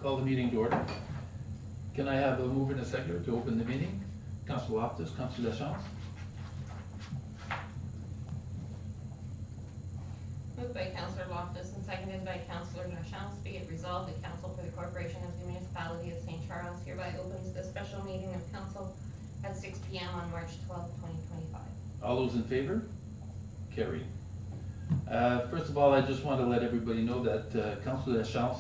Call the meeting to order. Can I have a mover and a seconder to open the meeting? Councillor Loftus, Councillor Lachance. Moved by Councillor Loftus and seconded by Councillor Lachance. Be it resolved, the Council for the Corporation of the Municipality of St. Charles hereby opens the special meeting of Council at 6 p.m. on March 12, 2025. All those in favor? Carried. First of all, I just want to let everybody know that Councillor Lachance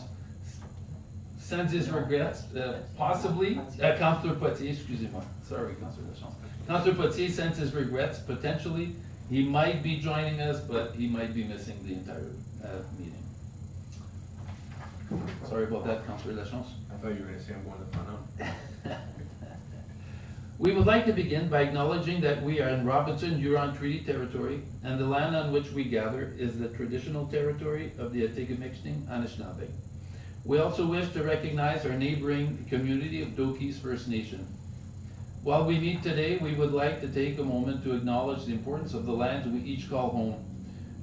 sends his regrets, possibly, Councillor Potier, excusez-moi, sorry Councillor Lachance. Councillor Potier sends his regrets, potentially, he might be joining us, but he might be missing the entire meeting. Sorry about that, Councillor Lachance. I thought you were going to say I'm going to find out. We would like to begin by acknowledging that we are in Robinson-Huron Treaty Territory, and the land on which we gather is the traditional territory of the Attigameksheng Anishinaabe. We also wish to recognize our neighboring community of Doki's First Nation. While we meet today, we would like to take a moment to acknowledge the importance of the lands we each call home.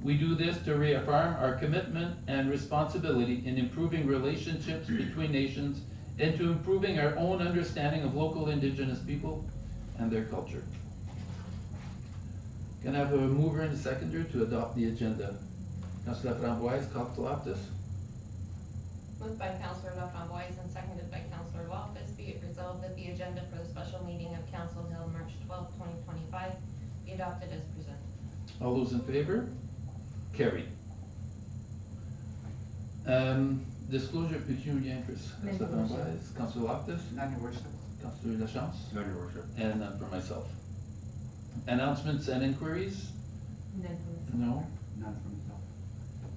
We do this to reaffirm our commitment and responsibility in improving relationships between nations and to improving our own understanding of local Indigenous people and their culture. Can I have a mover and a seconder to adopt the agenda? Councillor Framboise, Councillor Loftus. Moved by Councillor Laframboise and seconded by Councillor Loftus. Be it resolved that the agenda for the special meeting of Council held March 12, 2025 be adopted as presented. All those in favor? Carried. Disclosure of pecuniary interest. Councillor Framboise, Councillor Loftus. None, Your Worship. Councillor Lachance. None, Your Worship. And none for myself. Announcements and inquiries? None. No? None for myself.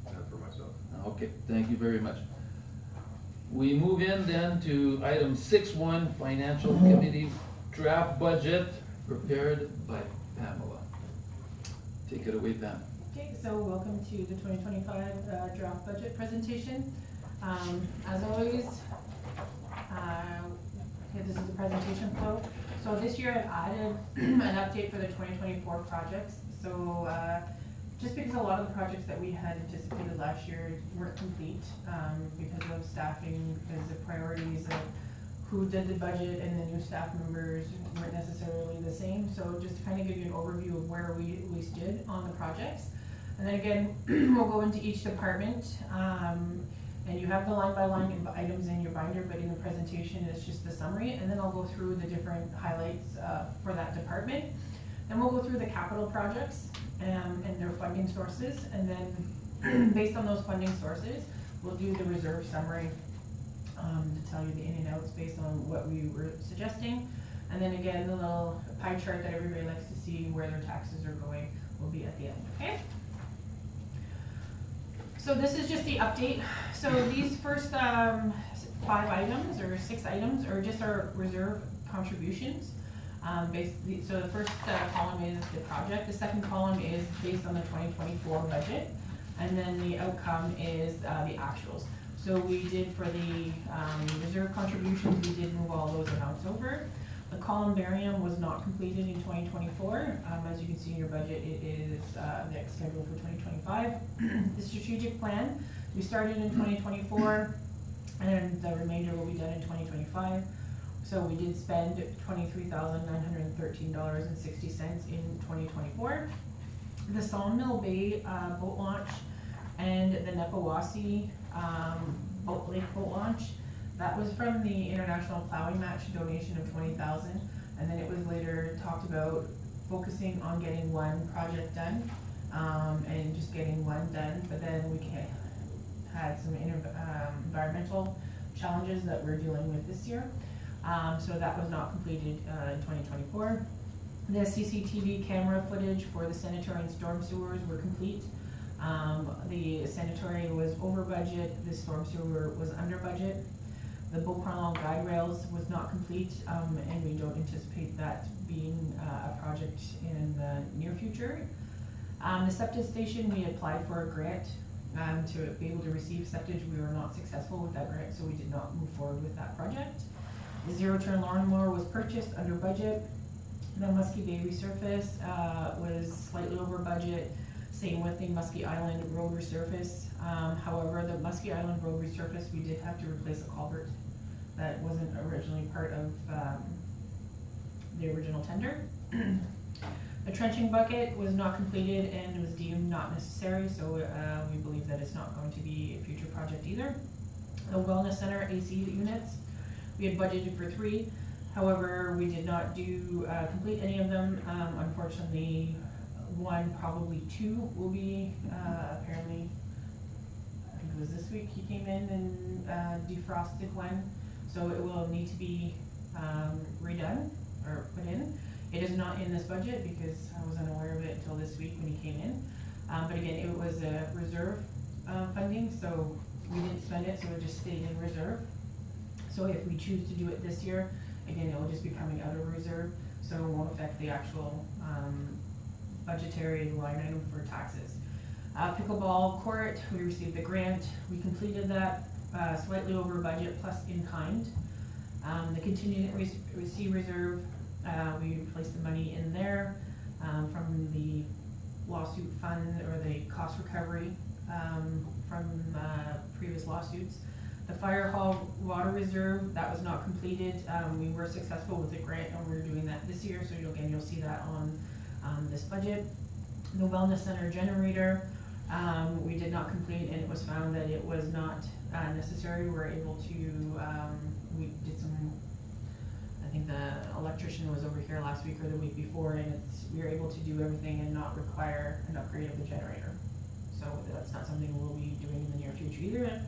None for myself. Okay, thank you very much. We move in then to item 6.1, Financial Committee Draft Budget, prepared by Pamela. Take it away, Pam. Okay, so welcome to the 2025 draft budget presentation. As always, this is the presentation flow. So this year I've added an update for the 2024 projects. So just because a lot of the projects that we had anticipated last year weren't complete because of staffing, because of priorities of who did the budget, and the new staff members weren't necessarily the same. So just to kind of give you an overview of where we stood on the projects. And then again, we'll go into each department, and you have the line-by-line items in your binder, but in the presentation it's just the summary, and then I'll go through the different highlights for that department. Then we'll go through the capital projects and their funding sources, and then based on those funding sources, we'll do the reserve summary to tell you the in and outs based on what we were suggesting. And then again, the little pie chart that everybody likes to see where their taxes are going will be at the end, okay? So this is just the update. So these first 5 items or 6 items are just our reserve contributions. So the first column is the project. The second column is based on the 2024 budget. And then the outcome is the actuals. So we did for the reserve contributions, we did move all those amounts over. The columbarium was not completed in 2024. As you can see in your budget, it is next scheduled for 2025. The strategic plan, we started in 2024, and the remainder will be done in 2025. So we did spend $23,913.60 in 2024. The Sawmill Bay boat launch and the Nepawasi Lake boat launch, that was from the International Plowing Match donation of $20,000, and then it was later talked about focusing on getting one project done, and just getting one done, but then we had some environmental challenges that we're dealing with this year, so that was not completed in 2024. The CCTV camera footage for the sanitary and storm sewers were complete. The sanitary was over budget, the storm sewer was under budget. The Beauport guide rails was not complete, and we don't anticipate that being a project in the near future. The septic station, we applied for a grant to be able to receive septic. We were not successful with that grant, so we did not move forward with that project. The zero-turn lawnmower was purchased under budget. The Muskie Bay resurface was slightly over budget. Same with the Muskie Island Road resurface. However, the Muskie Island Road resurface, we did have to replace a culvert that wasn't originally part of, the original tender. The trenching bucket was not completed and was deemed not necessary, so, we believe that it's not going to be a future project either. The wellness center AC units, we had budgeted for 3. However, we did not complete any of them. Unfortunately, 1, probably 2 will be, apparently, I think it was this week, he came in and, defrosted one. So it will need to be, redone or put in. It is not in this budget because I was unaware of it until this week when he came in. But again, it was a reserve, funding, so we didn't spend it, so it just stayed in reserve. So if we choose to do it this year, again, it will just be coming out of reserve, so it won't affect the actual, budgetary line item for taxes. Pickleball court, we received the grant, we completed that, slightly over budget plus in kind. The contingent receive reserve, we placed the money in there, from the lawsuit fund or the cost recovery, from, previous lawsuits. The fire hall water reserve, that was not completed, we were successful with the grant and we're doing that this year, so you'll see that on, this budget. The wellness center generator, we did not complete and it was found that it was not, necessary. We were able to, we did some, I think the electrician was over here last week or the week before, and we were able to do everything and not require an upgrade of the generator. So that's not something we'll be doing in the near future either.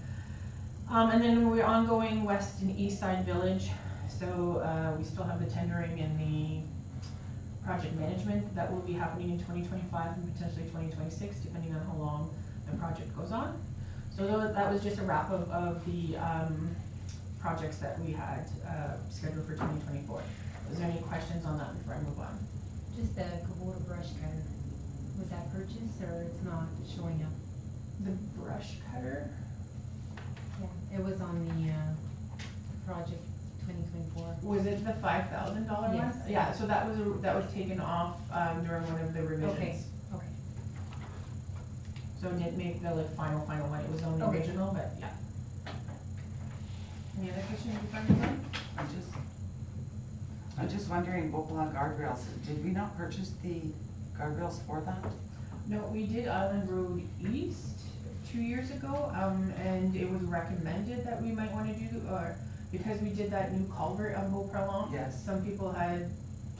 And then we're ongoing west and east side village. So, we still have the tendering and the project management that will be happening in 2025 and potentially 2026, depending on how long the project goes on. So that was just a wrap of the, projects that we had, scheduled for 2024. Is there any questions on that before I move on? Just the Kubota brush cutter, was that purchased or it's not showing up? The brush cutter? Yeah, it was on the, project 2024. Was it the $5,000 one? Yes. Yeah, so that was taken off, during one of the revisions. Okay. So it didn't make the like final one, it was on the Okay. original, but yeah. Any other questions before I move on? I'm just wondering, Bopala guardrails, did we not purchase the guardrails for that? No, we did Island Road East 2 years ago, and it was recommended that we might wanna do, or because we did that new culvert on Beauprélant. Yes. Some people had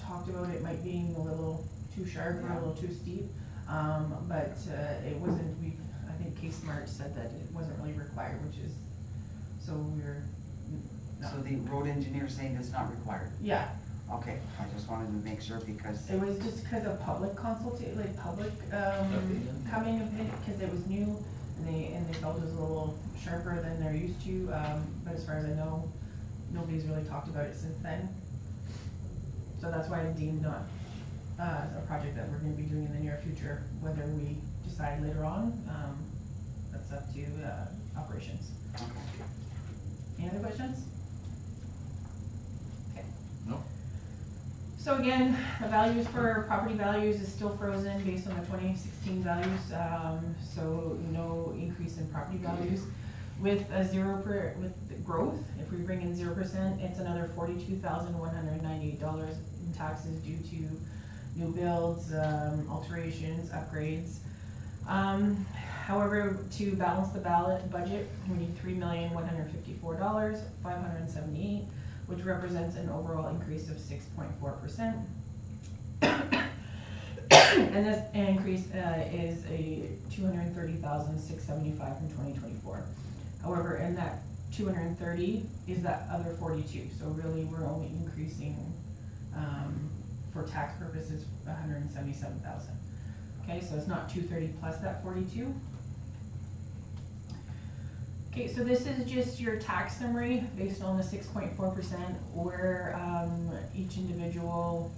talked about it might being a little too sharp or a Yeah. little too steep, but, it wasn't, I think K-Smart said that it wasn't really required, which is, so we're, no. So the road engineer saying it's not required? Yeah, Okay, I just wanted to make sure because, it was just because of public public, Opinion. coming of it, because it was new, and they felt it was a little sharper than they're used to, but as far as I know, nobody's really talked about it since then. So that's why it's deemed not, a project that we're gonna be doing in the near future, whether we decide later on, that's up to, operations. okay. Any other questions? Okay. No. So again, the values for property values is still frozen based on the 2016 values, so no increase in property values. With a with the growth, if we bring in 0%, it's another $42,198 in taxes due to new builds, alterations, upgrades. However, to balance the budget, we need $3,154,578, which represents an overall increase of 6.4%. And this increase is a $230,675 from 2024. However, in that 230 is that other 42, so really we're only increasing, for tax purposes, 177,000. Okay, so it's not 230 plus that 42. Okay, so this is just your tax summary based on the 6.4%, where each individual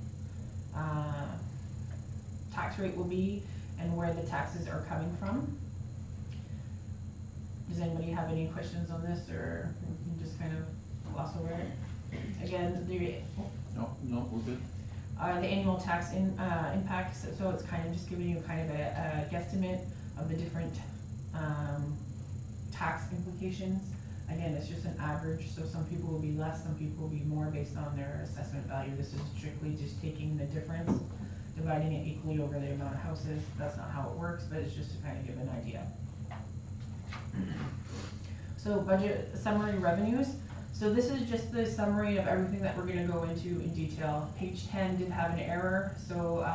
tax rate will be and where the taxes are coming from. Does anybody have any questions on this, or we can just kind of gloss over it? Again, No, we're good. the annual tax impacts, so it's kind of just giving you kind of a guesstimate of the different, tax implications. Again, it's just an average, so some people will be less, some people will be more based on their assessment value. This is strictly just taking the difference, dividing it equally over the amount of houses. That's not how it works, but it's just to kind of give an idea. So budget summary revenues. So this is just the summary of everything that we're gonna go into in detail. Page 10 did have an error, so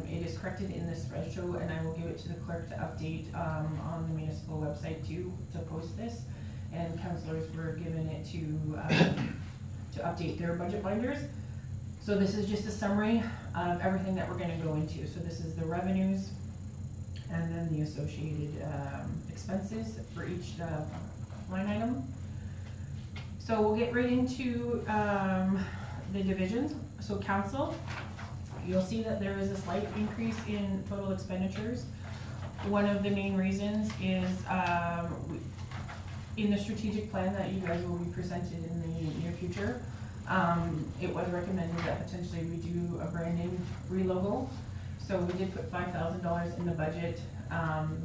it is corrected in the spreadsheet, and I will give it to the clerk to update on the municipal website too, to post this. And councilors were given it to update their budget binders. So this is just a summary of everything that we're gonna go into. So this is the revenues, and then the associated expenses for each line item. So we'll get right into the divisions. So council, you'll see that there is a slight increase in total expenditures. One of the main reasons is in the strategic plan that you guys will be presented in the near future, it was recommended that potentially we do a branding relogo. So we did put $5,000 in the budget.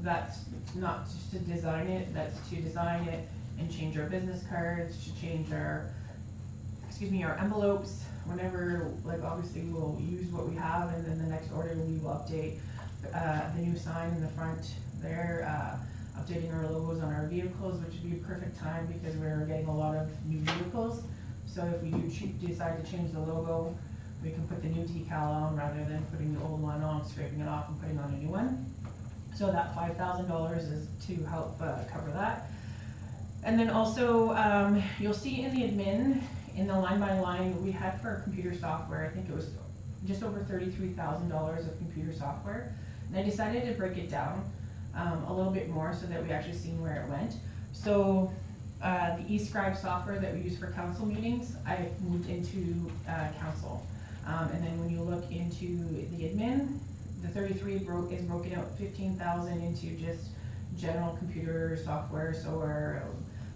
That's not just to design it, that's to design it and change our business cards, to change our, our envelopes, whenever, like obviously we'll use what we have, and then the next order we will update the new sign in the front there, updating our logos on our vehicles, which would be a perfect time because we're getting a lot of new vehicles. So if we do decide to change the logo, we can put the new decal on rather than putting the old one on, scraping it off and putting on a new one. So that $5,000 is to help cover that. And then also, you'll see in the admin, in the line by line, we had for computer software, I think it was just over $33,000 of computer software. And I decided to break it down a little bit more so that we actually seen where it went. So the eScribe software that we use for council meetings, I moved into council. And then when you look into the admin, the 33 is broken out 15,000 into just general computer software, so our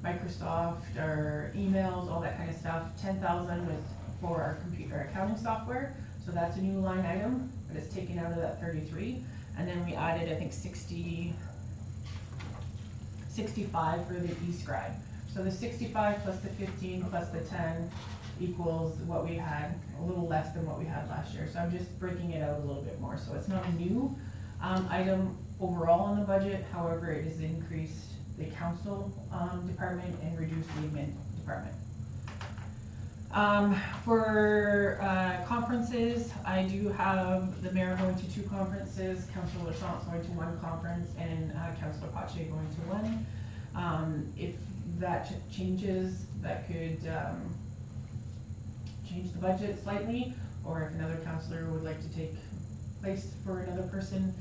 Microsoft, our emails, all that kind of stuff. 10,000 was for our computer accounting software, so that's a new line item, but it's taken out of that 33. And then we added, I think, 65 for the eScribe. So the 65 plus the 15 plus the 10 equals what we had, a little less than what we had last year. So I'm just breaking it out a little bit more. So it's not a new item overall on the budget, however, it has increased the council department and reduced the admin department. For conferences, I do have the mayor going to 2 conferences, Councilor LaChance going to 1 conference, and Councilor Pache going to 1. If that changes, that could change the budget slightly, or if another councilor would like to take place for another person,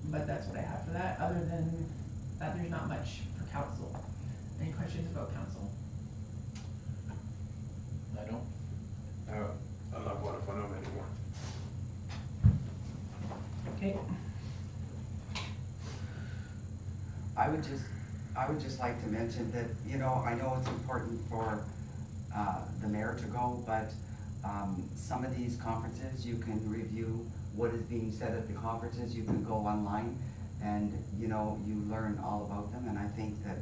but that's what I have for that. Other than that, there's not much for council. Any questions about council? I don't. I'm not going to fund them anymore. Okay. I would just like to mention that, you know, I know it's important for the mayor to go, but some of these conferences, you can review what is being said at the conferences. You can go online and, you know, you learn all about them. And I think that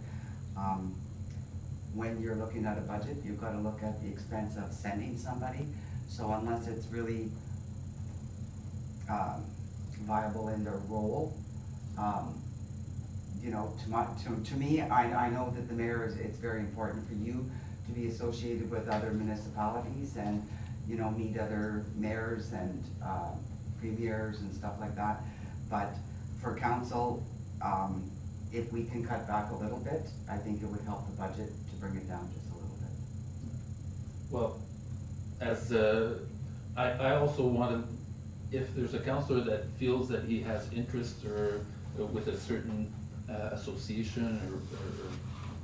when you're looking at a budget, you've got to look at the expense of sending somebody. So unless it's really viable in their role, you know, to me, I know that the mayor it's very important for you to be associated with other municipalities and, you know, meet other mayors and premiers and stuff like that. But for council, if we can cut back a little bit, I think it would help the budget to bring it down just a little bit. Well, as I also wanted, if there's a councillor that feels that he has interest or with a certain association or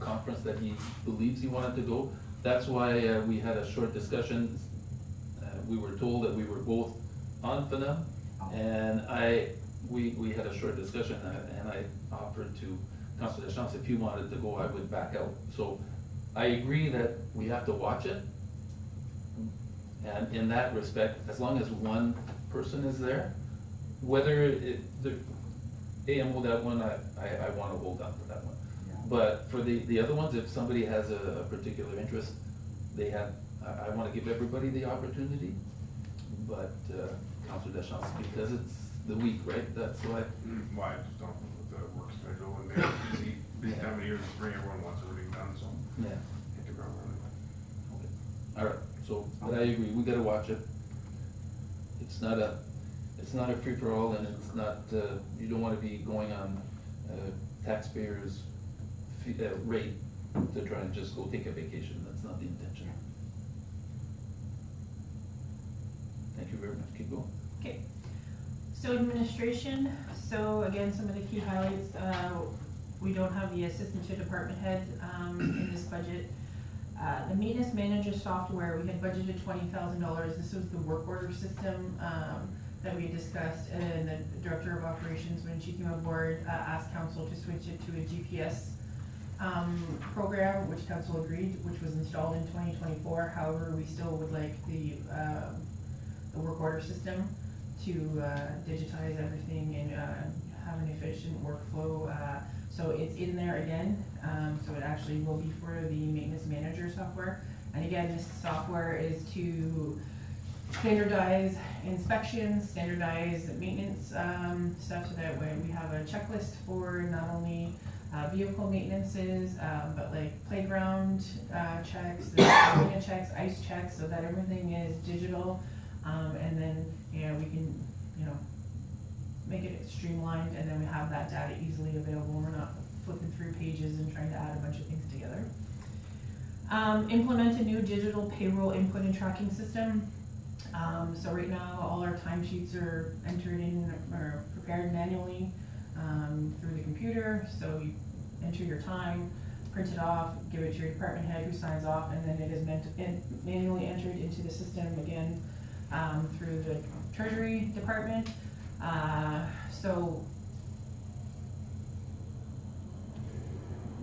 conference that he believes he wanted to go, that's why we had a short discussion. We were told that we were both on FNM, and we had a short discussion, and I offered to Councilor LaChance, if he wanted to go, I would back out. So I agree that we have to watch it, And in that respect, as long as one person is there, whether the AMO, that one, I wanna hold on to that one. Yeah. But for the other ones, if somebody has a particular interest, I wanna give everybody the opportunity. But, Councilor Deschamps, because it's the week, right, that's why. Well, I just don't, with the work schedule and they're busy, this time of year, in spring, everyone wants everything done, so. Yeah. Hit the ground running. Alright, so, but I agree, we gotta watch it. It's not a free-for-all, and it's not, you don't wanna be going on, taxpayers' rate to try and just go take a vacation, that's not the intention. Thank you very much, keep going. Okay, so administration, so again, some of the key highlights, we don't have the assistant to department head, in this budget. The maintenance manager software, we had budgeted $20,000, this was the work order system, that we discussed, and the director of operations, when she came aboard, asked council to switch it to a GPS, program, which council agreed, which was installed in 2024, however, we still would like the work order system to digitize everything and have an efficient workflow. So it's in there again, so it actually will be for the maintenance manager software. And again, this software is to standardize inspections, standardize maintenance stuff, so that way we have a checklist for not only vehicle maintenances, but like playground checks, arena checks, ice checks, so that everything is digital. And then, we can, make it streamlined, and then we have that data easily available. We're not flipping through pages and trying to add a bunch of things together. Implement a new digital payroll input and tracking system. So right now, all our timesheets are entered in or prepared manually through the computer. So you enter your time, print it off, give it to your department head who signs off, and then it is manually entered into the system again through the Treasury Department. So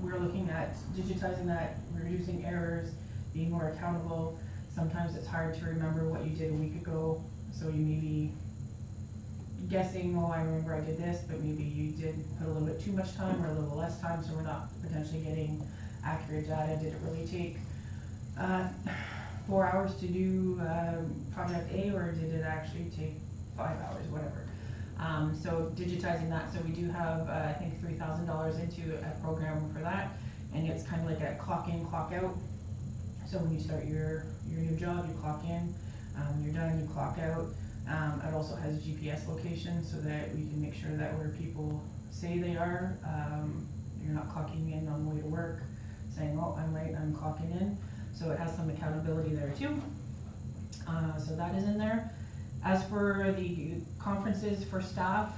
we're looking at digitizing that, reducing errors, being more accountable. Sometimes it's hard to remember what you did a week ago, so you may be guessing, oh, I remember I did this, but maybe you did put a little bit too much time or a little less time, so we're not potentially getting accurate data. Did it really take 4 hours to do project A, or did it actually take 5 hours, whatever. So digitizing that, so we do have, I think $3,000 into a program for that, and it's kind of like a clock in, clock out. So when you start your new job, you clock in, when you're done, you clock out. It also has a GPS location so that we can make sure that where people say they are, you're not clocking in on the way to work, saying, oh, I'm late, I'm clocking in. So it has some accountability there too. So that is in there. As for the conferences for staff,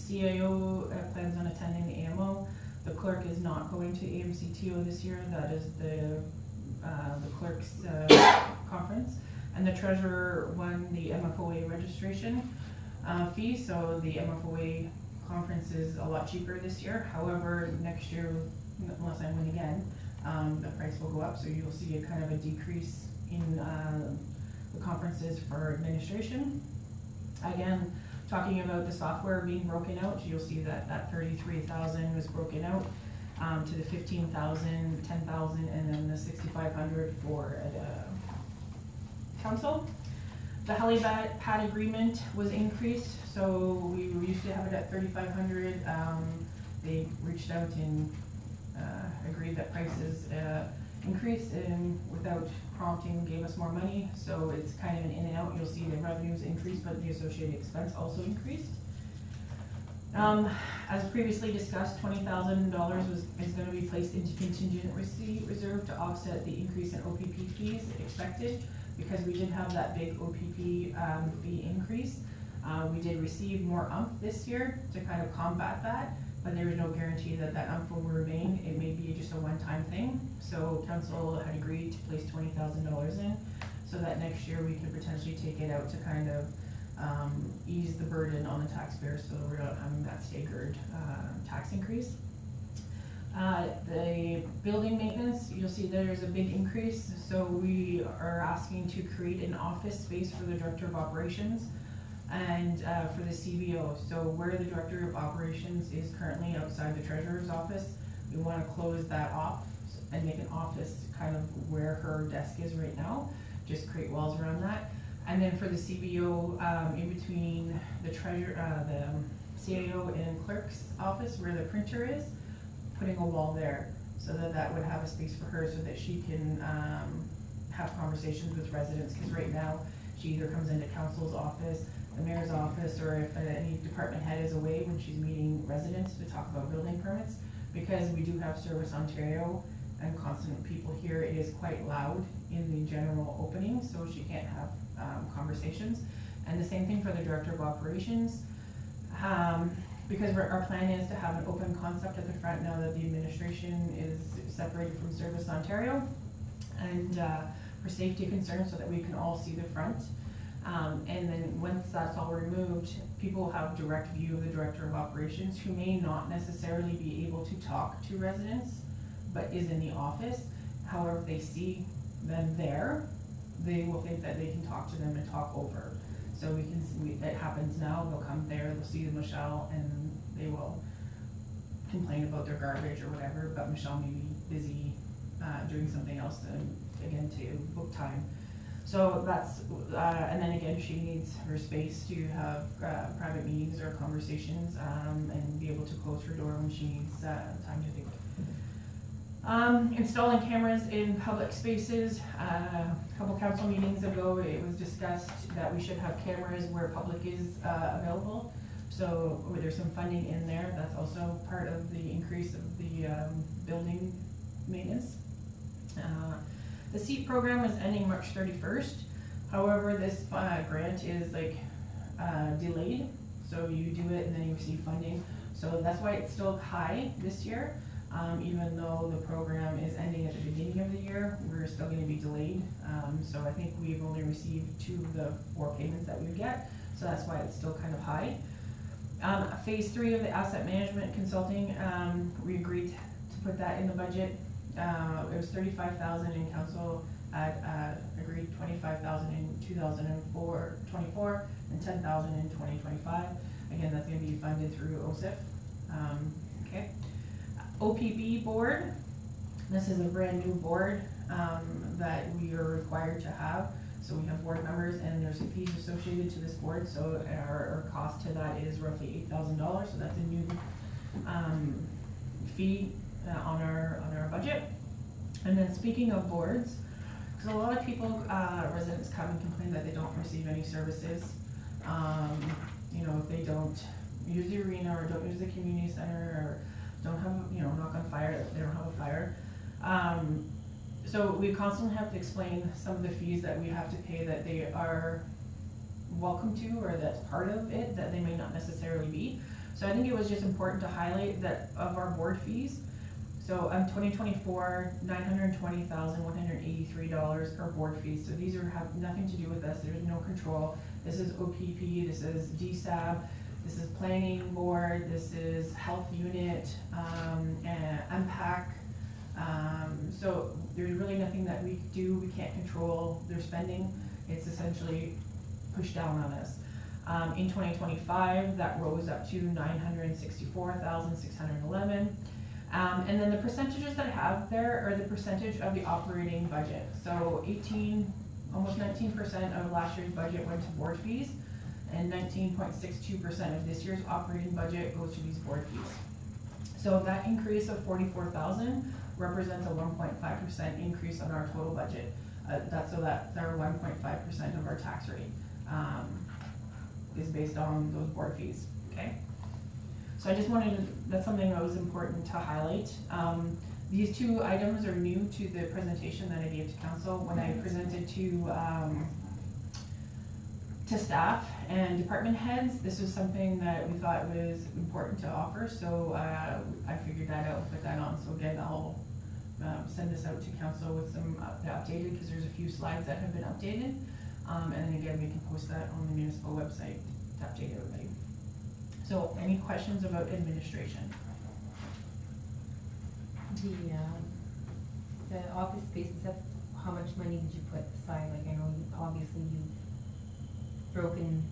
CIO plans on attending the AMO. The clerk is not going to AMCTO this year. That is the clerk's conference. And the treasurer won the MFOA registration fee, so the MFOA conference is a lot cheaper this year. However, next year, unless I win again, the price will go up, so you'll see a kind of a decrease in the conferences for administration. Again, talking about the software being broken out, you'll see that that 33,000 was broken out to the 15,000, 10,000, and then the 6,500 for council. The helipad agreement was increased, so we used to have it at 3,500. They reached out and agreed that prices increased, and without prompting gave us more money, so it's kind of an in and out. You'll see the revenues increased, but the associated expense also increased. As previously discussed, $20,000 is going to be placed into contingent receipt reserve to offset the increase in OPP fees expected, because we did have that big OPP fee increase. We did receive more UMP this year to kind of combat that, but there is no guarantee that that UMP will remain. It may be just a one-time thing. So council had agreed to place $20,000 in, so that next year we could potentially take it out to kind of ease the burden on the taxpayers, so we're not having that staggered tax increase. The building maintenance, you'll see there's a big increase, so we are asking to create an office space for the Director of Operations and for the CBO. So where the Director of Operations is currently outside the Treasurer's office, we wanna close that off and make an office kind of where her desk is right now, just create walls around that. And then for the CBO, in between the the CAO and clerk's office where the printer is, putting a wall there, so that would have a space for her, so that she can, have conversations with residents, cause right now, she either comes into council's office, the mayor's office, or if any department head is away when she's meeting residents to talk about building permits. Because we do have Service Ontario and constant people here, it is quite loud in the general opening, so she can't have, conversations. And the same thing for the Director of Operations. Because our plan is to have an open concept at the front now that the administration is separated from Service Ontario. And for safety concerns, so that we can all see the front. And then once that's all removed, people will have direct view of the Director of Operations, who may not necessarily be able to talk to residents, but is in the office. However, if they see them there, they will think that they can talk to them and talk over. So it happens now, they'll come there, they'll see Michelle, and they will complain about their garbage or whatever, but Michelle may be busy, doing something else to book time. So that's, and then again, she needs her space to have, private meetings or conversations, and be able to close her door when she needs, time to think. Installing cameras in public spaces. A couple council meetings ago, it was discussed that we should have cameras where public is available. So there's some funding in there. That's also part of the increase of the building maintenance. The SEAT program is ending March 31st. However, this grant is delayed. So you do it and then you receive funding. So that's why it's still high this year. Even though the program is ending at the beginning of the year, we're still gonna be delayed. So I think we've only received 2 of the 4 payments that we get, so that's why it's still kind of high. Phase 3 of the asset management consulting, we agreed to put that in the budget. It was 35,000 in council, agreed 25,000 in 2024, and 10,000 in 2025. Again, that's gonna be funded through OSIF. Okay. OPB board, this is a brand new board that we are required to have. So we have board members and there's fees associated to this board, so our cost to that is roughly $8,000, so that's a new fee on our budget. And then speaking of boards, because a lot of people, residents come and complain that they don't receive any services. You know, if they don't use the arena or don't use the community center or don't have, knock on fire, they don't have a fire. So we constantly have to explain some of the fees that we have to pay that they are welcome to, or that's part of it, that they may not necessarily be. So I think it was just important to highlight that of our board fees. So 2024, $920,183 per board fee. So these have nothing to do with us, there's no control. This is OPP, this is DSAB, this is planning board, this is health unit, and MPAC. So there's really nothing that we do, we can't control their spending. It's essentially pushed down on us. In 2025, that rose up to $964,611. And then the percentages that I have there are the percentage of the operating budget. So almost 19% of last year's budget went to board fees, and 19.62% of this year's operating budget goes to these board fees. So that increase of 44,000 represents a 1.5% increase on our total budget. That's our 1.5% of our tax rate is based on those board fees, okay? So I just that's something that was important to highlight. These 2 items are new to the presentation that I gave to council. When I presented to staff and department heads, this was something that we thought was important to offer, so I figured that out and put that on. So again, I'll send this out to council with some updated, because there's a few slides that have been updated. And then again, we can post that on the municipal website to update everybody. So any questions about administration? The office space, is that, how much money did you put aside? Like, I know obviously you've broken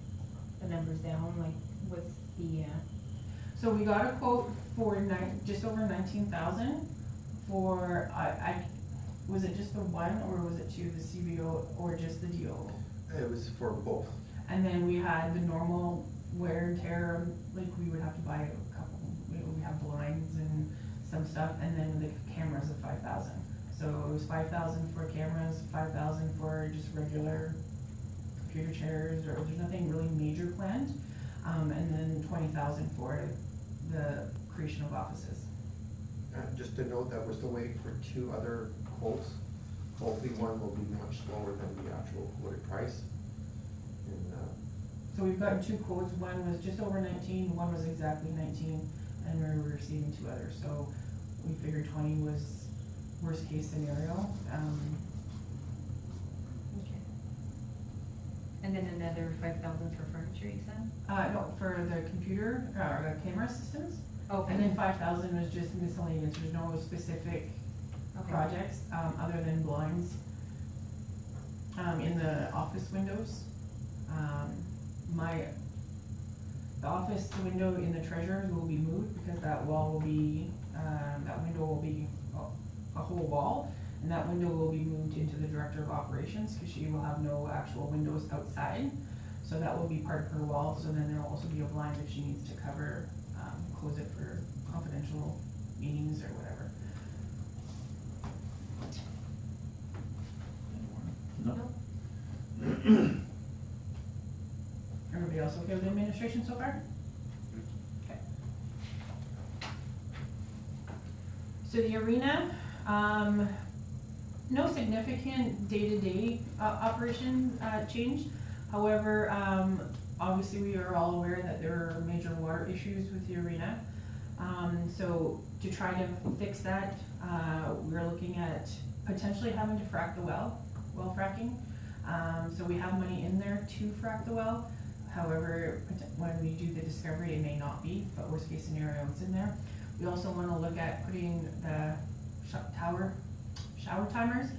the numbers down, like, what's the, So we got a quote for just over 19,000 for, was it just the one, or was it two, the CBO, or just the DO? It was for both. And then we had the normal wear and tear, like we would have to buy a couple, we have blinds and some stuff, and then the cameras of 5,000. So it was 5,000 for cameras, 5,000 for just regular computer chairs, or there's nothing really major planned. And then 20,000 for the creation of offices. Just to note that we're still waiting for 2 other quotes. Hopefully one will be much lower than the actual quoted price. And, So we've gotten 2 quotes, one was just over 19, one was exactly 19, and we're receiving 2 others, so we figured 20 was worst case scenario. okay. And then another 5,000 for furniture, you said? No, for the computer, the camera systems, Okay. and then 5,000 was just miscellaneous, there's no specific Okay. projects, other than blinds. In the office windows, the office window in the treasurer's will be moved because that wall will be, that window will be a whole wall. And that window will be moved into the director of operations because she will have no actual windows outside. So that will be part of her wall, so then there will also be a blind if she needs to cover, close it for confidential meetings or whatever. No? Everybody else okay with the administration so far? Okay. So the arena, no significant day-to-day operation change. However, obviously we are all aware that there are major water issues with the arena. So to try to fix that, we're looking at potentially having to frack the well fracking. So we have money in there to frack the well. However, when we do the discovery, it may not be, but worst case scenario, it's in there. We also wanna look at putting the shower timers.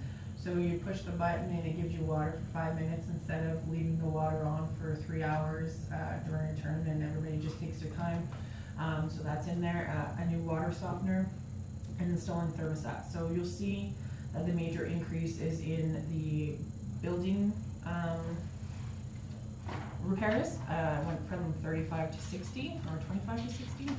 So you push the button and it gives you water for 5 minutes instead of leaving the water on for 3 hours during a tournament, and everybody just takes their time. So that's in there, a new water softener, and installing thermostats. So you'll see that the major increase is in the building repairs, went from 35 to 60, or 25 to 60.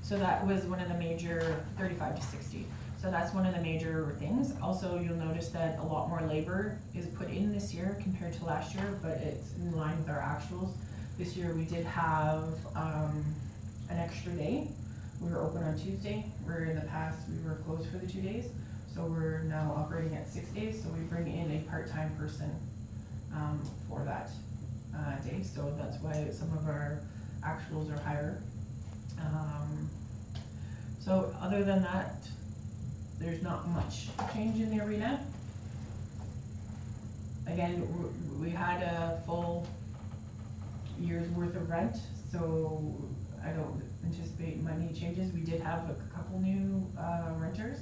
So that was one of the major, 35 to 60. So that's one of the major things. Also, you'll notice that a lot more labor is put in this year compared to last year, but it's in line with our actuals. This year we did have an extra day. We were open on Tuesday, where in the past we were closed for the 2 days. So we're now operating at 6 days, so we bring in a part-time person for that day. So that's why some of our actuals are higher. So other than that, there's not much change in the arena. Again, we had a full year's worth of rent, so I don't anticipate many changes. We did have a couple new renters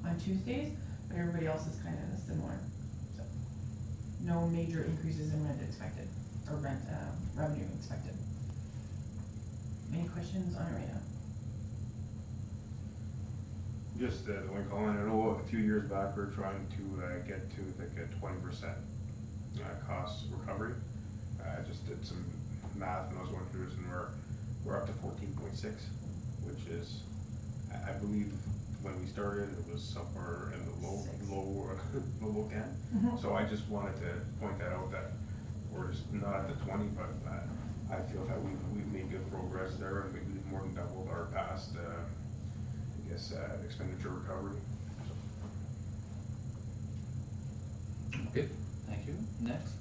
on Tuesdays, but everybody else is kind of similar. So no major increases in rent expected, or rent revenue expected. Any questions on arena? Just the one comment, I know a few years back we were trying to get to like a 20% cost recovery. I just did some math and I was going through this, and we're up to 14.6, which is, I believe when we started it was somewhere in the low 10. Mm-hmm. So I just wanted to point that out, that we're just not at the 20, but I feel that we've made good progress there, and we've more than doubled our past expenditure recovery. Okay, thank you. Next.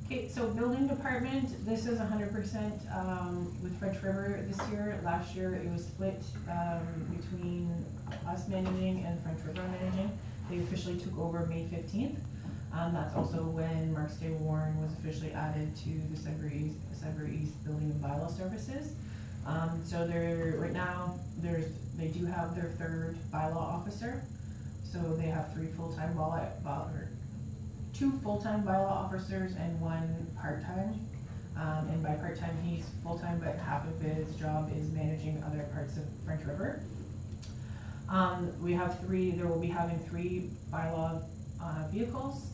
Okay, so building department, this is 100% with French River this year. Last year it was split between us managing and French River managing. They officially took over May 15th. That's also when Mark Stay Warren was officially added to the Sudbury East Building and Bylaw Services. So right now, they do have their third bylaw officer. So they have two full-time bylaw officers and one part-time. And by part-time, he's full-time, but half of his job is managing other parts of French River. There will be having 3 bylaw vehicles.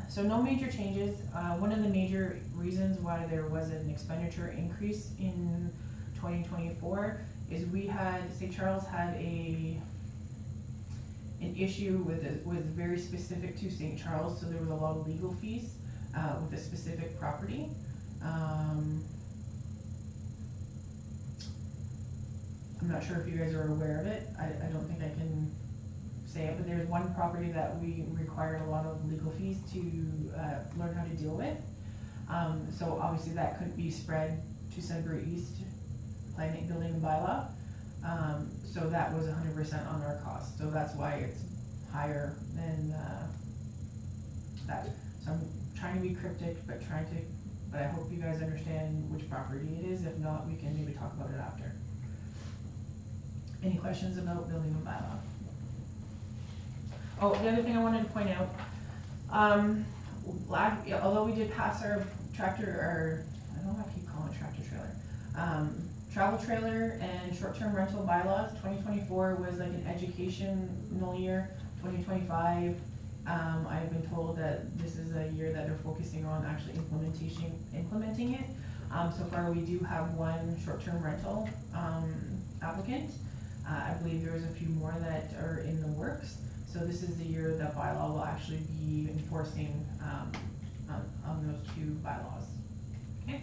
So no major changes. One of the major reasons why there was an expenditure increase in 2024 is St. Charles had an issue with very specific to St. Charles, so there was a lot of legal fees with a specific property. I'm not sure if you guys are aware of it. I don't think I can say it, but there's one property that we required a lot of legal fees to learn how to deal with. So obviously that couldn't be spread to Sudbury East planning, building, and bylaw. So that was 100% on our cost. So that's why it's higher than that. So I'm trying to be cryptic, but I hope you guys understand which property it is. If not, we can maybe talk about it after. Any questions about building and bylaw? Oh, the other thing I wanted to point out, although we did pass our tractor, I don't know if I keep calling it tractor trailer, travel trailer and short-term rental bylaws, 2024 was like an educational year. 2025, I've been told that this is a year that they're focusing on actually implementing it. So far we do have one short-term rental applicant. I believe there's a few more that are in the works. So this is the year that bylaw will actually be enforcing on those 2 bylaws. Okay.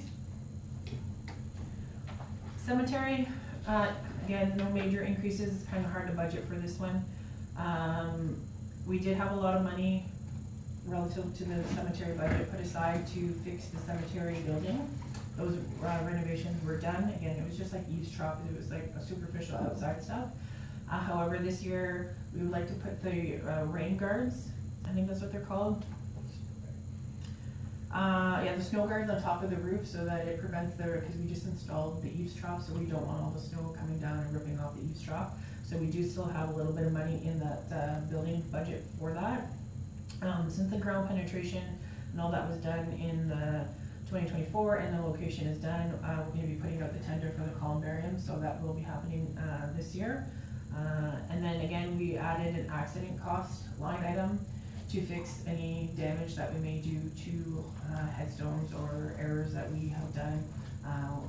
Cemetery, again, no major increases. It's kind of hard to budget for this one. We did have a lot of money relative to the cemetery budget put aside to fix the cemetery building. Those renovations were done. Again, it was just like eavesdrop. It was like a superficial outside stuff. However, this year we would like to put the rain guards, I think that's what they're called. The snow guards on top of the roof so that it prevents because we just installed the eavesdrop, so we don't want all the snow coming down and ripping off the eavesdrop. So we do still have a little bit of money in that building budget for that. Since the ground penetration and all that was done in the 2024 and the location is done, we're going to be putting out the tender for the columbarium, so that will be happening this year. And then again, we added an accident cost line item to fix any damage that we may do to headstones or errors that we have done.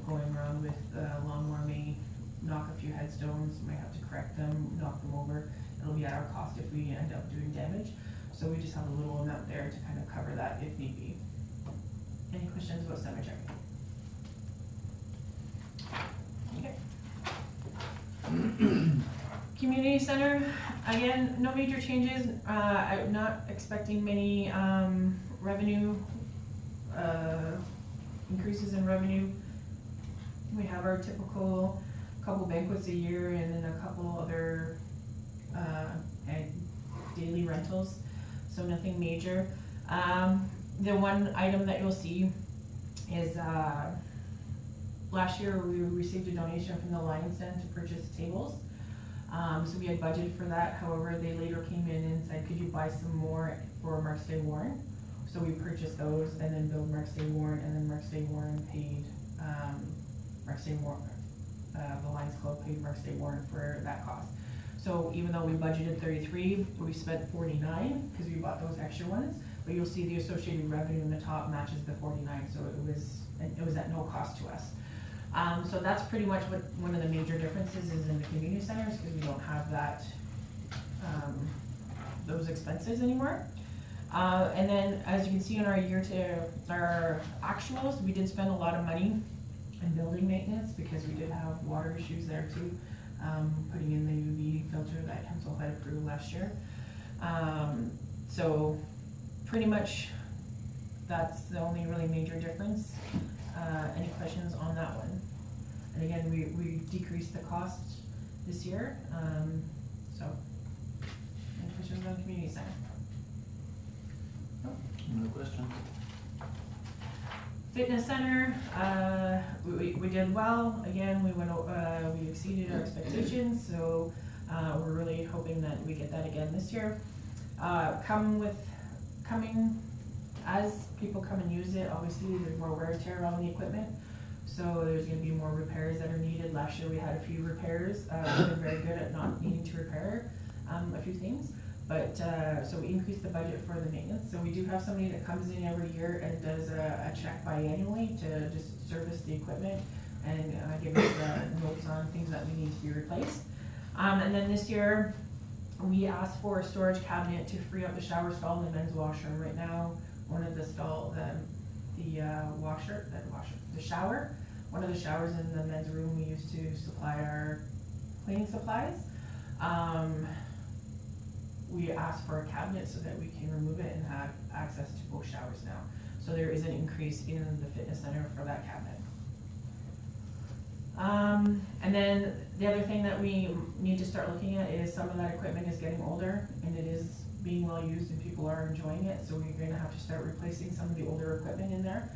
Going around with lawnmower may knock a few headstones, might have to correct them, knock them over. It'll be at our cost if we end up doing damage. So we just have a little amount there to kind of cover that if need be. Any questions about cemetery? Okay. Community center, again, no major changes. I'm not expecting many revenue increases in revenue. We have our typical couple banquets a year and then a couple other daily rentals, so nothing major. The one item that you'll see is last year we received a donation from the Lions Den to purchase tables. So we had budgeted for that. However, they later came in and said, could you buy some more for Mark's Day Warren? So we purchased those and then billed Mark's Day Warren, and then Mark's Day Warren paid Mark's Day Warren. The Lions Club paid Mark's Day Warren for that cost. So even though we budgeted 33, we spent 49 because we bought those extra ones. But you'll see the associated revenue in the top matches the 49, so it was at no cost to us. So that's pretty much what one of the major differences is in the community centers, because we don't have that those expenses anymore. And then as you can see in our our actuals, we did spend a lot of money in building maintenance because we did have water issues there too. Putting in the UV filter that Council had approved last year. So pretty much that's the only really major difference. Any questions on that one? And again, we decreased the cost this year. So any questions on community center? No questions. Fitness center, we did well. Again, we exceeded our expectations, so, we're really hoping that we get that again this year. Coming, as people come and use it, obviously there's more wear and tear on the equipment. So there's gonna be more repairs that are needed. Last year we had a few repairs. We've been very good at not needing to repair, a few things. But, so we increased the budget for the maintenance. So we do have somebody that comes in every year and does a check biannually to just service the equipment and, give us, notes on things that we need to be replaced. And then this year, we asked for a storage cabinet to free up the shower stall in the men's washroom. Right now, one of the shower, one of the showers in the men's room, we used to supply our cleaning supplies. We asked for a cabinet so that we can remove it and have access to both showers now. So there is an increase in the fitness center for that cabinet. And then the other thing that we need to start looking at is some of that equipment is getting older and it is being well used and people are enjoying it. So we're gonna have to start replacing some of the older equipment in there.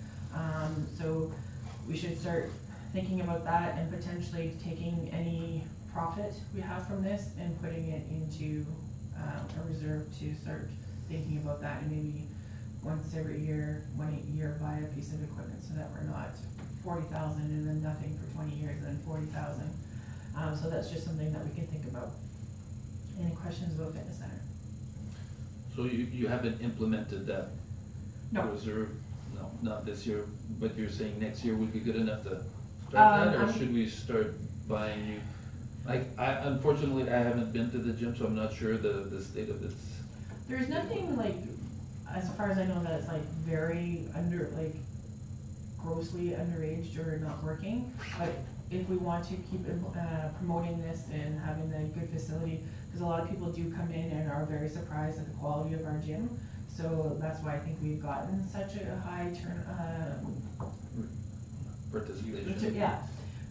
So we should start thinking about that and potentially taking any profit we have from this and putting it into a reserve to start thinking about that, and maybe once every year, 1 year, buy a piece of equipment so that we're not 40,000 and then nothing for 20 years and then 40,000. So that's just something that we can think about. Any questions about fitness center? So you haven't implemented that No. reserve? No, not this year, but you're saying next year would be good enough to start that, or should we start buying new? Unfortunately, I haven't been to the gym, so I'm not sure the state of its. There's nothing like, as far as I know, that's like very grossly underaged or not working. But if we want to keep promoting this and having a good facility, because a lot of people do come in and are very surprised at the quality of our gym. So that's why I think we've gotten such a high Participation. Yeah.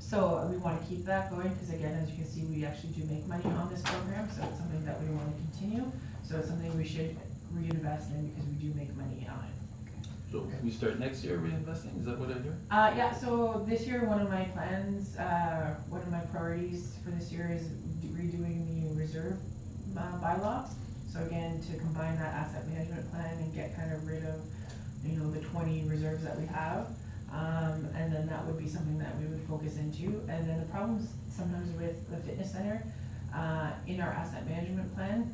So we want to keep that going because, again, as you can see, we actually do make money on this program, so it's something that we want to continue. So it's something we should reinvest in because we do make money on it. So we start next year reinvesting, is that what I heard? Yeah, so this year, one of my plans, one of my priorities for this year is redoing the reserve bylaw. So again, to combine that asset management plan and get kind of rid of, the 20 reserves that we have. And then that would be something that we would focus into. And then the problems sometimes with the fitness center, in our asset management plan,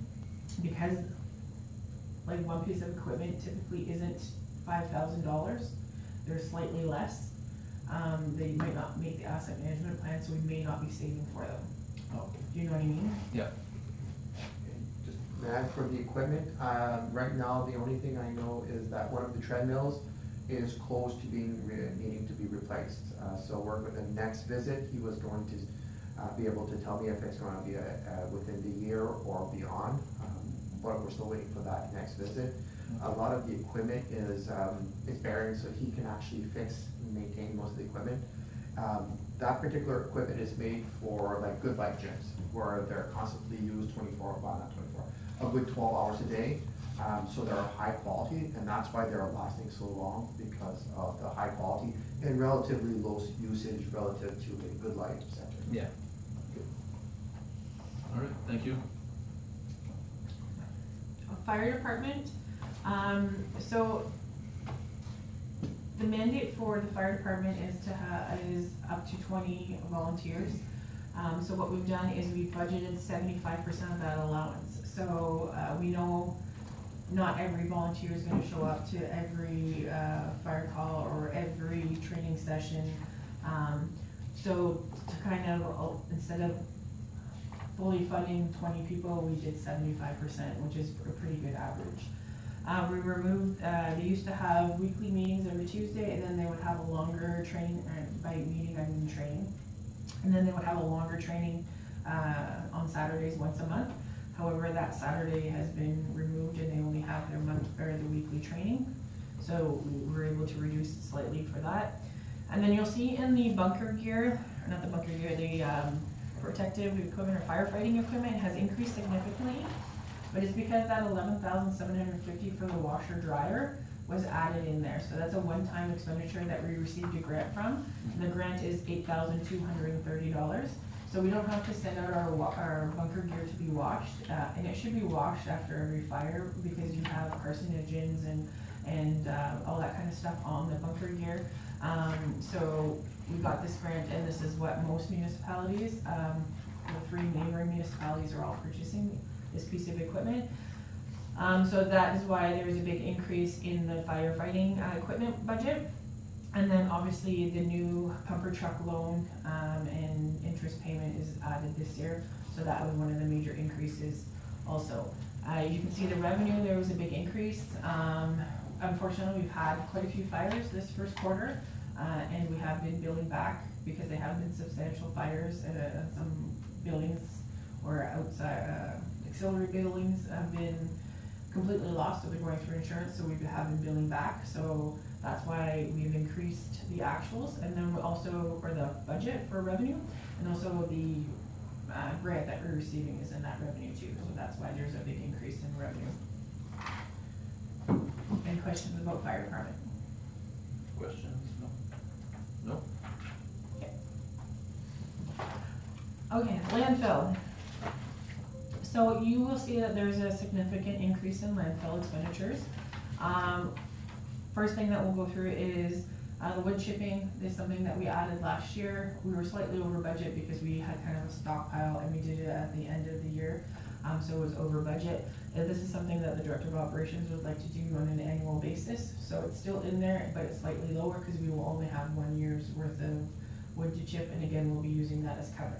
because like one piece of equipment typically isn't $5,000, they're slightly less. They might not make the asset management plan, so we may not be saving for them. Oh, Do you know what I mean? yeah. Just mad for the equipment, right now, the only thing I know is that one of the treadmills is close to needing to be replaced. So we're with the next visit, he was going to be able to tell me if it's gonna be within the year or beyond. But we're still waiting for that next visit. A lot of the equipment is bearing, so he can actually fix and maintain most of the equipment. That particular equipment is made for like good bike gyms, where they're constantly used a good 12 hours a day. So they're high quality, and that's why they're lasting so long, because of the high quality and relatively low usage relative to a good life center. Yeah. All right, thank you. Fire department, so the mandate for the fire department is up to 20 volunteers. So what we've done is we've budgeted 75% of that allowance. So we know not every volunteer is gonna show up to every fire call or every training session. So to kind of, instead of fully funding 20 people, we did 75%, which is a pretty good average. We removed, they used to have weekly meetings every Tuesday, and then they would have a longer training, by meeting I mean training. And then they would have a longer training on Saturdays once a month. However, that Saturday has been removed and they only have their the weekly training. So we were able to reduce it slightly for that. And then you'll see in the bunker gear, or not the bunker gear, the protective equipment or firefighting equipment has increased significantly. But it's because that $11,750 for the washer dryer, was added in there. So that's a one-time expenditure that we received a grant from. And the grant is $8,230. So we don't have to send out our bunker gear to be washed, and it should be washed after every fire because you have carcinogens and all that kind of stuff on the bunker gear. So we got this grant, and this is what most municipalities, the 3 neighboring municipalities are all purchasing this piece of equipment. So that is why there's a big increase in the firefighting equipment budget. And then obviously the new pumper truck loan and interest payment is added this year. So that was one of the major increases also. You can see the revenue, there was a big increase. Unfortunately, we've had quite a few fires this first quarter, and we have been billing back because there have been substantial fires. Some buildings or outside auxiliary buildings have been completely lost, so they're going through insurance, so we have been billing back. So that's why we've increased the actuals, and then we also, for the budget for revenue, and also the grant that we're receiving is in that revenue too, so that's why there's a big increase in revenue. Any questions about fire department? Questions? No? No? Okay, landfill. So you will see that there's a significant increase in landfill expenditures. First thing that we'll go through is the wood chipping is something that we added last year. We were slightly over budget because we had kind of a stockpile and we did it at the end of the year. So it was over budget. This is something that the Director of Operations would like to do on an annual basis. So it's still in there, but it's slightly lower because we will only have 1 year's worth of wood to chip, and again, we'll be using that as cover.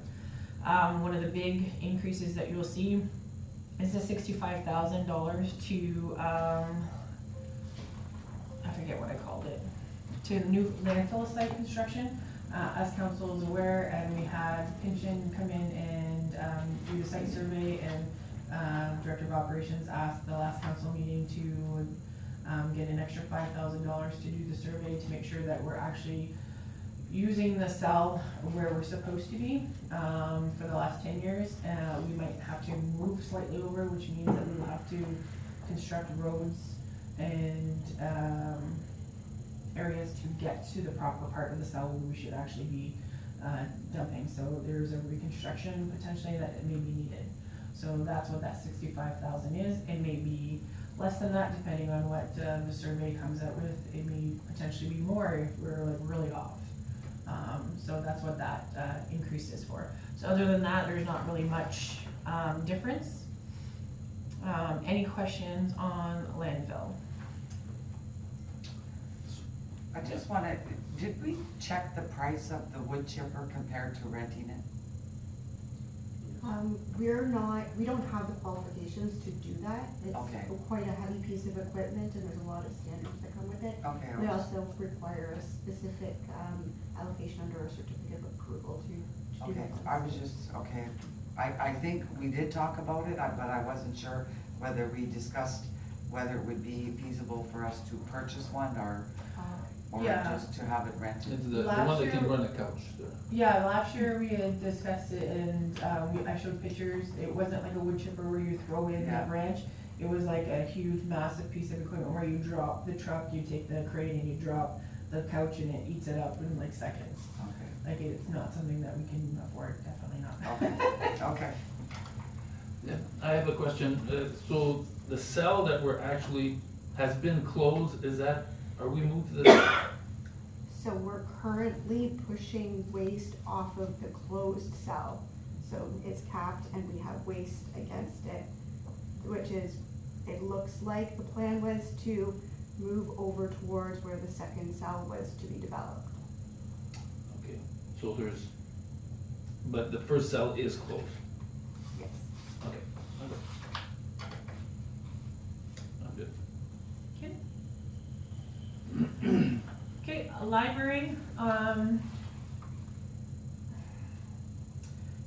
One of the big increases that you'll see is the $65,000 to, I forget what I called it, to new landfill site construction. As council is aware, and we had Pinchin come in and do the site survey, and Director of Operations asked the last council meeting to get an extra $5,000 to do the survey to make sure that we're actually using the cell where we're supposed to be. For the last 10 years, we might have to move slightly over, which means that we will have to construct roads and areas to get to the proper part of the cell where we should actually be dumping. So there's a reconstruction potentially that it may be needed. So that's what that 65,000 is. It may be less than that depending on what the survey comes out with. It may potentially be more if we're like really off. So that's what that increase is for. So other than that, there's not really much difference. Any questions on landfill? I just wanna, did we check the price of the wood chipper compared to renting it? We don't have the qualifications to do that. Okay. It's quite a heavy piece of equipment and there's a lot of standards that come with it. Okay. We also require a specific allocation under a certificate of approval to do Okay, that. I was just, okay, I think we did talk about it, but I wasn't sure whether we discussed whether it would be feasible for us to purchase one or Yeah. just to have it rented. It's the Last one that can year- run a couch there. Yeah, last year we had discussed it, and I showed pictures. It wasn't like a wood chipper where you throw in Yeah. the branch. It was like a huge, massive piece of equipment where you drop the truck, you take the crane, and you drop the couch, and it eats it up in like seconds. Okay, Like, it's not something that we can afford, definitely not. okay, okay. Yeah, I have a question. So the cell that we're actually, has been closed, is that, are we moved to the, So we're currently pushing waste off of the closed cell. So it's capped and we have waste against it, which is, it looks like the plan was to move over towards where the second cell was to be developed. okay, so there's, but the first cell is closed. Yes. Okay. I'm good. Okay, library,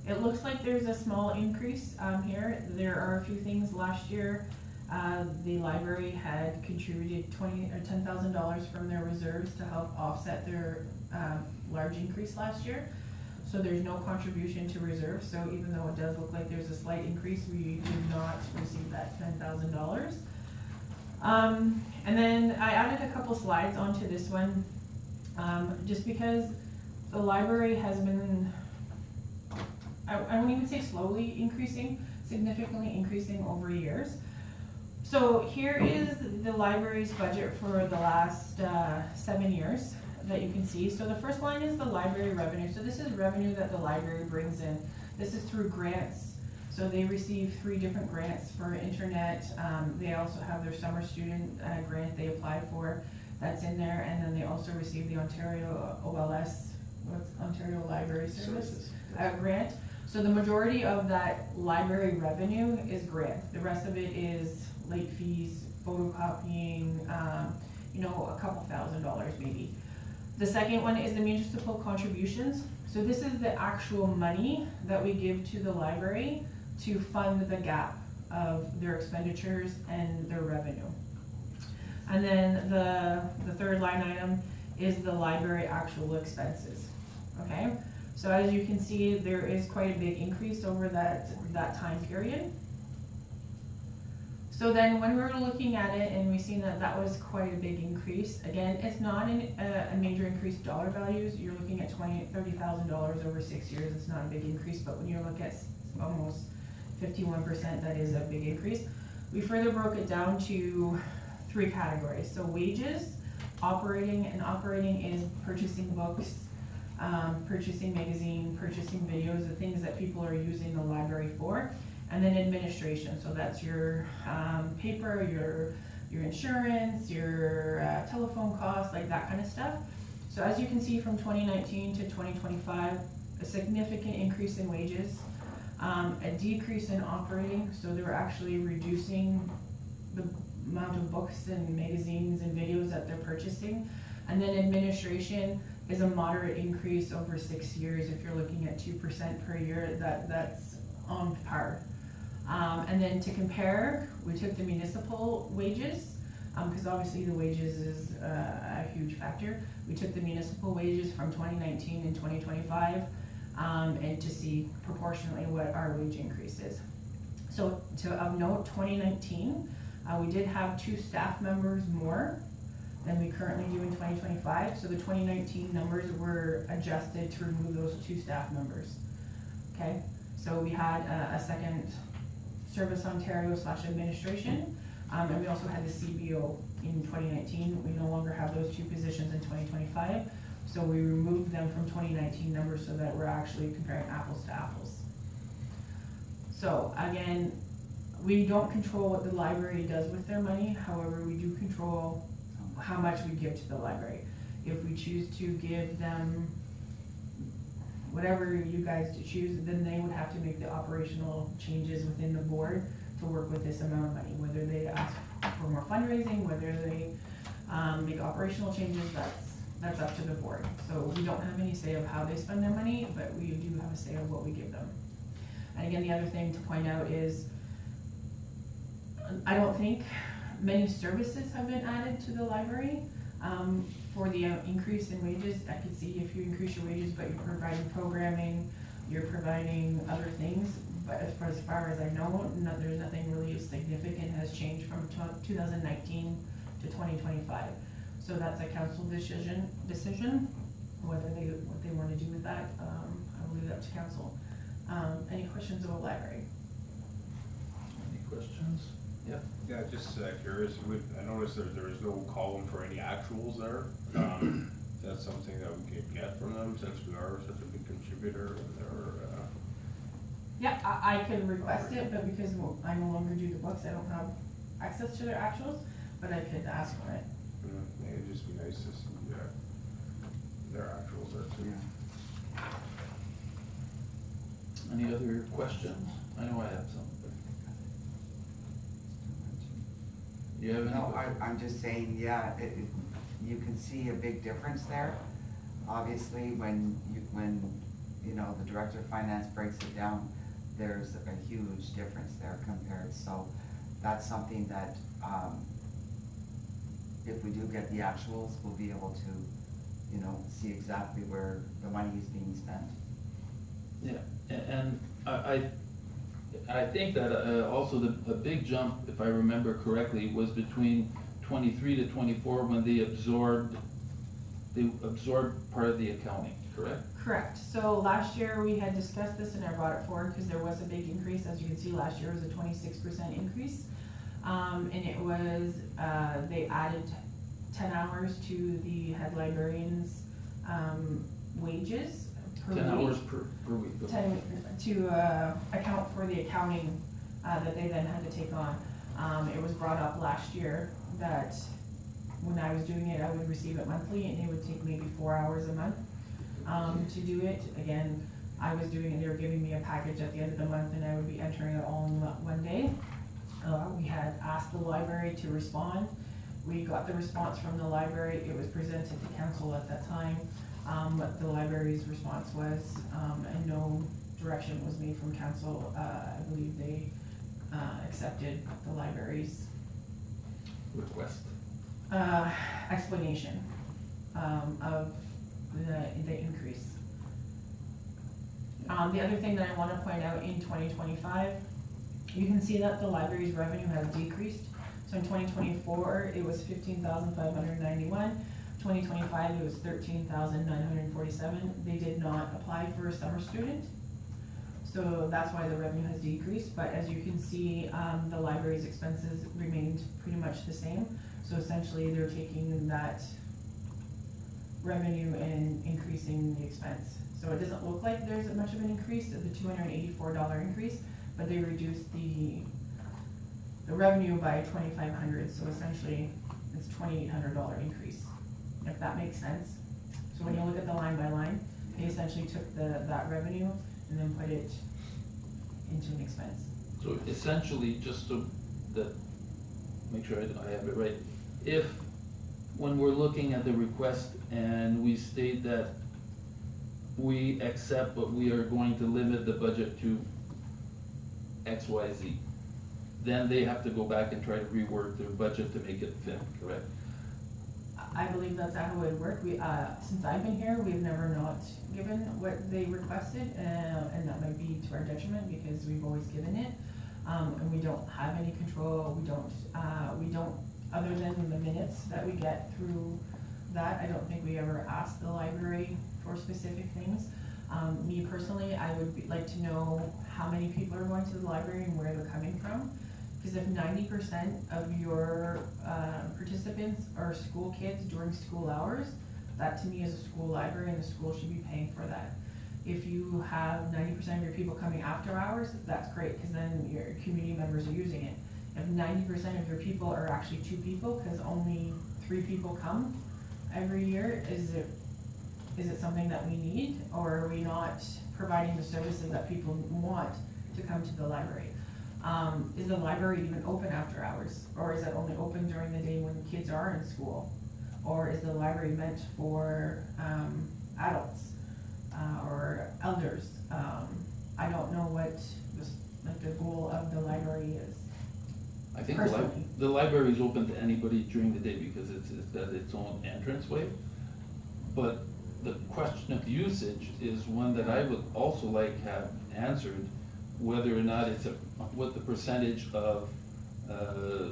it looks like there's a small increase, here. There are a few things last year. The library had contributed $10,000 from their reserves to help offset their, large increase last year. So there's no contribution to reserve, so even though it does look like there's a slight increase, we did not receive that $10,000. And then I added a couple slides onto this one, just because the library has been, I won't even say slowly increasing, significantly increasing over years. So here is the library's budget for the last 7 years that you can see. So the first line is the library revenue. So this is revenue that the library brings in. This is through grants. So they receive 3 different grants for internet. They also have their summer student grant they apply for, that's in there. And then they also receive the Ontario OLS, what's Ontario Library Services grant. So the majority of that library revenue is grant. The rest of it is late fees, photocopying, you know, a couple $1,000 maybe. The second one is the municipal contributions. So this is the actual money that we give to the library to fund the gap of their expenditures and their revenue. And then the third line item is the library actual expenses, okay? So as you can see, there is quite a big increase over that time period. So then when we were looking at it and we seen that that was quite a big increase, again, it's not a major increase dollar values. You're looking at $30,000 over 6 years. It's not a big increase, but when you look at almost 51%, that is a big increase. We further broke it down to 3 categories. So wages, operating, and operating is purchasing books, purchasing magazine, purchasing videos, the things that people are using the library for. And then administration, so that's your paper, your insurance, your telephone costs, like that kind of stuff. So as you can see from 2019 to 2025, a significant increase in wages, a decrease in operating, so they were actually reducing the amount of books and magazines and videos that they're purchasing. And then administration is a moderate increase over 6 years. If you're looking at 2% per year, that's on par. And then to compare, we took the municipal wages, because obviously the wages is a huge factor. We took the municipal wages from 2019 and 2025, and to see proportionally what our wage increase is. So of note, 2019, we did have 2 staff members more than we currently do in 2025. So the 2019 numbers were adjusted to remove those 2 staff members, okay? So we had a second Service Ontario / administration, and we also had the CBO in 2019. We no longer have those 2 positions in 2025, so we removed them from 2019 numbers so that we're actually comparing apples to apples. So again, we don't control what the library does with their money, however, we do control how much we give to the library. If we choose to give them whatever you guys choose, then they would have to make the operational changes within the board to work with this amount of money. Whether they ask for more fundraising, whether they make operational changes, that's up to the board. So we don't have any say of how they spend their money, but we do have a say of what we give them. And again, the other thing to point out is, I don't think many services have been added to the library. For the increase in wages, I could see if you increase your wages, but you're providing programming, you're providing other things. But as far as I know, there's nothing really significant has changed from 2019 to 2025. So that's a council decision, what they want to do with that. I'll leave it up to council. Any questions about library? Any questions? Yeah. Yeah, just curious, I noticed there is no column for any actuals there. Is that something that we could get from them since we are such a big contributor? Yeah, I can request it, but because I no longer do the books, I don't have access to their actuals, but I could ask for it. It'd just be nice to see their actuals there too. Any other questions? I know I have some. Do you have any? No, I'm just saying, yeah, you can see a big difference there. Obviously, when you know, the director of finance breaks it down, there's a huge difference there compared. So that's something that, if we do get the actuals, we'll be able to, you know, see exactly where the money is being spent. Yeah, and I think that, also a big jump, if I remember correctly, was between 23 to 24 when they absorbed part of the accounting, correct? Correct. So last year, we had discussed this and I brought it forward because there was a big increase. As you can see, last year was a 26% increase. And it was, they added 10 hours to the head librarian's, wages per week. 10 hours per week. 10, to account for the accounting that they then had to take on. It was brought up last year that when I was doing it, I would receive it monthly and it would take maybe 4 hours a month to do it. Again, I was doing it, they were giving me a package at the end of the month and I would be entering it all in one day. We had asked the library to respond. We got the response from the library. It was presented to council at that time. What the library's response was, and no direction was made from council. I believe they accepted the library's Request. explanation of the increase. The other thing that I want to point out in 2025, you can see that the library's revenue has decreased. So in 2024, it was 15,591. 2025, it was 13,947. They did not apply for a summer student. So that's why the revenue has decreased, but as you can see, the library's expenses remained pretty much the same. So essentially, they're taking that revenue and increasing the expense. So it doesn't look like there's much of an increase, the $284 increase, but they reduced the revenue by $2,500, so essentially, it's $2,800 increase, if that makes sense. So when you look at the line by line, they essentially took that revenue and then put it into an expense. So essentially, just to make sure I have it right, if, when we're looking at the request and we state that we accept, but we are going to limit the budget to X, Y, Z, then they have to go back and try to rework their budget to make it fit, correct? I believe that's how it would work. We, since I've been here, we've never not given what they requested, and that might be to our detriment because we've always given it. And we don't have any control, we don't, other than the minutes that we get through that, I don't think we ever asked the library for specific things. Me personally, I would like to know how many people are going to the library and where they're coming from. Because if 90% of your participants are school kids during school hours, that to me is a school library and the school should be paying for that. If you have 90% of your people coming after hours, that's great because then your community members are using it. If 90% of your people are actually 2 people because only 3 people come every year, is it something that we need, or are we not providing the services that people want to come to the library? Is the library even open after hours, or is it only open during the day when kids are in school? Or is the library meant for adults or elders? I don't know what the goal of the library is. I think Personally. the library is open to anybody during the day because it's at its own entranceway. But the question of usage is one that I would also like have answered, whether or not it's what the percentage of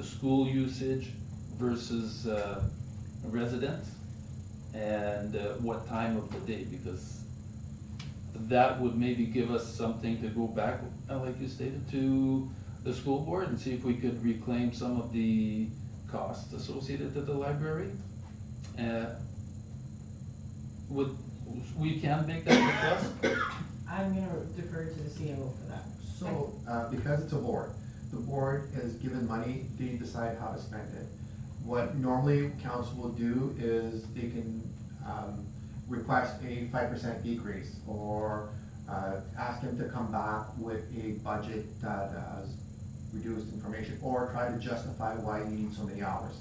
school usage versus residents, and what time of the day, because that would maybe give us something to go back, like you stated, to the school board and see if we could reclaim some of the costs associated to the library. We can make that request? I'm gonna defer to the CAO for that. So, because it's a board, the board is given money, they decide how to spend it. What normally council will do is they can, request a 5% decrease, or, ask them to come back with a budget that has reduced information, or try to justify why you need so many hours.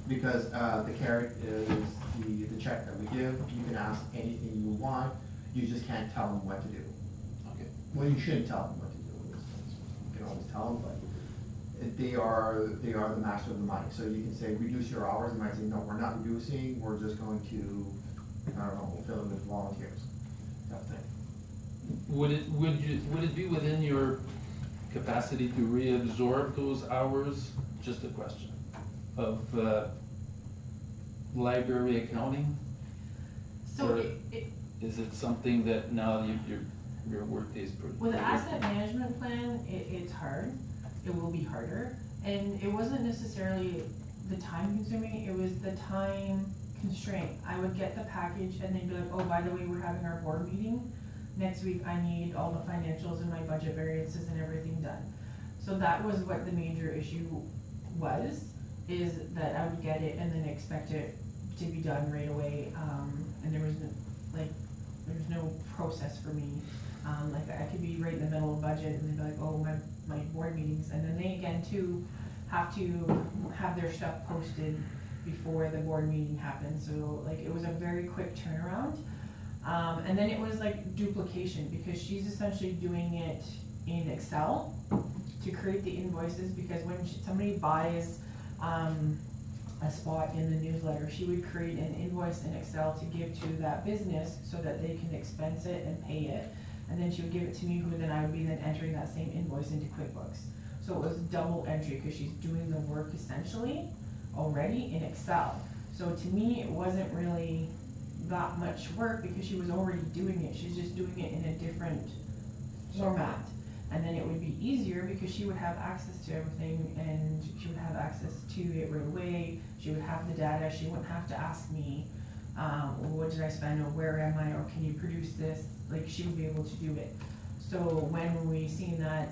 Because, the carrot is the check that we give, you can ask anything you want, you just can't tell them what to do. Okay. Well, you shouldn't tell them what to do, you can always tell them, but they are the master of the money. So you can say, reduce your hours, and might say, no, we're not reducing, we're just going to, I don't know, we'll fill it with volunteers, that thing. Would it be within your capacity to reabsorb those hours? Just a question. Of, library accounting? So Or- it, Is it something that now your workday is pretty? with the asset management plan, it's hard, it will be harder, and it wasn't necessarily the time consuming, it was the time constraint. I would get the package and they'd be like, oh, by the way, we're having our board meeting next week, I need all the financials and my budget variances and everything done. So that was what the major issue was, is that I would get it and then expect it to be done right away, and there was no, like, there's no process for me. Like, I could be right in the middle of budget and they'd be like, oh, my board meetings, and then they again too have to have their stuff posted before the board meeting happens, so like, it was a very quick turnaround. And then it was like duplication, because she's essentially doing it in Excel to create the invoices, because when somebody buys, a spot in the newsletter, she would create an invoice in Excel to give to that business so that they can expense it and pay it. And then she would give it to me, who then I would be then entering that same invoice into QuickBooks. So it was double entry, because she's doing the work essentially already in Excel. So to me, it wasn't really that much work, because she was already doing it, she's just doing it in a different format. And then it would be easier, because she would have access to everything, and she would have access to it right away, she would have the data, she wouldn't have to ask me, what did I spend, or where am I, or can you produce this, like, she would be able to do it. So when we seen that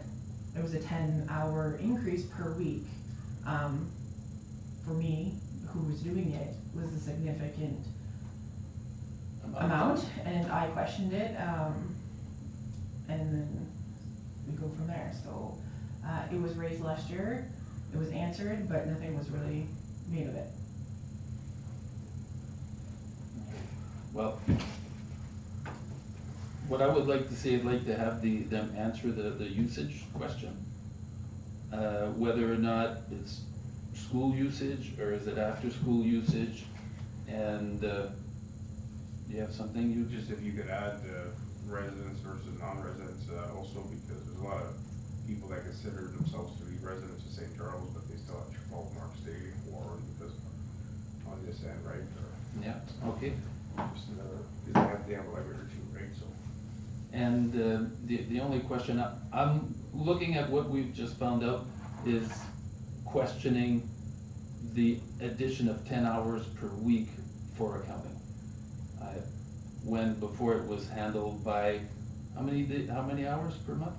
it was a 10-hour increase per week, for me, who was doing it, was a significant amount, and I questioned it, and then we go from there. So it was raised last year, it was answered, but nothing was really made of it. Well, what I would like to see, I'd like to have them answer the usage question. Whether or not it's school usage, or is it after-school usage, and, you have something you Just if you could add residents versus non-residents also, because there's a lot of people that consider themselves to be residents of St. Charles, but they still have 12 marks daily for because on this end, right? Or Yeah, okay. just another, because they have a library too, right? So And the only question, I'm looking at what we've just found out, is questioning the addition of 10 hours per week for accounting. When before it was handled by, how many hours per month?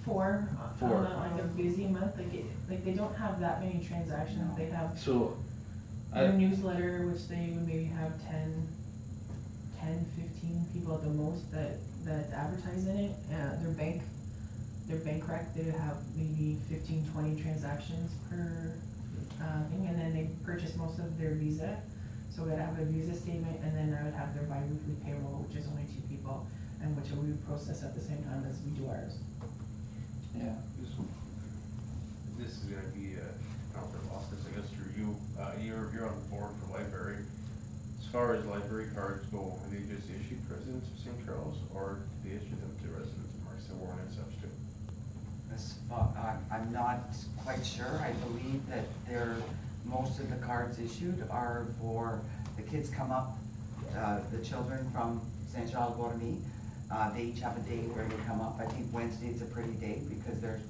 Four. Four. On a busy month, like they don't have that many transactions, they have So, their newsletter, which they would maybe have 10, 15 people at the most that advertise in it. Their bank rec, they have maybe 15, 20 transactions per thing, and then they purchase most of their Visa. So we'd have a Visa statement, and then I would have their bi-weekly payroll, which is only 2 people, and which we would process at the same time as we do ours. yeah, this is gonna be Counselor Loftus, I guess through you. You're on the board for library. As far as library cards go, are they just issued to residents of St. Charles, or do they issue them to residents of Marcia Warren and such too? I'm not quite sure. I believe that most of the cards issued are for, the kids come up, the children from St. Charles Borromée. They each have a day where they come up. I think Wednesday's a pretty day, because there's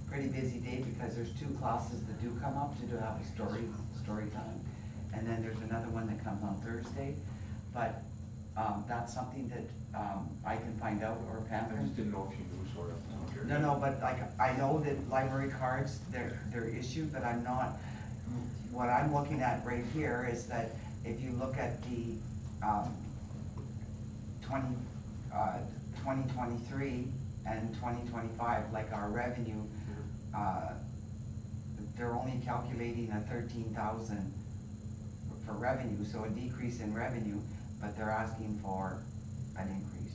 pretty busy day, because there's 2 classes that do come up to do have a story time. And then there's another one that comes on Thursday. But that's something that I can find out, or Pam I can. just didn't know if you knew sort of. No, but like, I know that library cards, they're issued, but I'm not, what I'm looking at right here is that if you look at the 2023 and 2025, like our revenue, they're only calculating a 13,000 for revenue, so a decrease in revenue, but they're asking for an increase.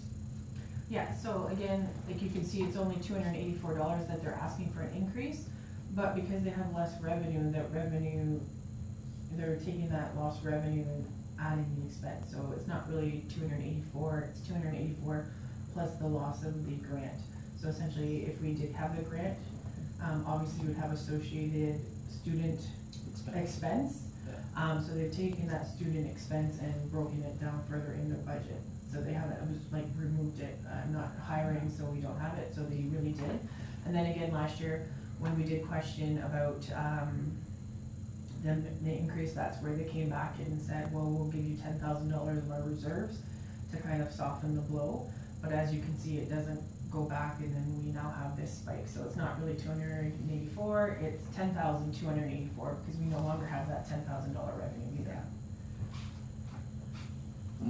Yeah, so again, like you can see, it's only $284 that they're asking for an increase, but because they have less revenue, they're taking that lost revenue and adding the expense, so it's not really 284, it's 284 plus the loss of the grant. So essentially, if we did have the grant, obviously you would have associated student expense. So they've taken that student expense and broken it down further in their budget. So they haven't, it was like removed it, not hiring, so we don't have it, so they really did. And then again, last year, when we did question about, them, the increase, that's where they came back and said, well, we'll give you $10,000 of our reserves to kind of soften the blow. But as you can see, it doesn't go back, and then we now have this spike, so it's not really 284, it's 10,284, because we no longer have that $10,000 revenue either.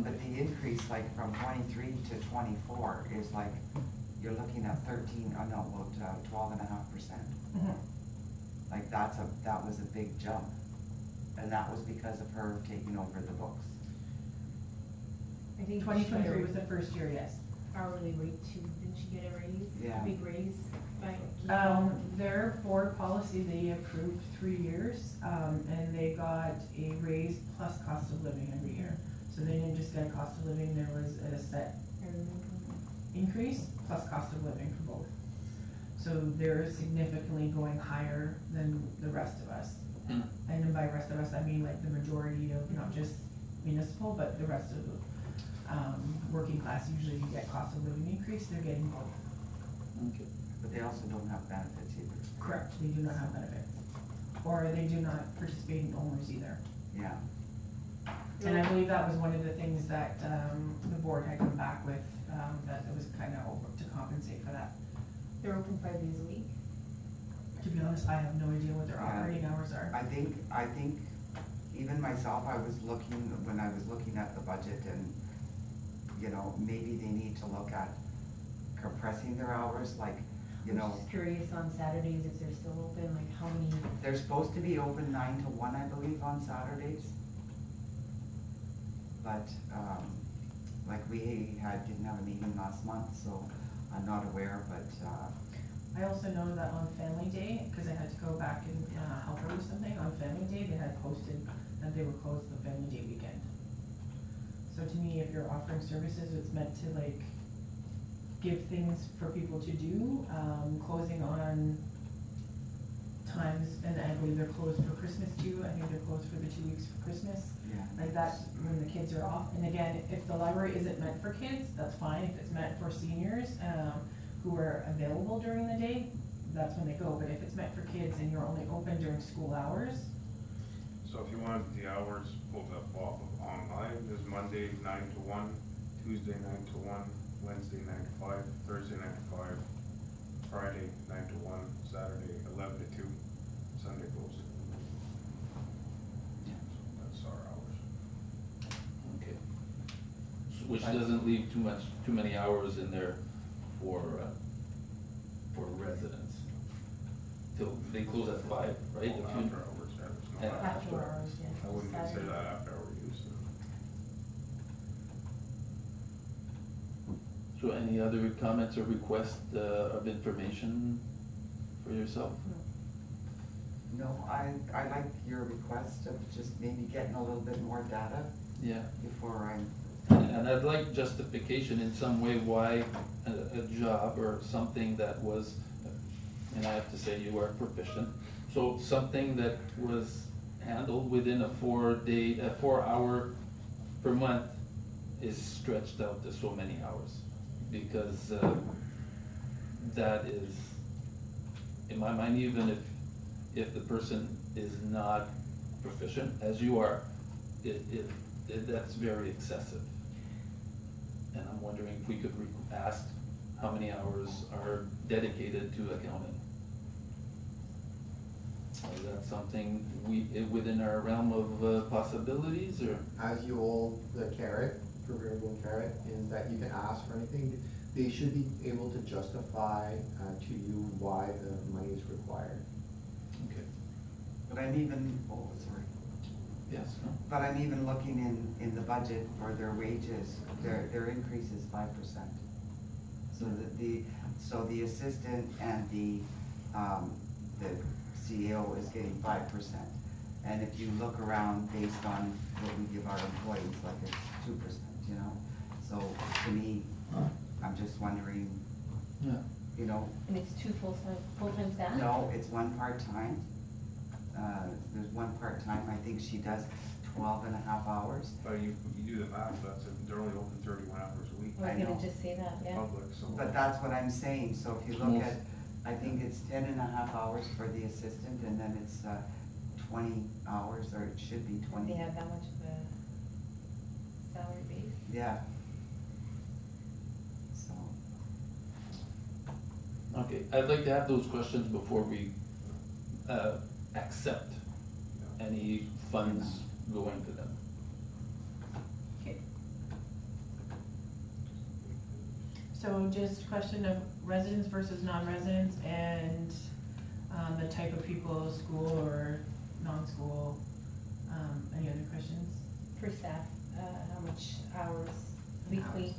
But the increase, like from 23 to 24 is like, you're looking at 12.5%. Like that was a big jump. And that was because of her taking over the books. I think 2023 was the first year, yes. hourly rate too, didn't she get a raise? Yeah. Big raise by? Their board policy, they approved 3 years, and they got a raise plus cost of living every year. So they didn't just get a cost of living, there was a set increase plus cost of living for both. So they're significantly going higher than the rest of us. Mm. And then by rest of us, I mean like the majority of, not just municipal, but the rest of the, working class, usually you get cost of living increase, they're getting both. Okay. But they also don't have benefits either. Correct, they do not have benefits. Or they do not participate in OMERS either. Yeah. And I believe that was one of the things that, the board had come back with, that it was kind of over to compensate for that. They're open 5 days a week? To be honest, I have no idea what their Yeah. operating hours are. I think even myself, when I was looking at the budget and, you know, maybe they need to look at compressing their hours, like, you I'm know, just curious on Saturdays if they're still open, like how many, they're supposed to be open 9 to 1, I believe, on Saturdays. But, like we didn't have a meeting last month, so I'm not aware, but, I also know that on Family Day, because I had to go back and help her with something, on Family Day, they had posted that they were closed the Family Day weekend. So to me, if you're offering services, it's meant to like give things for people to do, closing on times, and I believe they're closed for Christmas too, I think they're closed for the 2 weeks for Christmas. yeah. Like that's when the kids are off, and again, if the library isn't meant for kids, that's fine, if it's meant for seniors, who are available during the day, that's when they go, but if it's meant for kids and you're only open during school hours, So if you want the hours pulled up off of online, there's Monday 9 to 1, Tuesday 9 to 1, Wednesday 9 to 5, Thursday 9 to 5, Friday 9 to 1, Saturday 11 to 2, Sunday closed. So that's our hours. Okay. Which doesn't leave too many hours in there for residents. Till they close at 5, right? If you- After hours, yeah, there's no Yeah. after. after hours, yeah? I wouldn't consider Saturday. that after hour use. So any other comments or requests of information for yourself? No, I like your request of just maybe getting a little bit more data Yeah. before I, And I'd like justification in some way why a job or something that was, and I have to say you are proficient, so something that was handled within a 4 hour per month is stretched out to so many hours. Because that is, in my mind, even if the person is not proficient, as you are, that's very excessive. And I'm wondering if we could ask how many hours are dedicated to accounting. Is that something within our realm of possibilities, or? As you hold the carrot, proverbial carrot, is that you can ask for anything. They should be able to justify to you why the money is required. Okay. but I'm even, oh, sorry. Yes, no? But I'm even looking in the budget for their wages, their increase is 5%. So the assistant and the CEO is getting 5%. And if you look around based on what we give our employees, like it's 2%, you know? So to me, I'm just wondering, Yeah. you know, And it's two full-time staff? no, it's one part-time. There's one part-time, I think she does 12.5 hours. But you do the math, they're only open 31 hours a week, I was I know. gonna just say that, yeah. public, so. But that's what I'm saying, so if you look at, I think it's 10.5 hours for the assistant, and then it's 20 hours, or it should be 20. They have that much of a salary base? Yeah. So, Okay, I'd like to have those questions before we, accept any funds going to them. Okay. So just question of residents versus non-residents and, the type of people, school or non-school, any other questions? For staff, how much hours weekly?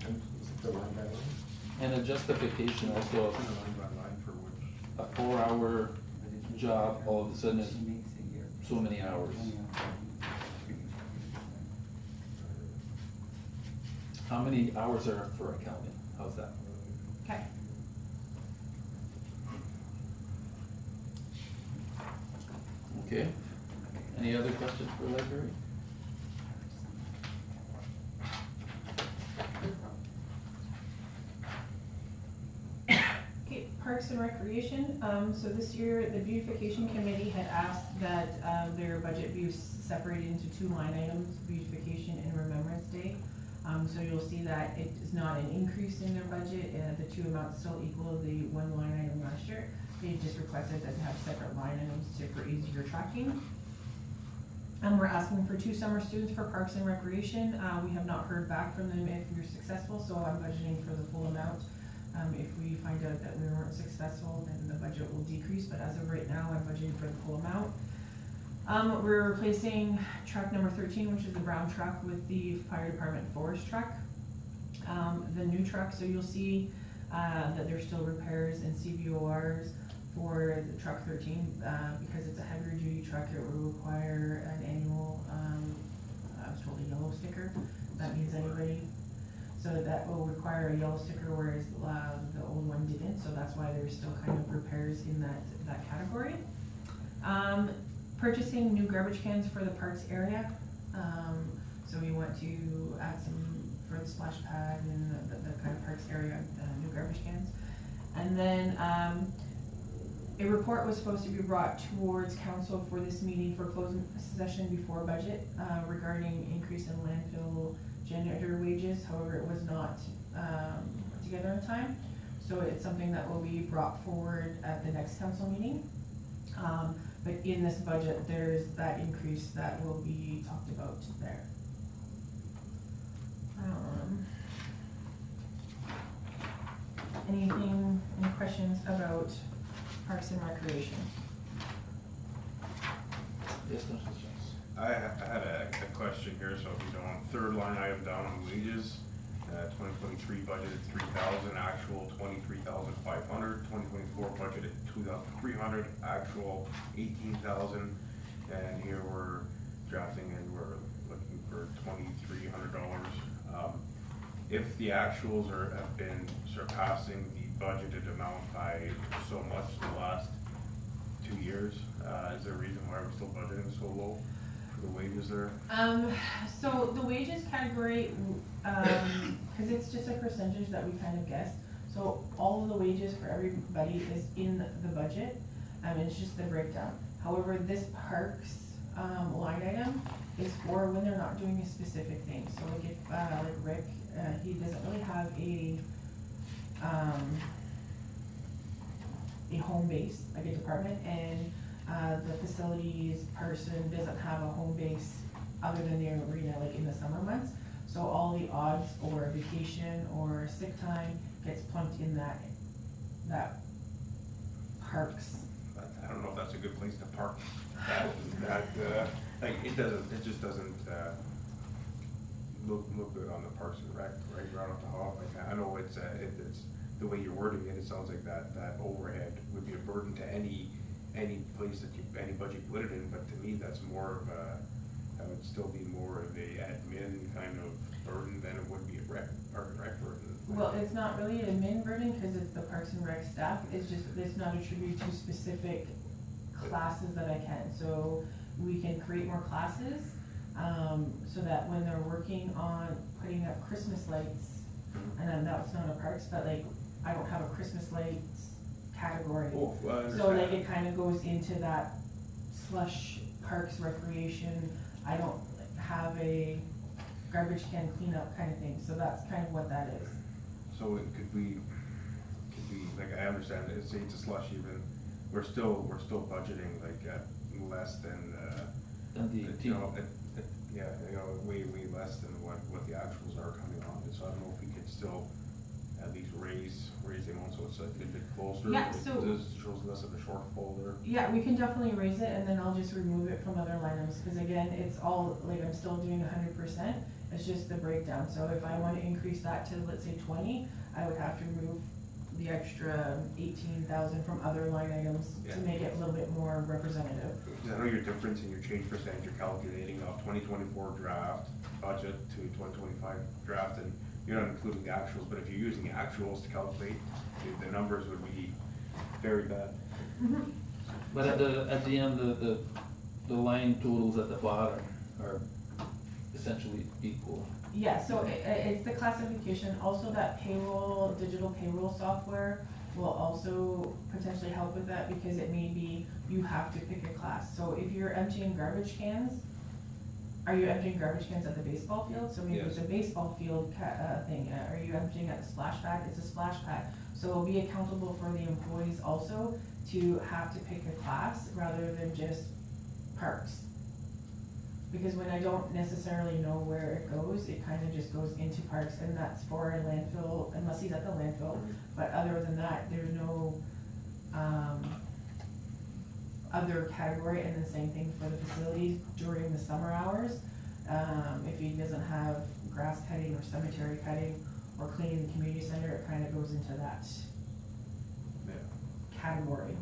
And is it the line by line? And a justification also of Line by line for which. a 4-hour job, all of a sudden it's she makes a year. so many hours. How many hours are for accounting? How's that? Okay. Okay, any other questions for library? Okay, Parks and Recreation, so this year, the beautification committee had asked that, their budget be separated into 2 line items, beautification and Remembrance Day. So you'll see that it is not an increase in their budget, the 2 amounts still equal the 1 line item last year. They just requested that to have separate line items for easier tracking. And we're asking for 2 summer students for Parks and Recreation. We have not heard back from them if we're successful, so I'm budgeting for the full amount. If we find out that we weren't successful, then the budget will decrease, but as of right now, I'm budgeting for the full amount. We're replacing truck number 13, which is the brown truck, with the fire department forest truck. The new truck, so you'll see, that there's still repairs and CVORs for the truck 13, because it's a heavier duty truck, it will require an annual, I was told a yellow sticker. That means anybody, so that will require a yellow sticker, whereas the old one didn't, so that's why there's still kind of repairs in that category. Purchasing new garbage cans for the parks area, so we want to add some for the splash pad and the kind of parks area, new garbage cans. And then, a report was supposed to be brought towards council for this meeting for closing session before budget, regarding increase in landfill janitor wages, however, it was not, put together in time. So it's something that will be brought forward at the next council meeting. But in this budget, there's that increase that will be talked about there. Any questions about Parks and Recreation? Yes, Mr. Jones. I had a question here, so if you don't, 3rd line item down on wages, 2023 budgeted 3,000, actual 23,500, 2024 budgeted 2,300, actual 18,000, and here we're drafting and we're looking for $2,300. If the actuals have been surpassing the budgeted amount by so much the last 2 years, is there a reason why we're still budgeting so low for the wages there? So the wages category, cause it's just a percentage that we kind of guessed. So all of the wages for everybody is in the budget, it's just the breakdown. However, this parks, line item is for when they're not doing a specific thing. So like if, like Rick, he doesn't really have a home base, like a department, and the facilities person doesn't have a home base other than the arena, like in the summer months. So all the odds or vacation or sick time gets plunked in that parks. I don't know if that's a good place to park. Like, it just doesn't, look good on the Parks and Rec, right off the hop. Like, I know it's the way you're wording it, it sounds like that overhead would be a burden to any place that any budget you put it in, but to me, that's more of that would still be more of a admin kind of burden than it would be a park and rec burden. Well, it's not really an admin burden, cause it's the Parks and Rec staff, it's just, it's not attributed to specific classes that I can, so we can create more classes, so that when they're working on putting up Christmas lights, and then that's not a parks, but like, I don't have a Christmas lights category. Oh, well, I understand. So like it kinda goes into that slush parks recreation, I don't have a garbage can cleanup kind of thing, so that's kind of what that is. So it could we, like, I understand, it's a slush even, we're still budgeting like at less than, And the you know, yeah, you know, way less than what the actuals are coming on, so I don't know if we could still at least raise the amount, so it's a bit closer. Yeah, like, so- this shows less of a shortfall there. Yeah, we can definitely raise it, and then I'll just remove it from other line items, cause again, it's all, like, I'm still doing 100%, it's just the breakdown, so if I wanna increase that to, let's say 20, I would have to remove the extra 18,000 from other line items Yeah. to make it a little bit more representative. Because I know your difference in your change percentage, you're calculating off 2024 draft budget to 2025 draft, and you're not including the actuals, but if you're using the actuals to calculate, the numbers would be very bad. But at the end, the line totals at the bottom are essentially equal. Yeah, so it's the classification, also that payroll, digital payroll software will also potentially help with that, because it may be, you have to pick a class. So if you're emptying garbage cans, are you emptying garbage cans at the baseball field? So maybe it's a Yes. baseball field thing, are you emptying at the splash pad? It's a splash pad. So it'll be accountable for the employees also to have to pick a class rather than just parks. Because when I don't necessarily know where it goes, it kinda just goes into parks, and that's for a landfill, unless he's at the landfill. But other than that, there's no, other category, and the same thing for the facilities during the summer hours. If he doesn't have grass cutting or cemetery cutting or cleaning the community center, it kinda goes into that category.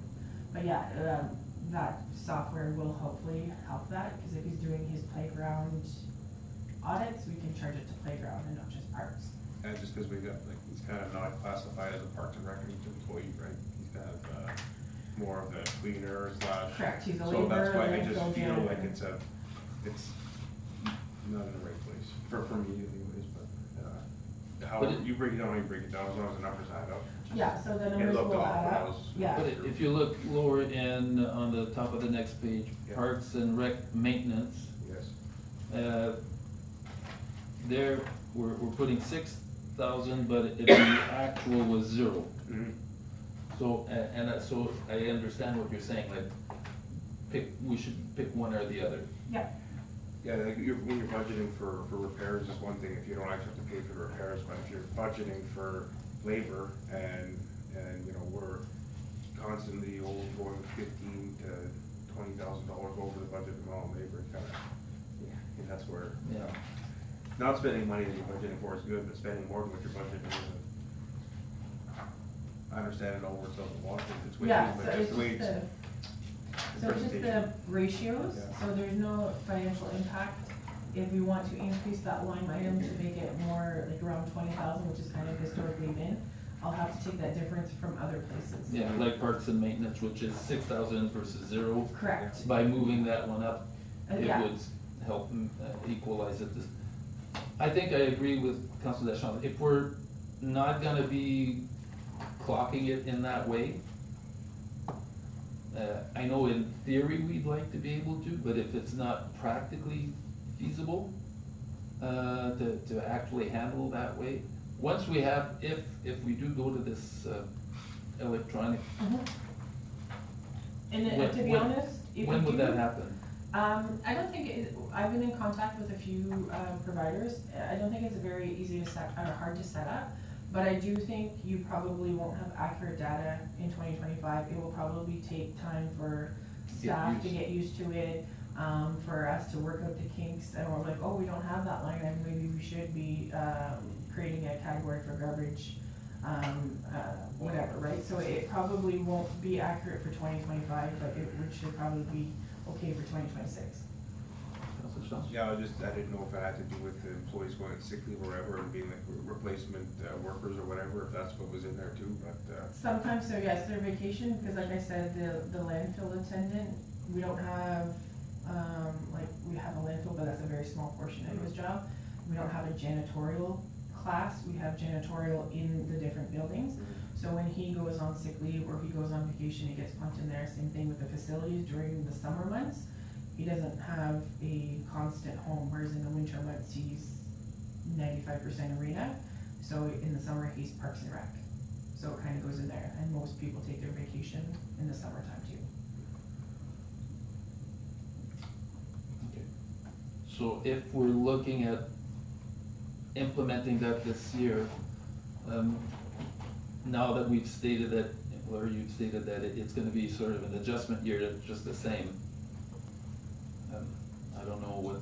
But yeah, that software will hopefully help that, cause if he's doing his playground audits, we can charge it to playground and not just parks. And just because we got, like, he's kind of not classified as a Parks and Rec employee, right? He's kind of, more of the cleaner slash. Correct, he's a So that's laborer, why I landfill just feel janitor. like it's not in the right place, for me anyways, but, how, But it- you break it down, how you break it down, as long as the numbers add up. Yeah, so the It numbers looked will off add when I up, was- yeah. But if you look lower in, on the top of the next page, Yeah. Parks and Rec maintenance, Yes. there, we're putting 6,000, but if the actual was 0. Mhm. So, so I understand what you're saying, like, we should pick one or the other. Yeah, like when you're budgeting for repairs is one thing, if you don't actually have to pay for the repairs, but if you're budgeting for labor and, you know, we're constantly going $15,000 to $20,000 over the budget amount on labor, it's kinda, yeah, that's where, Yeah. not spending money that you're budgeting for is good, but spending more than what you're budgeting isn't. I understand it all works out in wash, it's wages, Yeah, so but it's just the way just it's. so it's just the ratios, Yeah. so there's no financial impact. If we want to increase that line item to make it more like around 20,000, which is kind of historically been, I'll have to take that difference from other places. Yeah, like Parks and Maintenance, which is 6,000 versus 0. Correct, By moving that one up, it yeah, would help equalize it. I think I agree with Councilor Deschamps. If we're not gonna be clocking it in that way, I know in theory we'd like to be able to, but if it's not practically feasible, to actually handle that way, once we have, if we do go to this, electronic, and When- to be when- honest, if when you would do, that happen? I don't think I've been in contact with a few, providers, I don't think it's very easy to set, or hard to set up, but I do think you probably won't have accurate data in 2025, it will probably take time for staff to used. get used to it, for us to work out the kinks, and we're like, oh, we don't have that line, and maybe we should be, creating a category for garbage, whatever, right? So it probably won't be accurate for 2025, but it should probably be okay for 2026. Councilor response? Yeah, I didn't know if it had to do with the employees going on sick leave or whatever and being like replacement workers or whatever, if that's what was in there too, but, Sometimes, so yes, their vacation, because like I said, the landfill attendant, we don't have, like, we have a landfill, but that's a very small portion of his job. We don't have a janitorial class, we have janitorial in the different buildings. So when he goes on sick leave or he goes on vacation, he gets pumped in there. Same thing with the facilities during the summer months. He doesn't have a constant home, whereas in the winter months, he's 95% arena. So in the summer, he's Parks and Rec. So it kind of goes in there, and most people take their vacation in the summertime too. Okay. So if we're looking at implementing that this year, now that we've stated that, or you've stated that it's gonna be sort of an adjustment year, that's just the same. I don't know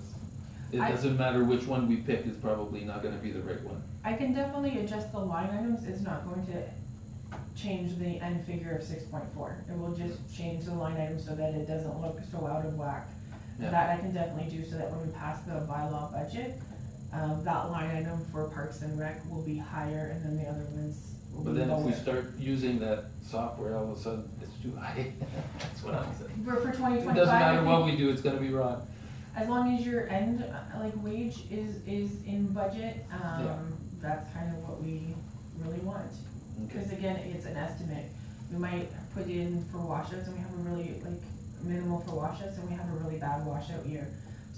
it doesn't matter which one we pick, it's probably not gonna be the right one. I can definitely adjust the line items. It's not going to change the end figure of 6.4. It will just change the line item so that it doesn't look so out of whack. Yeah. That I can definitely do so that when we pass the bylaw budget, that line item for Parks and Rec will be higher and then the other ones will be But then if we lower. start using that software, all of a sudden, it's too high. That's what I'm saying. For It 2025, doesn't I matter think what we do, it's gonna be wrong. as long as your end, like wage is in budget, Yeah. that's kind of what we really want. Okay. Because again, it's an estimate. We might put in for washouts and we have a really, like, minimal for washouts and we have a really bad washout year.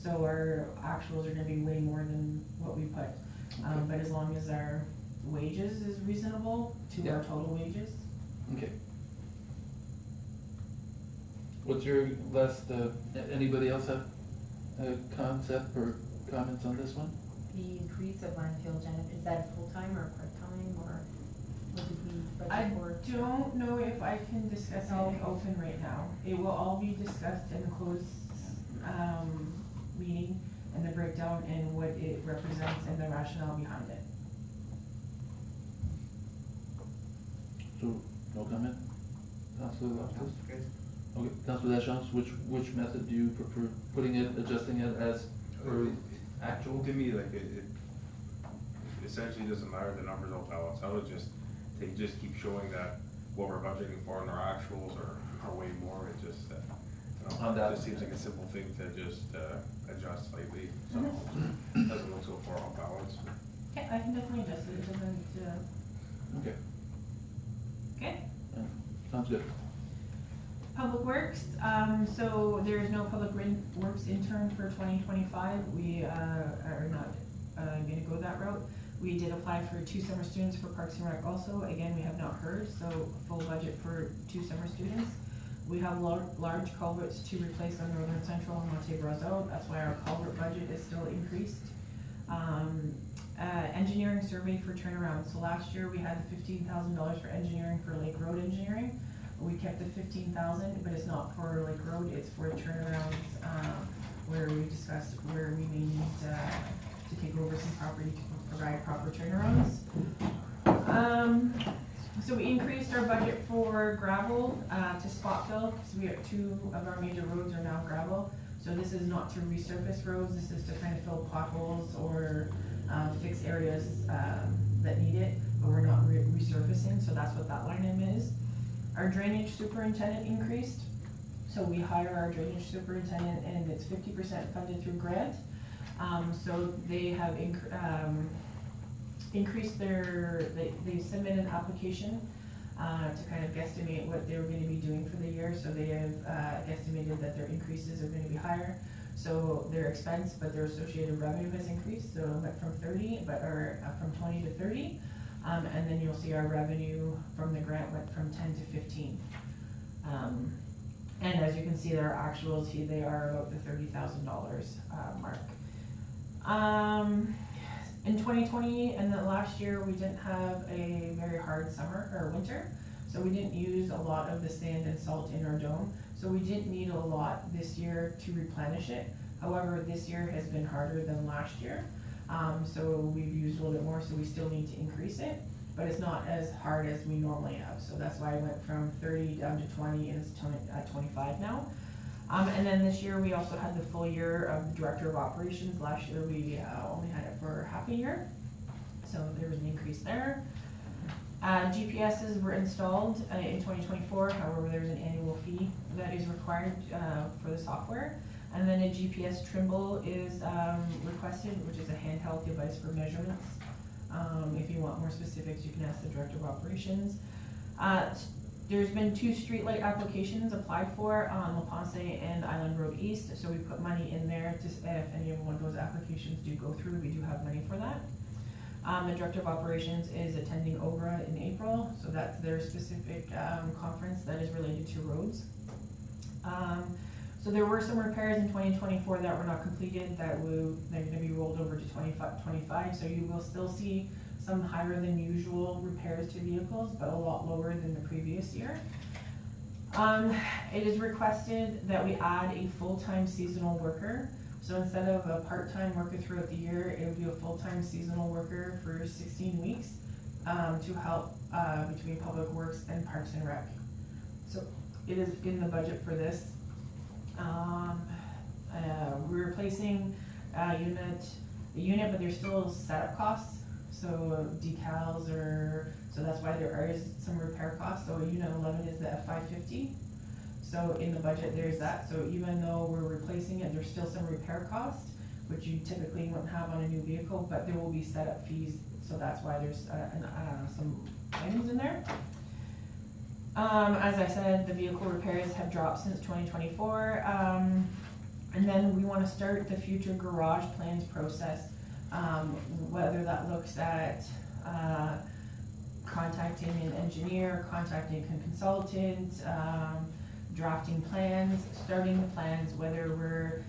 So our actuals are gonna be way more than what we put. But as long as our wages is reasonable to Yeah. our total wages. Okay. What's your last, anybody else have a concept or comments on this one? The increase of landfill Janet, is that full-time or part-time, or what did we I budget for? don't know if I can discuss it in open right now. It will all be discussed in the closed, meeting and the breakdown and what it represents and the rationale behind it. So, no comment? Councilor Loftus? Good. Okay, Councilor Deschamps, which method do you prefer, putting it, adjusting it as per actual? to me, like, it essentially doesn't matter, the numbers all balance out, they just keep showing that what we're budgeting for in our actuals are way more, it just, On that it just one. seems like a simple thing to just, adjust slightly, so it doesn't look so far off balance. Okay, I can definitely adjust it, it doesn't, Okay, okay. sounds good. Public Works, so there is no Public Works intern for 2025. We are not gonna go that route. We did apply for 2 summer students for Parks and Rec also. Again, we have not heard, so full budget for 2 summer students. We have large culverts to replace on Northern Central and Monte Brazo. That's why our culvert budget is still increased. Engineering survey for turnaround. So last year we had the $15,000 for engineering for Lake Road engineering. We kept the 15,000, but it's not for Lake Road, it's for turnarounds, where we discussed where we may need to take over some property to provide proper turnarounds. So we increased our budget for gravel to spot fill, because we have 2 of our major roads are now gravel. So this is not to resurface roads, this is to kind of fill potholes or fix areas that need it, but we're not resurfacing, so that's what that line item is. Our drainage superintendent increased, so we hire our drainage superintendent and it's 50% funded through grant. So they have increased they submit an application to kind of guesstimate what they were gonna be doing for the year, so they have guesstimated that their increases are gonna be higher. So their expense, but their associated revenue has increased, so it went from 20 to 30. And then you'll see our revenue from the grant went from 10 to 15. And as you can see, their actuals, they are about the $30,000 mark. In 2020 and the last year, we didn't have a very hard summer or winter, so we didn't use a lot of the sand and salt in our dome. So we didn't need a lot this year to replenish it. However, this year has been harder than last year. So we've used a little bit more, so we still need to increase it, but it's not as hard as we normally have. So that's why I went from 30 down to 20 and it's at 25 now. And then this year, we also had the full year of the Director of Operations. Last year, we only had it for half a year, so there was an increase there. GPSs were installed in 2024, however, there's an annual fee that is required for the software. And then a GPS Trimble is requested, which is a handheld device for measurements. If you want more specifics, you can ask the Director of Operations. There's been 2 streetlight applications applied for on La Ponce and Island Road East, so we put money in there to, if any of one of those applications do go through, we do have money for that. The Director of Operations is attending OGRA in April, so that's their specific conference that is related to roads. So there were some repairs in 2024 that were not completed they're gonna be rolled over to 25, so you will still see some higher than usual repairs to vehicles, but a lot lower than the previous year. It is requested that we add a full-time seasonal worker. So instead of a part-time worker throughout the year, it would be a full-time seasonal worker for 16 weeks to help between Public Works and Parks and Rec. So it is in the budget for this. We're replacing the unit, but there's still setup costs. So decals so that's why there is some repair costs. So unit 11 is the F550. So in the budget, there's that. So even though we're replacing it, there's still some repair costs, which you typically wouldn't have on a new vehicle, but there will be setup fees. So that's why there's some items in there. As I said, the vehicle repairs have dropped since 2024. And then we want to start the future garage plans process, whether that looks at contacting an engineer, contacting a consultant, drafting plans, starting the plans, whether we're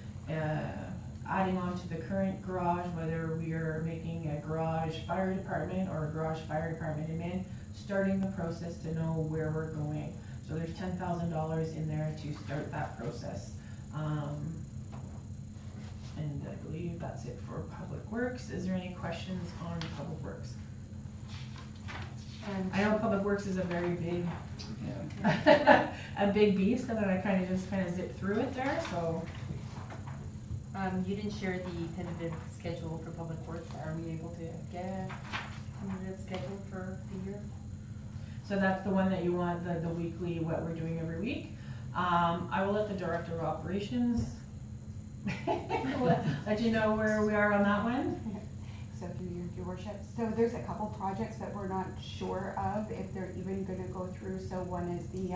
adding on to the current garage, whether we are making a garage fire department or a garage fire department admin, starting the process to know where we're going. So there's $10,000 in there to start that process. And I believe that's it for Public Works. Is there any questions on Public Works? I know Public Works is a very big, a big beast, and then I kind of zipped through it there, so. You didn't share the tentative schedule for Public Works. Are we able to get a tentative schedule for the year? So that's the one that you want, the weekly, what we're doing every week. I will let the Director of Operations let you know where we are on that one. So through your worship, so there's a couple projects that we're not sure of if they're even gonna go through. So one is the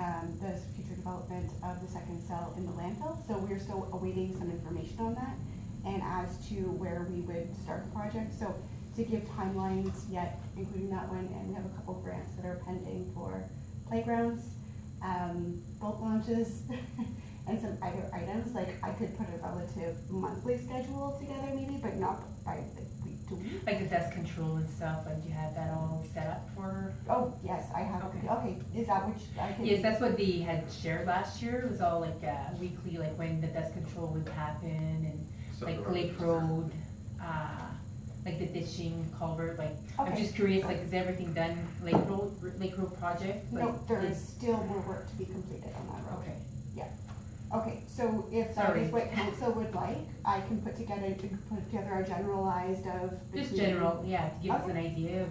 future development of the second cell in the landfill. So we're still awaiting some information on that and as to where we would start the project. So to give timelines yet, including that one, and we have a couple grants that are pending for playgrounds, boat launches, and some other items. Like I could put a relative monthly schedule together maybe, but not by week to week. Like the dust control and stuff, like you had that all set up for? Oh, yes, I have. Okay, is that what I can? Yes, that's what they had shared last year. It was all like weekly, like when the dust control would happen and like Lake Road, like the ditching culvert, like, Okay. I'm just curious, like, is everything done, Lake Road project? Like, No, there is still more work to be completed on that road. Okay. Okay, so if that is what council would like, I can put together a generalized of. Just between- general, yeah, to give us Okay. an idea of,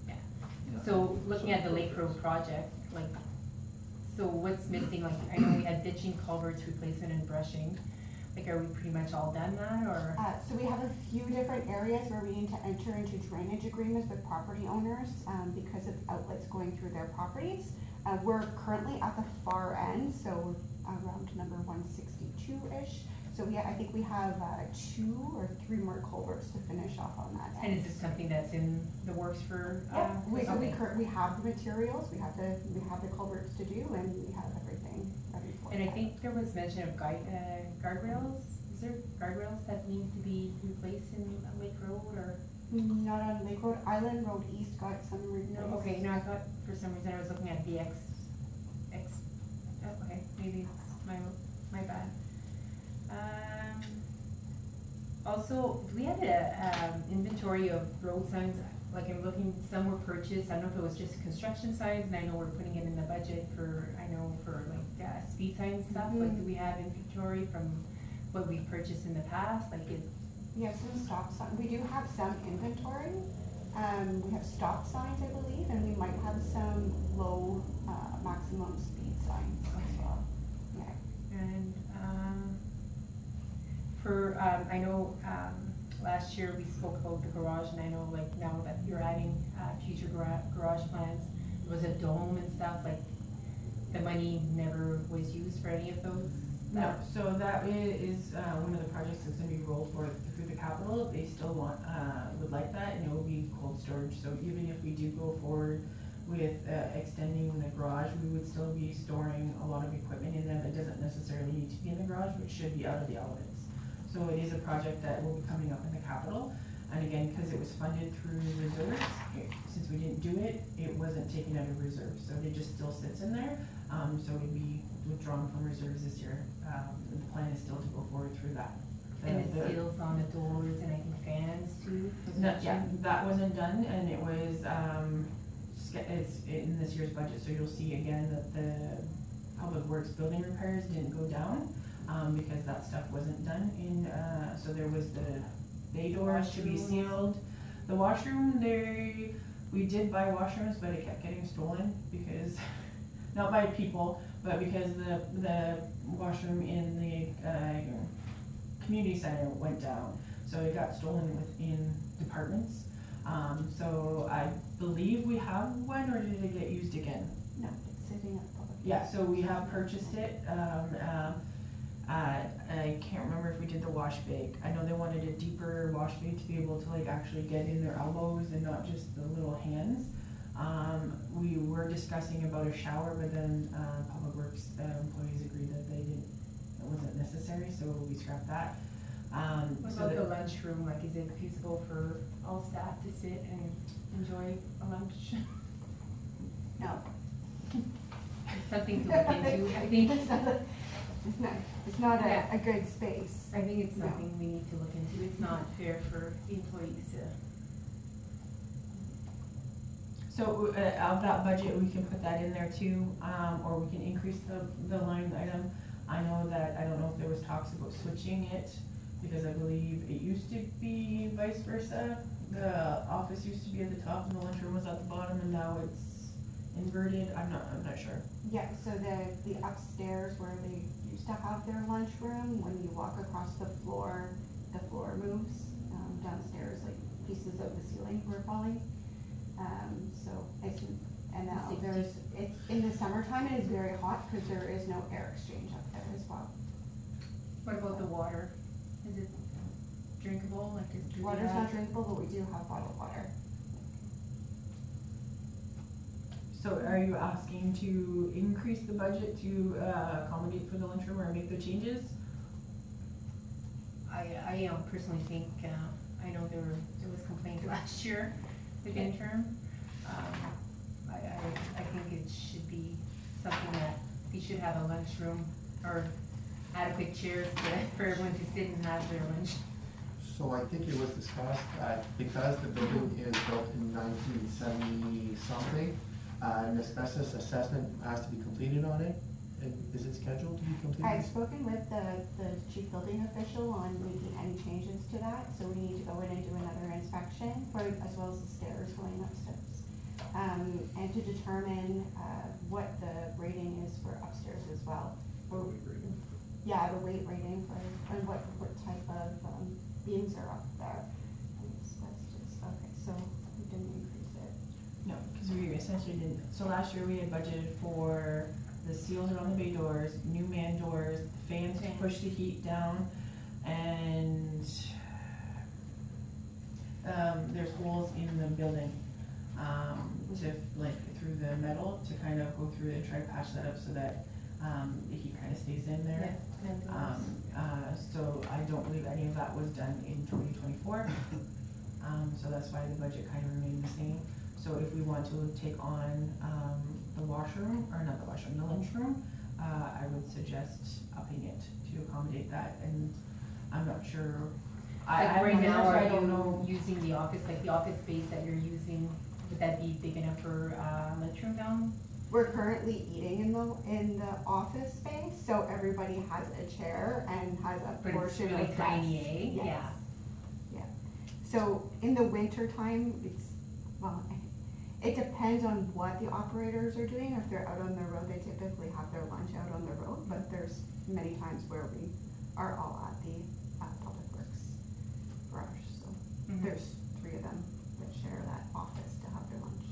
Yeah. so looking at the Lake Road project, like, so what's missing, like, I know we had ditching, culverts, replacement and brushing, like, are we pretty much all done that, or? So we have a few different areas where we need to enter into drainage agreements with property owners, because of outlets going through their properties. We're currently at the far end, so around number 162-ish. So I think we have 2 or 3 more culverts to finish off on that end. And is this something that's in the works for? Yeah, we okay. have the materials, we have the culverts to do, and we have everything ready for it. And I think there was mention of guardrails. Is there guardrails that need to be replaced in Lake Road, or? Not on Lake Road. Island Road East got some replaced. No, okay, no, I thought for some reason I was looking at the okay, maybe it's my bad. Also, we had a inventory of road signs. like I'm looking, some were purchased, I don't know if it was just construction signs, and I know we're putting it in the budget for, I know for like, speed signs stuff, like do we have inventory from what we've purchased in the past, like is, We have some stop signs, we do have some inventory. We have stop signs, I believe, and we might have some low, maximum speed signs as well. Yeah. and, for, I know, last year we spoke about the garage, and I know like now that you're adding, future garage plans, there was a dome and stuff, like, the money never was used for any of those? No, so that is, one of the projects that's gonna be rolled forward through the capital, they still want, would like that, and it will be cold storage, so even if we do go forward with, extending the garage, we would still be storing a lot of equipment in there that doesn't necessarily need to be in the garage, but should be out of the elements. So it is a project that will be coming up in the capital, and again, cause it was funded through reserves, since we didn't do it, it wasn't taken out of reserves, so it just still sits in there. So it'd be withdrawn from reserves this year, the plan is still to go forward through that. And the seals on the doors and I think fans too? was No, mentioned? yeah, that wasn't done, and it was, it's in this year's budget, so you'll see again that the public works building repairs didn't go down, because that stuff wasn't done in, so there was the bay doors to be Washrooms. sealed. The washroom, we did buy washrooms, but it kept getting stolen because, not by people, but because the washroom in the, community center went down, so it got stolen within departments. So I believe we have one, or did it get used again? No, it's sitting at public. Yeah, so we have purchased it, I can't remember if we did the wash bag. I know they wanted a deeper wash bag to be able to like actually get in their elbows and not just the little hands. We were discussing about a shower, but then, Public Works, employees agreed that it wasn't necessary, so we scrapped that. What So about the that- lunchroom, like is it feasible for all staff to sit and enjoy a lunch? No. Something to look into, I think. It's not Yeah. a good space. I think it's No. something we need to look into, it's not fair for the employees to. So, of that budget, we can put that in there too, or we can increase the line item. I know that, I don't know if there was talks about switching it, because I believe it used to be vice versa. The office used to be at the top and the lunchroom was at the bottom, and now it's inverted, I'm not sure. Yeah, so the upstairs where they used to have their lunchroom, when you walk across the floor moves, downstairs, like pieces of the ceiling were falling. So and now it's in the summertime, it is very hot, cause there is no air exchange up there as well. What about the water? Is it drinkable, like is? do they Water's have- not drinkable, but we do have bottled water. So are you asking to increase the budget to, accommodate for the lunchroom or make the changes? I personally think, I know there was complaints last year with interim. I think it should be something that we should have a lunchroom or adequate chairs for everyone to sit and have their lunch. So I think it was discussed, because the building is built in 1970 something, an asbestos assessment has to be completed on it. Is it scheduled to be completed? I've spoken with the chief building official on making any changes to that, so we need to go in and do another inspection as well as the stairs going upstairs. And to determine, what the rating is for upstairs as well. Yeah, the weight rating and what type of, beams are up there. Okay, so we didn't increase it. No, because we essentially didn't, so last year we had budgeted for the seals around the bay doors, new man doors, fans to push the heat down, and there's holes in the building, to, like, through the metal, to kind of go through and try to patch that up so that, the heat kind of stays in there. So I don't believe any of that was done in 2024. So that's why the budget kind of remained the same. So if we want to take on, the washroom, or not the washroom, the lunchroom, I would suggest upping it to accommodate that, and I'm not sure, I, Like I'm right not now, sure, I are don't know. you using the office, like the office space that you're using, would that be big enough for, lunchroom down? We're currently eating in the office space, so everybody has a chair and has a But it's portion really of tiny, desk. eh? Yes. Yeah. So in the winter time, well, it depends on what the operators are doing. If they're out on the road, they typically have their lunch out on the road, but there's many times where we are all at the Public Works garage, so Mhm. there's 3 of them that share that office to have their lunch.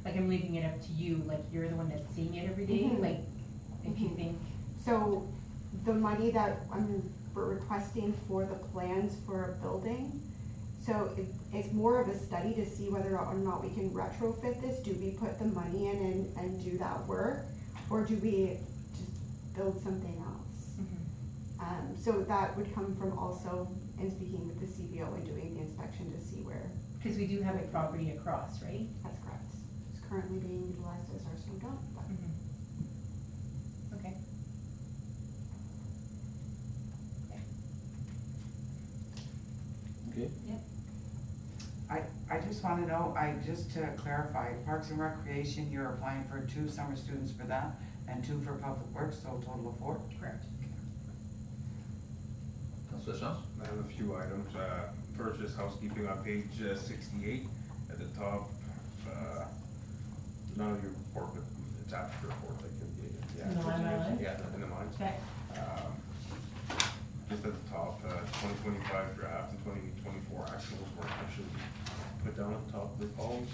Like I'm leaving it up to you, like you're the one that's seeing it every day, Mhm. like if you Mhm. think, So the money that we're requesting for the plans for a building, so it's more of a study to see whether or not we can retrofit this. Do we put the money in and do that work? Or do we just build something else? So that would come from also in speaking with the CBO and doing the inspection to see where cause we do have a property across, right? that's correct. It's currently being utilized as our snow dump, but Okay. Okay. I just wanna know, just to clarify, Parks and Recreation, you're applying for 2 summer students for that and 2 for Public Works, so a total of 4? Correct. Councilor Chance? I have a few items. First, just housekeeping on page 68 at the top. None of your report, but it's after your report. In the line by line? Yeah, in the lines. Okay. Just at the top, 2025 draft and 2024 actuals were actually put down at the top of the columns.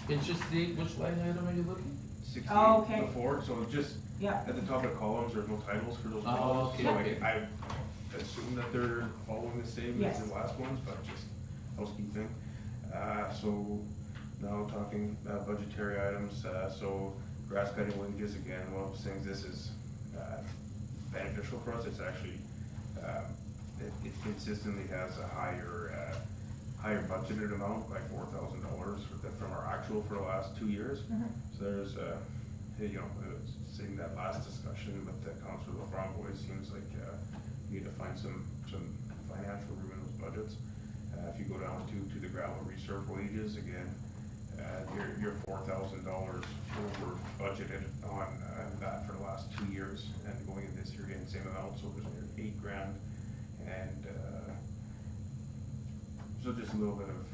It's just which line item are you looking? 68 Oh, okay. before, so just Yeah, at the top of the columns, there's no titles for those Oh, columns. okay, So okay. I assume that they're following the same as Yes. the last ones, but just housekeeping. So now talking budgetary items, so grass cutting wages, again, one of the things, this is beneficial for us. It's actually, it consistently has a higher budgeted amount by $4,000 from our actual for the last 2 years. Mhm. So there's, seeing that last discussion with Councilor LaFrancois, it seems like you need to find some financial room in those budgets. If you go down to the gravel resurf wages, again, you're $4,000 over budgeted on that for the last 2 years, and going in this year, getting the same amount, so there's near $8,000. And so just a little bit of,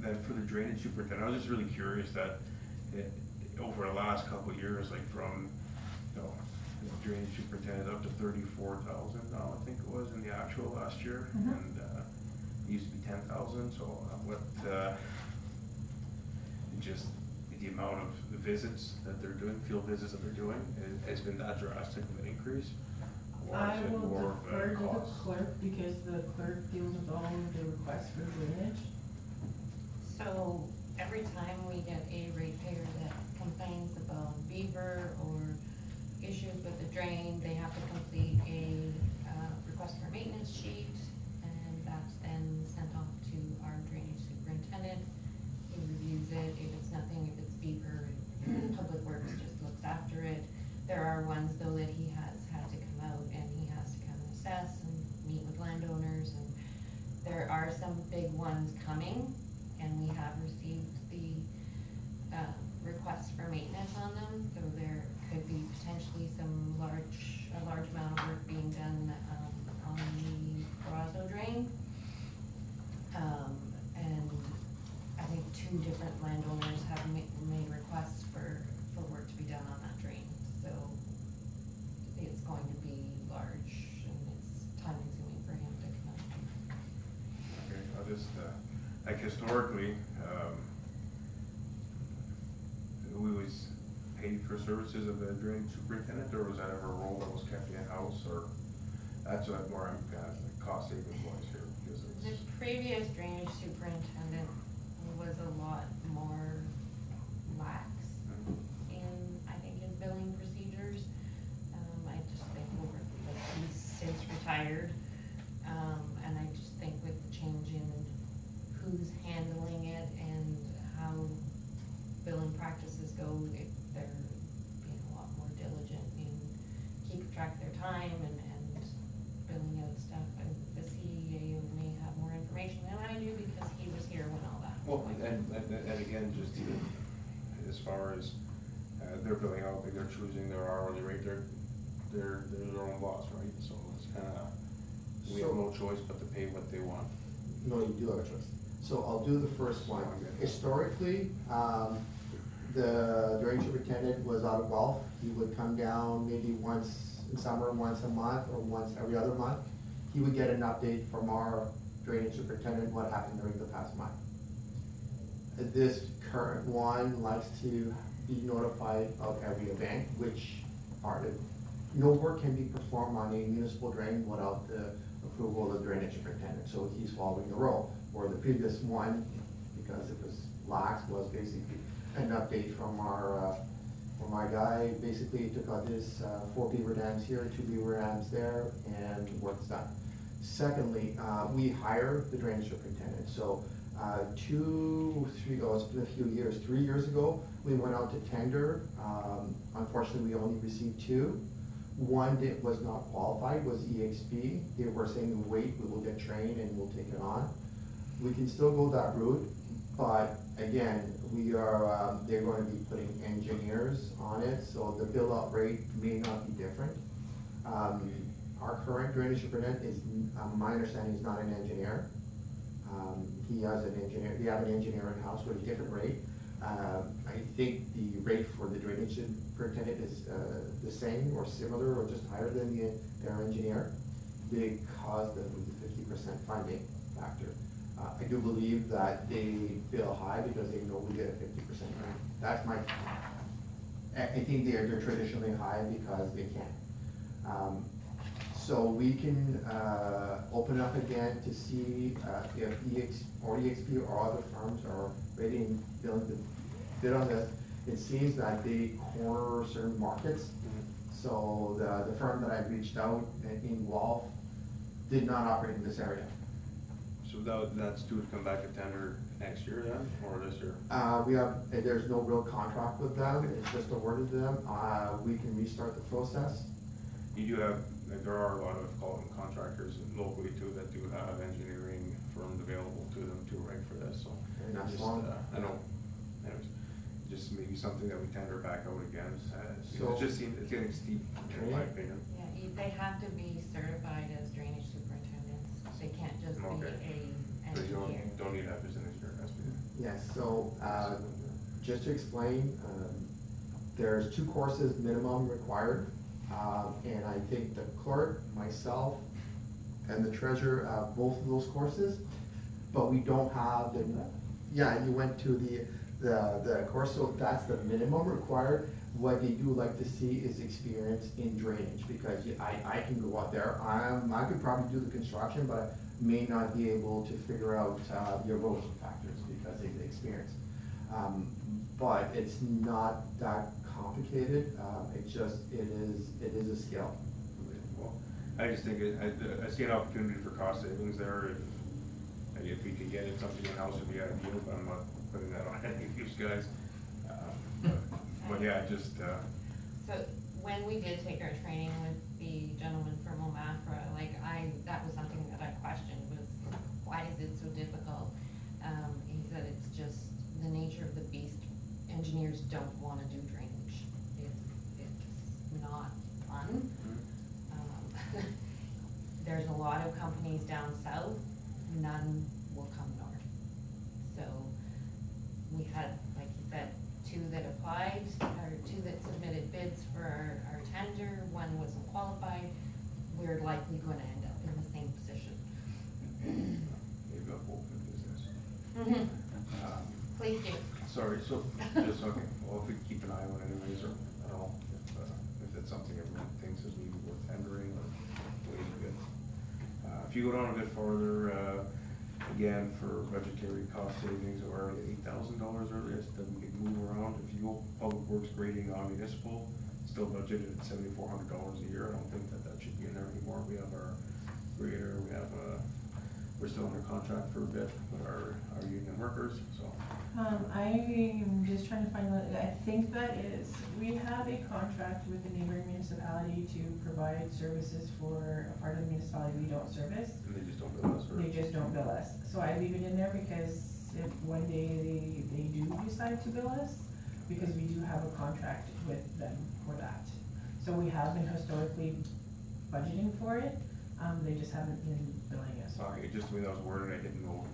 then for the drainage superintendent, I was just really curious that over the last couple of years, like from, the drainage superintendent up to 34,000 now, I think it was in the actual last year, Mhm. and it used to be 10,000, so what, just the amount of the visits that they're doing, field visits that they're doing, has been that drastic of an increase? Or I is it will more of defer a to the cost? clerk because the clerk deals with all of the requests for drainage. So every time we get a ratepayer that complains about beaver or issues with the drain, they have to complete a request for maintenance sheet, and that's then sent off to our drainage superintendent. He reviews it. If it's nothing, if it's beaver, Public Works just looks after it. There are ones though that he has had to come out and he has to come and assess and meet with landowners, and there are some big ones coming, and we have received the requests for maintenance on them, so there could be potentially a large amount of work being done on the Brazo drain. And I think 2 different landowners have made requests for work to be done on that drain, so it's going to be large and it's time consuming for him to come out. Okay, I'll just, like historically, we was paid for services of the drainage superintendent, or was that ever a role that was kept in-house, or that's what more I'm kind of cost savings wise here, because The it's, previous drainage superintendent was a lot more lax in, I think, his billing procedures. I just think he's since retired, and I just think with the change in who's handling it and how billing practices go, they're being time and billing out stuff, and the CEO may have more information than I do because he was here when all that was Well, going on. and again, just to, as far as, they're billing out, like they're choosing their hourly rate, they're their own boss, right? So it's kinda, we have no choice but to pay what they want. No, you do have a choice. So I'll do the first one. Historically, the drainage superintendent was out of Guelph. He would come down maybe once in summer, once a month, or once every other month. He would get an update from our drainage superintendent, what happened during the past month. This current one likes to be notified of every event, which part of, no work can be performed on a municipal drain without the approval of the drainage superintendent, so he's following the rule. Or the previous one, because it was lax, was basically an update from our guy. Basically, he took out this 4 beaver dams here, 2 beaver dams there, and work's done. Secondly, we hire the drainage superintendent. So 2, 3, oh, it's been a few years, 3 years ago, we went out to tender. Unfortunately, we only received 2. One that was not qualified was EXP. They were saying, wait, we will get trained and we'll take it on. We can still go that route, but again, we are, they're going to be putting engineers on it, so the build out rate may not be different. Our current drainage superintendent is, my understanding, is not an engineer. He has an engineer, they have an engineer in-house with a different rate. I think the rate for the drainage superintendent is the same or similar or just higher than their engineer, because of the 50% funding factor. I do believe that they bill high because they know we get a 50% grant. That's my, I think they're traditionally high because they can. So we can open up again to see if EXP or other firms are ready and willing to bid on this. It seems that they corner certain markets. So the firm that I reached out in Guelph did not operate in this area. So that's due to come back to tender next year then, or this year? There's no real contract with them, it's just awarded to them. We can restart the process. You do have, like, there are a lot of contractors locally too that do have engineering firms available to them too, right, for this, so. And that's just, long. I know, anyways, just maybe something that we tender back out again, So- it just seems, it's getting steep, in my opinion. Yeah, they have to be certified as drainage superintendents, they can't just be Okay. a So you engineer. don't need that as an engineer, that's me. Yes, so just to explain, there's 2 courses minimum required. And I think the clerk, myself, and the treasurer have both of those courses, but we don't have the, yeah, you went to the course, so that's the minimum required. What they do like to see is experience in drainage, because I can go out there, I could probably do the construction, but I may not be able to figure out the erosion factors because of the experience. But it's not that complicated, it is a skill. Well, I just think, I see an opportunity for cost savings there, if we could get it something in-house would be ideal, but I'm not putting that on any of you guys. But yeah, just, So when we did take our training with the gentleman from Omafra, that was something that I questioned was, why is it so difficult? He said it's just the nature of the beast. Engineers don't wanna do drainage. It's not fun. There's a lot of companies down south, none will come north. So we had, like you said, 2 that applied, or 2 that submitted bids for our tender, 1 wasn't qualified. We're likely gonna end up in the same position. maybe I'll open a business. Please do. Sorry, so, just, okay, well, if we keep an eye on it anyways, or, I don't know, if it's something everyone thinks is maybe worth tendering, or waiting good. If you go down a bit farther, again, for budgetary cost savings, or $8,000 earlier, that we could move around. If you go public works grading on municipal, still budgeted at $7,400 a year, I don't think that should be in there anymore. We have our grader, we have we're still under contract for a bit with our union workers, so. I'm just trying to find out, I think that is, we have a contract with the neighboring municipality to provide services for a part of the municipality we don't service. And they just don't bill us for They just don't bill us. So I leave it in there because if one day they do decide to bill us, because we do have a contract with them for that. So we have been historically budgeting for it, they just haven't been billing us. Sorry, just the way that was worded, I didn't know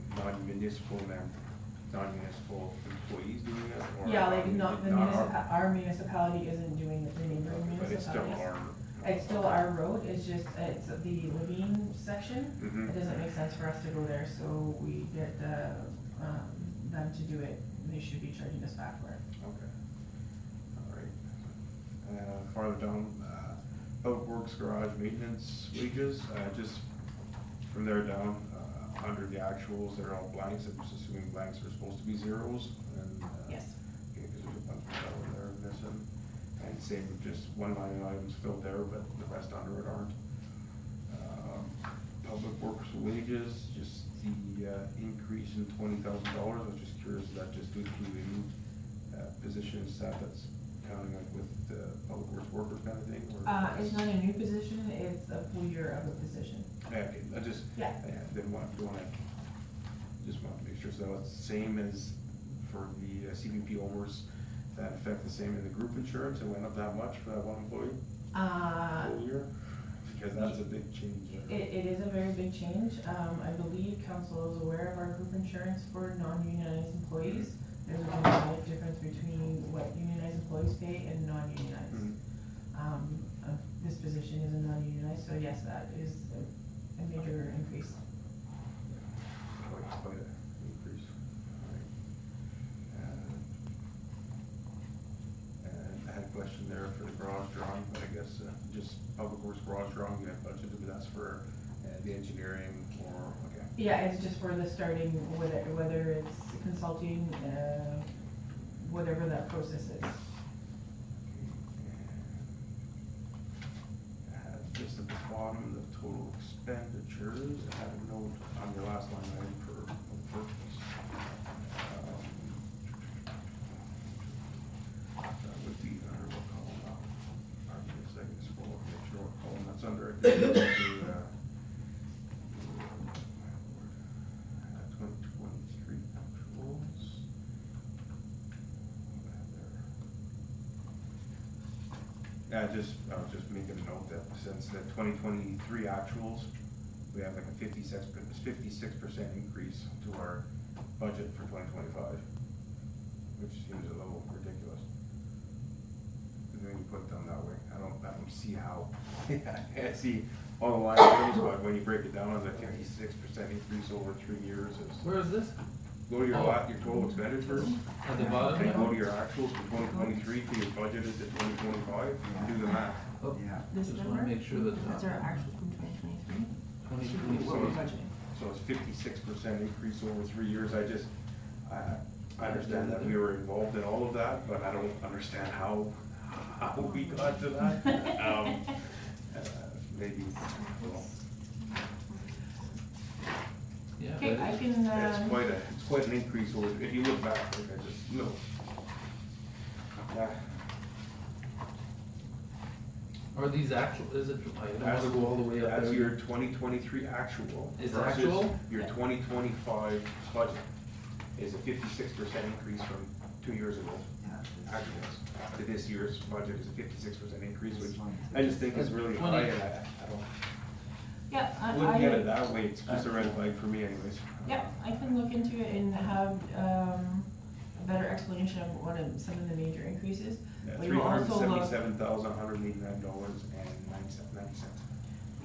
non-municipal employees doing it, or? Yeah, like not the not our- our municipality isn't doing it, the neighboring But it's still municipalities. our. It's still our road, it's just, it's the Levine section. Mhm. It doesn't make sense for us to go there, so we get, them to do it, they should be charging us back for it. Okay. Alright. Farther down, public works garage maintenance wages, just from there down, under the actuals, they're all blanks, I'm just assuming blanks are supposed to be zeros, and, Yes. okay, cause there's a bunch of that over there missing. And same with just one line items filled there, but the rest under it aren't. Public works wages, just the, increase in $20,000, I was just curious, is that just due to a new, position and staff that's counting like with the public works workers kind of thing, or? It's not a new position, it's a full year of a position. Yeah, okay, I just, Yeah. didn't want to just wanted to make sure, so it's the same as for the CBP owners, that affect the same in the group insurance, it went up that much for that one employee, full year? Because that's a big change there. It is a very big change. I believe council is aware of our group insurance for non-unionized employees. There's a dramatic difference between what unionized employees pay and non-unionized. This position is a non-unionized, so yes, that is a major increase. Quite an increase, alright. And I had a question there for the garage drawing, but I guess, just public works garage drawing, you have budgeted, but that's for, the engineering or, okay. Yeah, it's just for the starting, whether it's consulting, whatever that process is. Just at the bottom, the total expenditures, I had a note on your last line item for purpose. That would be under what column now? Pardon me a second, scroll up, make sure what column that's under. I think it's under, 2023 actuals. I was just making a note that since the 2023 actuals, we have like a 56% increase to our budget for 2025, which seems a little ridiculous. When you put it down that way, I don't see how. I see all the line items, but when you break it down, it's a 56% increase over 3 years. Where is this? Go to your your total expenditures. At the bottom? And go to your actuals for 2023 to your budget is to 2025, and do the math. Oh, Yeah. This just number? wanna make sure that. That's our actual from 2023. 2023. What we're budgeting. So it's 56% increase over 3 years. I understand that we were involved in all of that, but I don't understand how we got to that. Maybe, well, Yeah, Okay, but I it- can, it's quite an increase over, if you look back, like I just, no. Are these actual, is it, I don't wanna go all the way up there. That's your 2023 actual. It's versus actual? Your 2025 budget is a 56% increase from 2 years ago. Actuals to this year's budget is a 56% increase, which I just think is really high, and I don't, Yeah, wouldn't get it that way, it's just a red flag for me anyways. Yeah, I can look into it and have, a better explanation of what some of the major increases. Yeah, But you'll also look- $377,189.90.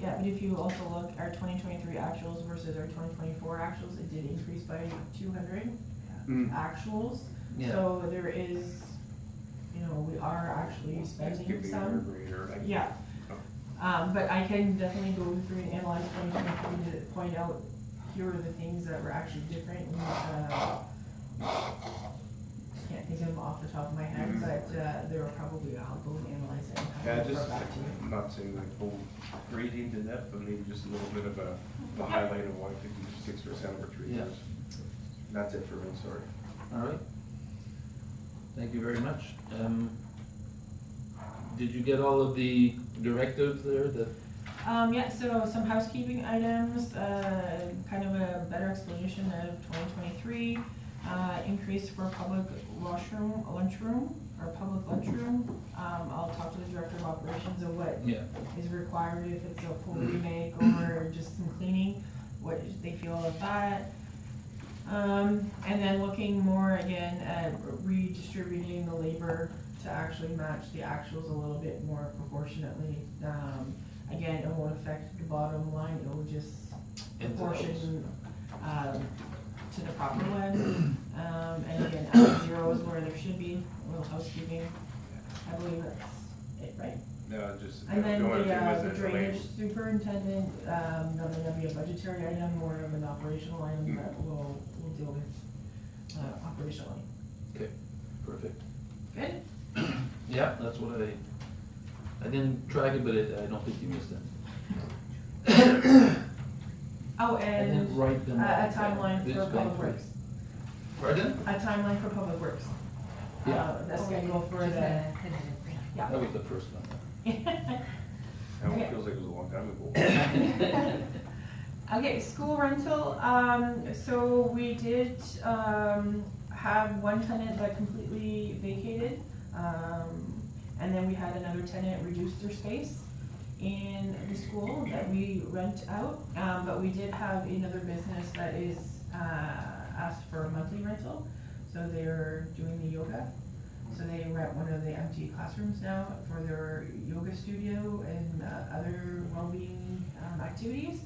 Yeah, but if you also look, our 2023 actuals versus our 2024 actuals, it did increase by 200 actuals. Yeah. So there is, we are actually spending some. Yeah. But I can definitely go through and analyze 2023 to point out, here are the things that were actually different. And, can't think of them off the top of my head, but, they were probably, I'll go analyze it and Yeah, kind of just, report back to you. I'm not saying like full gradient in depth, but maybe just a little bit of a highlight of why 56% over 3 Yeah. years. That's it for me, sorry. All right. Thank you very much. Did you get all of the directives there that, Yeah, so some housekeeping items, kind of a better explanation of 2023, increase for public lunchroom, or public lunchroom. I'll talk to the director of operations of what yeah, is required, if it's a full remake or just some cleaning, what they feel of that. And then looking more again at redistributing the labor to actually match the actuals a little bit more proportionately. Again, it won't affect the bottom line, it will just proportion, to the proper one. And again, add zeros where there should be, a little housekeeping, I believe that's it, right? No, just. And then only thing was the that drainage superintendent, not gonna be a budgetary item, more of an operational item that we'll deal with, operationally. okay, perfect. Good? Yeah, that's what I didn't track it, but I don't think you missed it. Oh, I and didn't write them. a timeline This for bank public rate. works. Pardon? A timeline for public works. Yeah. The schedule for Just the, That was the first one. That one Okay. feels like it was a long time ago. Okay, school rental, so we did, have one tenant that completely vacated. And then we had another tenant reduce their space in the school that we rent out. But we did have another business that is, asked for a monthly rental. So they're doing the yoga. So they rent one of the empty classrooms now for their yoga studio and other well-being activities.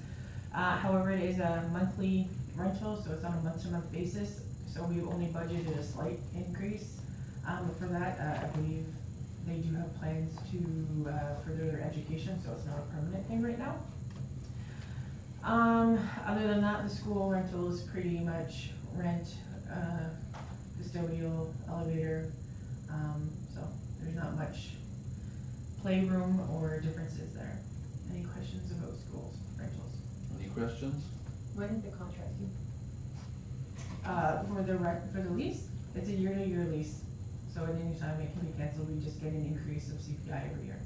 However, it is a monthly rental, so it's on a month-to-month basis. So we only budgeted a slight increase for that. I believe they do have plans to further their education, so it's not a permanent thing right now. Other than that, the school rental is pretty much rent, custodial, elevator. So there's not much playroom or differences there. Any questions about schools rentals? Any questions? When is the contract due? For the lease, it's a year-to-year lease. So at any time it can be canceled, we just get an increase of CPI every year.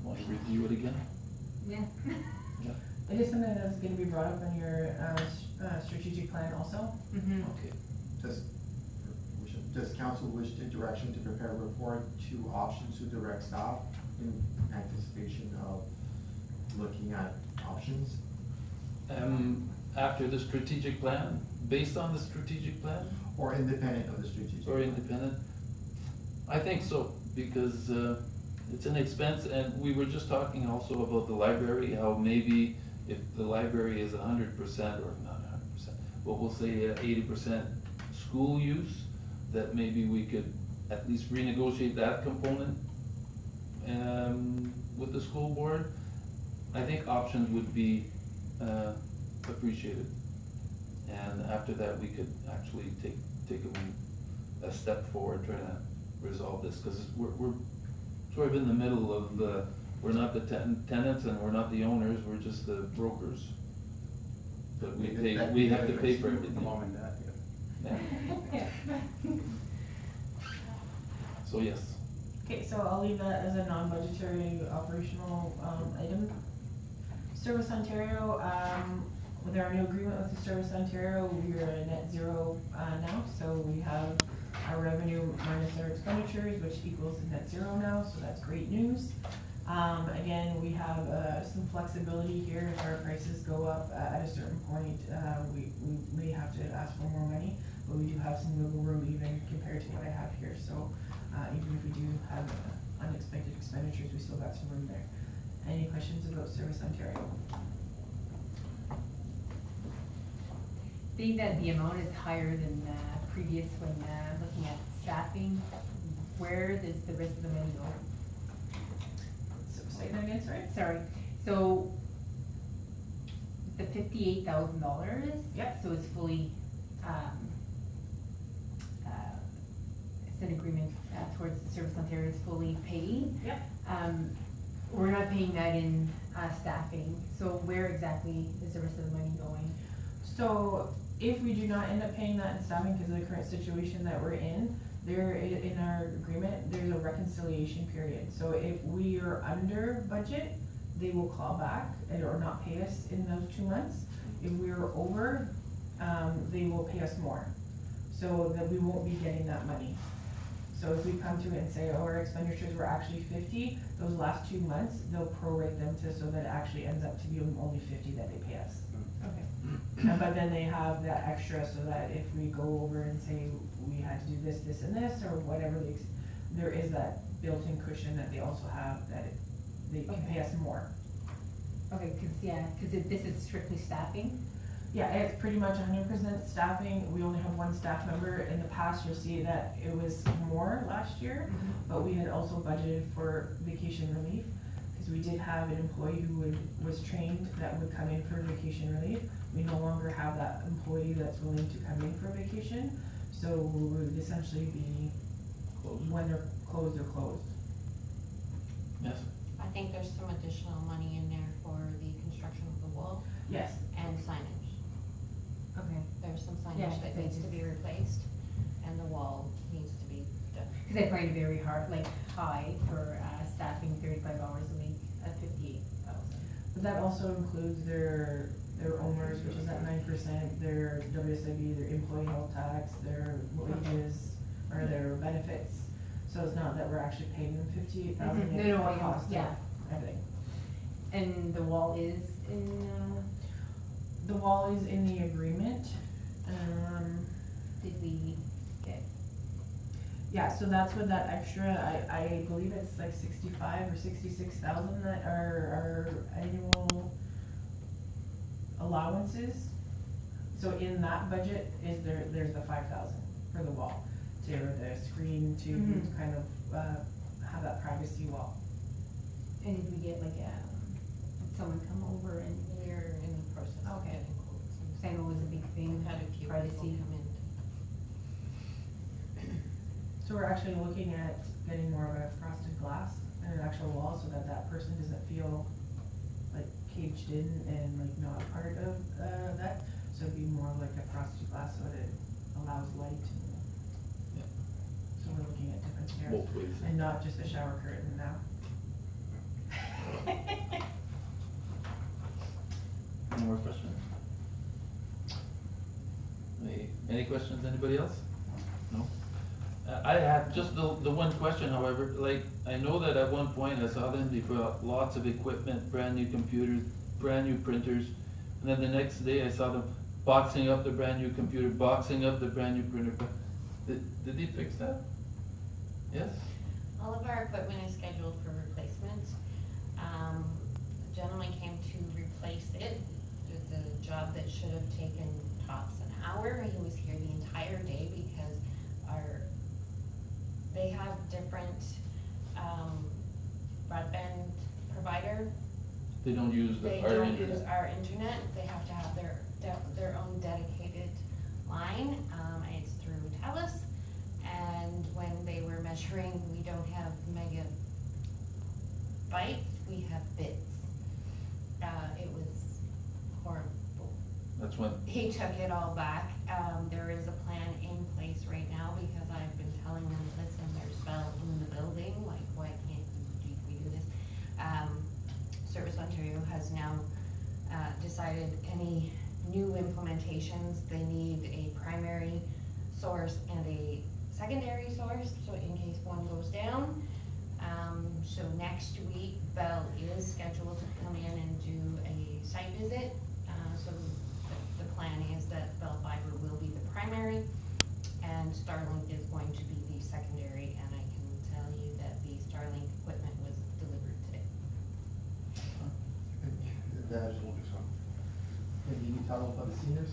Want to review it again? Yeah. It is something that's gonna be brought up in your, strategic plan also. Mm-hmm. Okay. Does council wish the direction to prepare a report to options to direct staff in anticipation of looking at options? After the strategic plan, based on the strategic plan, Or independent of the strategic? or independent? I think so, because it's an expense, and we were just talking also about the library, how maybe if the library is 100%, or not 100%, but we'll say 80% school use, that maybe we could at least renegotiate that component with the school board. I think options would be appreciated. And after that, we could actually take a step forward, trying to resolve this, because we're sort of in the middle of the, we're not the tenants and we're not the owners, we're just the brokers. But we have to pay for everything. Mom and dad, yeah. Yeah. So yes, Okay, so I'll leave that as a non-budgetary operational, item. Service Ontario, with our new agreement with the Service Ontario, we are at net zero, now, so we have our revenue minus our expenditures, which equals net zero now, so that's great news. Again, we have, some flexibility here, if our prices go up at a certain point, we may have to ask for more money, but we do have some wiggle room even compared to what I have here, so, even if we do have unexpected expenditures, we still got some room there. Any questions about Service Ontario? Being that the amount is higher than previous when looking at staffing, where does the rest of the money go? So, say that again, sorry? Sorry, so the $58,000. Yep. So it's fully it's an agreement, towards the Service Ontario is fully paid. Yep. We're not paying that in, staffing, so where exactly is the rest of the money going? So if we do not end up paying that in staffing because of the current situation that we're in, in our agreement, there's a reconciliation period. So if we are under budget, they will claw back or not pay us in those 2 months. If we are over, they will pay us more, so that we won't be getting that money. So if we come to it and say, oh, our expenditures were actually 50, those last 2 months, they'll prorate them so that it actually ends up to be only 50 that they pay us. Okay. But then they have that extra so that if we go over and say we had to do this, this and this, or whatever, there is that built-in cushion that they also have that they can pay us more. Okay, cause this is strictly staffing? Yeah, it's pretty much 100% staffing. We only have one staff member. In the past, you'll see that it was more last year, but we had also budgeted for vacation relief, because we did have an employee who was trained that would come in for vacation relief. We no longer have that employee that's willing to come in for vacation, so we would essentially be, when they're closed, they're closed. Yes, I think there's some additional money in there for the construction of the wall Yes. and signage. Okay. There's some Yeah, signage that I needs to just- be replaced, and the wall needs to be done. Cause I find it very hard, like high for, staffing 35 hours a week at 58,000. But that also includes their owners, which is at 9%, their WSIB, their employee health tax, their wages, or their benefits. So it's not that we're actually paying them 58,000, Mhm. it's No, the I know, cost of yeah. everything. And the wall is in, The wall is in the agreement. did we get, Yeah, so that's what that extra, I believe it's like 65 or 66,000 that are our annual allowances. So in that budget is there's the 5,000 for the wall, to the screen, to Mhm. kind of, have that privacy wall. and did we get like, did someone come over and, We're in the process of Okay. getting quotes. cause I know it was a big thing, We've had a few people privacy. come in. So we're actually looking at getting more of a frosted glass and an actual wall so that that person doesn't feel like caged in and like not part of, that. So it'd be more like a frosted glass so that it allows light. Yeah. So we're looking at different stairs both ways. and not just a shower curtain now. Any more questions? Any questions, anybody else? No? I have just the one question, however, like, I know that at one point I saw them, they brought lots of equipment, brand new computers, brand new printers, and then the next day I saw them boxing up the brand new computer, boxing up the brand new printer. Did they fix that? Yes? All of our equipment is scheduled for replacement. The gentleman came to replace it. It's a job that should have taken tops an hour. He was here the entire day because they have different, broadband provider. They don't use They our don't use internet? our internet. They have to have their own dedicated line. It's through TELUS. And when they were measuring, we don't have megabytes, we have bits. It was horrible. That's when, He took it all back. There is a plan in place right now because I've been telling them, listen, there's Bell in the building, like, why can't we do this? Service Ontario has now, decided any new implementations, they need a primary source and a secondary source, so in case one goes down. So next week, Bell is scheduled to come in and do a site visit. So the plan is that Bell Fiber will be the primary and Starlink is going to be the secondary, and I can tell you that the Starlink equipment was delivered today. And you can tell them about the seniors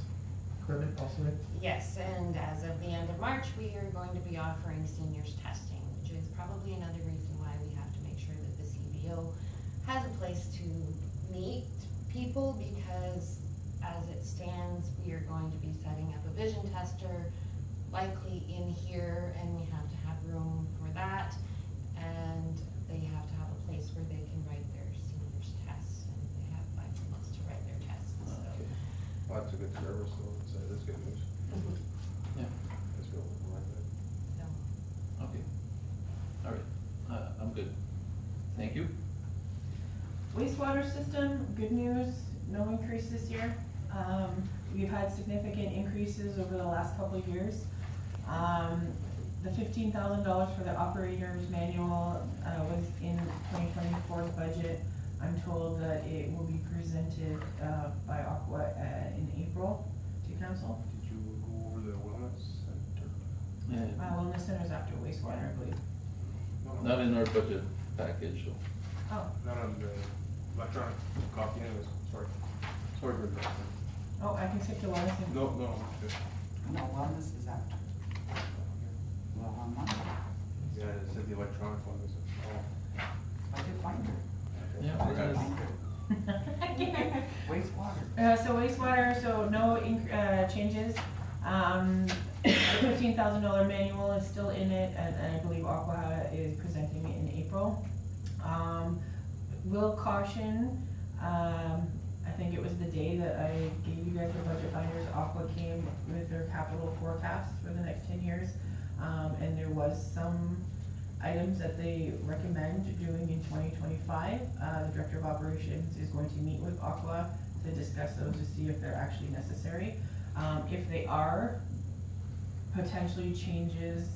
equipment also, Nick? Yes, and as of the end of March, we are going to be offering seniors testing, which is probably another reason why we have to make sure that the CBO has a place to meet people, because as it stands, we are going to be setting up a vision tester, likely in here, and we have to have room for that. And they have to have a place where they can write their seniors tests, and they have 5 minutes to write their tests, so. Okay. Well, that's a good service, so that's good news. Yeah. That's good, I like that. So, Okay. All right, I'm good. Thank you. Wastewater system, good news, no increase this year. We've had significant increases over the last couple of years. The $15,000 for the operator's manual, was in 2024's budget. I'm told that it will be presented, by Aqua, in April to council. Did you go over the wellness center? Yeah. Wellness center's after wastewater, I believe. No, Not in our budget package, so. Oh, not on the electronic copy anyways, sorry. Sorry for that. oh, I can skip to wellness and. No, okay. No, wellness is after. Well, on Monday, Yeah, it said the electronic one, is it? Oh. I did find it. Yeah, I we're did gonna- find it. Wastewater. So wastewater, so no changes. The $15,000 manual is still in it, and I believe Aqua is presenting it in April. Will caution, I think it was the day that I gave you guys the budget binders, Aqua came with their capital forecast for the next 10 years. And there was some items that they recommend doing in 2025. The Director of Operations is going to meet with Aqua to discuss those to see if they're actually necessary. If they are, potentially changes,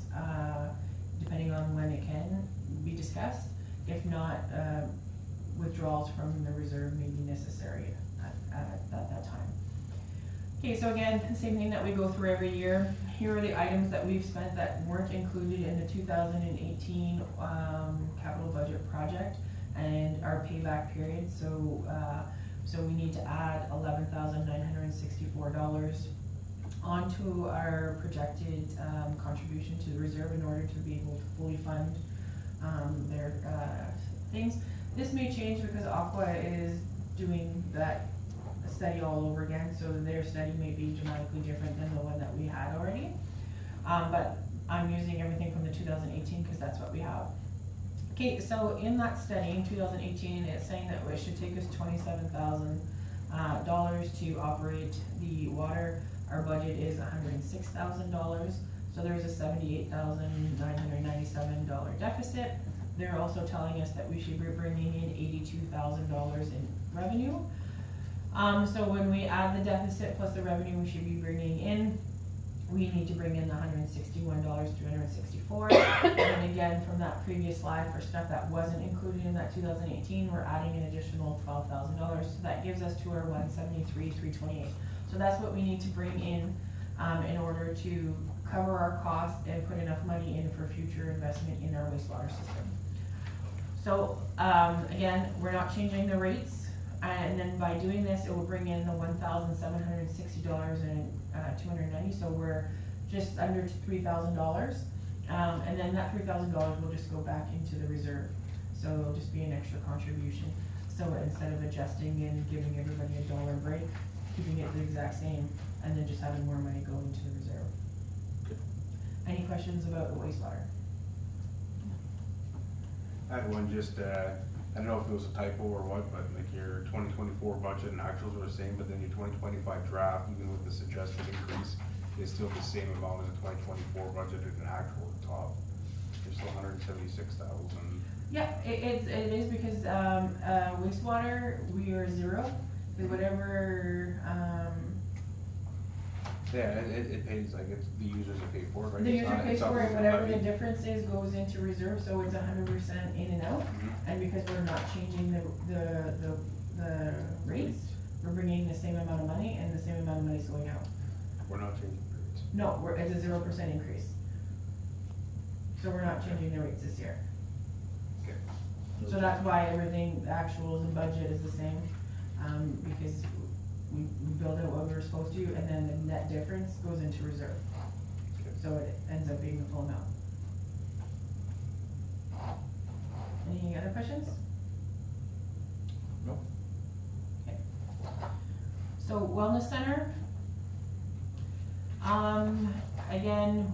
depending on when it can be discussed. If not, withdrawals from the reserve may be necessary at that time. Okay, so again, same thing that we go through every year. Here are the items that we've spent that weren't included in the 2018 capital budget project and our payback period. So, so we need to add $11,964 onto our projected contribution to the reserve in order to be able to fully fund their things. This may change because Aqua is doing that study all over again, so their study may be dramatically different than the one that we had already. But I'm using everything from the 2018 because that's what we have. Okay, so in that study in 2018, it's saying that it should take us $27,000 to operate the water. Our budget is $106,000, so there's a $78,997 deficit. They're also telling us that we should be bringing in $82,000 in revenue. So when we add the deficit plus the revenue we should be bringing in, we need to bring in the $161,364. And again, from that previous slide, for stuff that wasn't included in that 2018, we're adding an additional $12,000. So that gives us to our $173,328. So that's what we need to bring in order to cover our costs and put enough money in for future investment in our wastewater system. So again, we're not changing the rates. And then by doing this, it will bring in the $1,760.290, so we're just under $3,000. And then that $3,000 will just go back into the reserve. So it'll just be an extra contribution. So instead of adjusting and giving everybody a $1 break, keeping it the exact same, and then just having more money go into the reserve. Good. Any questions about the wastewater? I had one just, I don't know if it was a typo or what, but like your 2024 budget and actuals are the same, but then your 2025 draft, even with the suggested increase, is still the same amount as the 2024 budget and actual at the top. There's still 176,000. Yeah, it is because wastewater, we are zero. Whatever, Yeah, it pays, like, it's the users that pay for it, right? the It's user not- pays it's not for it, the whatever the levy. difference is goes into reserve, so it's 100% in and out. Mhm. And because we're not changing the rates, we're bringing the same amount of money and the same amount of money is going out. We're not changing rates. No, it's a 0% increase. So we're not changing the rates this year. Okay. So that's why everything, the actuals and budget is the same, because we build out what we were supposed to, and then the net difference goes into reserve. Okay. So it ends up being the full amount. Any other questions? No. Okay. So wellness center. Again,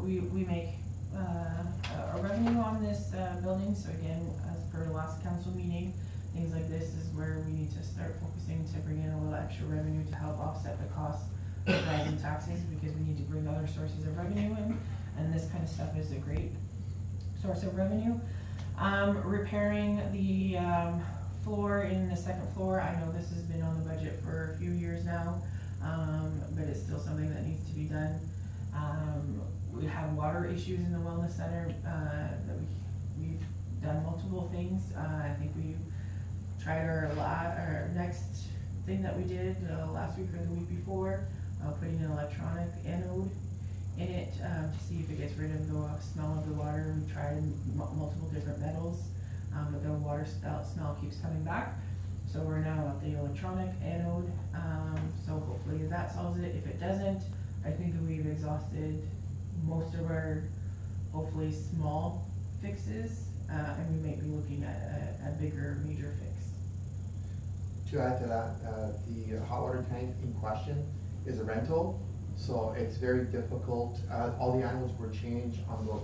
we make, a revenue on this, building, so again, as per the last council meeting, things like this is where we need to start focusing to bring in a little extra revenue to help offset the cost of rising taxes, because we need to bring other sources of revenue in, and this kind of stuff is a great source of revenue. Repairing the, floor in the second floor, I know this has been on the budget for a few years now, but it's still something that needs to be done. We have water issues in the wellness center, that we've done multiple things. I think we tried our next thing that we did, last week or the week before, putting an electronic anode in it, to see if it gets rid of the smell of the water. We tried multiple different metals, but the water smell keeps coming back. So we're now at the electronic anode, so hopefully that solves it. If it doesn't, I think that we've exhausted most of our, hopefully, small fixes, and we might be looking at a bigger, major fix. To add to that, the hot water tank in question is a rental, so it's very difficult. All the animals were changed on the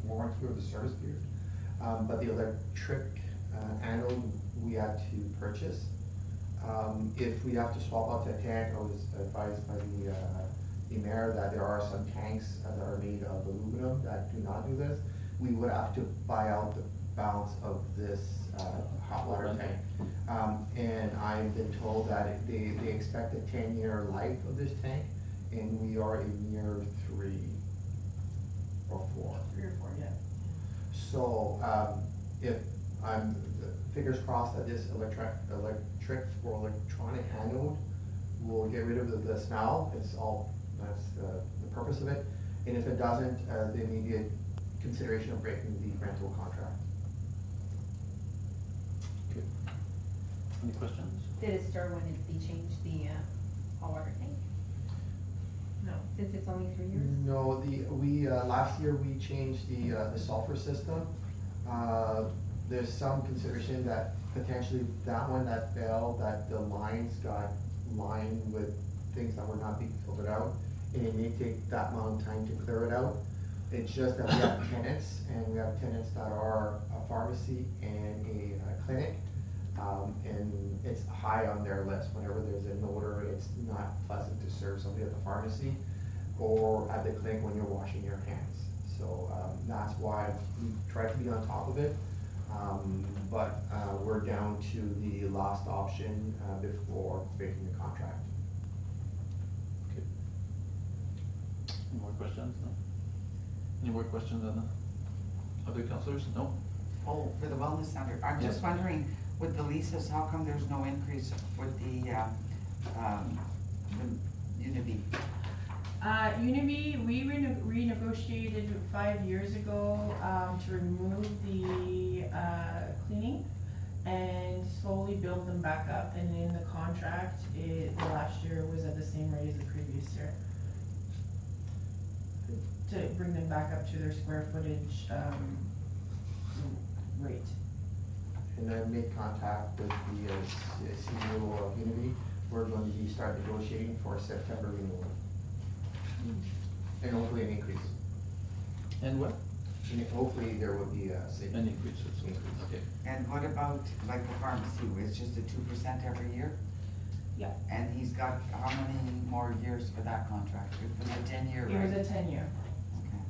warranty or the service period, but the electric anode we had to purchase. If we have to swap out the tank, I was advised by the mayor that there are some tanks that are made of aluminum that do not do this. We would have to buy out the balance of this hot water tank. And I've been told that they expect a 10-year life of this tank, and we are in year 3 or 4. 3 or 4, yeah. So, if fingers crossed that this electric or electronic anode will get rid of the smell, that's the purpose of it. And if it doesn't, the immediate consideration of breaking the rental contract. Okay. Any questions? Did it start when they changed the, hot water tank? No. Since it's only 3 years? No, last year we changed the sulfur system. There's some consideration that potentially that one that failed, that the lines got lined with things that were not being filtered out, and it may take that amount of time to clear it out. It's just that we have tenants, and we have tenants that are a pharmacy and a clinic, and it's high on their list. Whenever there's an odor, it's not pleasant to serve somebody at the pharmacy or at the clinic when you're washing your hands. So that's why we try to be on top of it. But we're down to the last option before breaking the contract. Okay. Any more questions? No? Any more questions on the other councillors? No? Oh, for the wellness center, I'm just wondering, with the leases, how come there's no increase with the Univie? Univie, we renegotiated 5 years ago, to remove the, cleaning and slowly build them back up, and in the contract, the last year was at the same rate as the previous year. To bring them back up to their square footage, rate. And I made contact with the CEO of Unity. We're going to start negotiating for September renewal. And hopefully an increase. And what? And hopefully there will be a savings. An increase, okay. And what about, like, the pharmacy, it's just a 2% every year? Yeah. And he's got how many more years for that contract? It was a 10-year, right? It was a 10-year. Okay.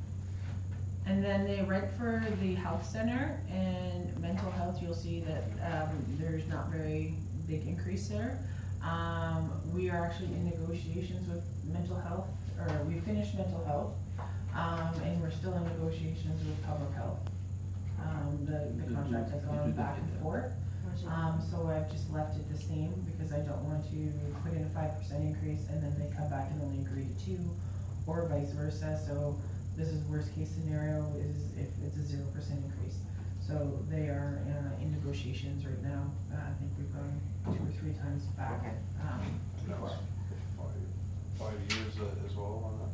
And then they rent for the health center and mental health, you'll see that, there's not very big increase there. We are actually in negotiations with mental health, or we finished mental health, and we're still in negotiations with public health. The contract has gone back and forth, so I've just left it the same, because I don't want to put in a 5% increase and then they come back and only agree to 2, or vice versa. So this is worst case scenario is if it's a 0% increase. So they are in negotiations right now. I think we've gone 2 or 3 times back. Okay. That was five years as well on that.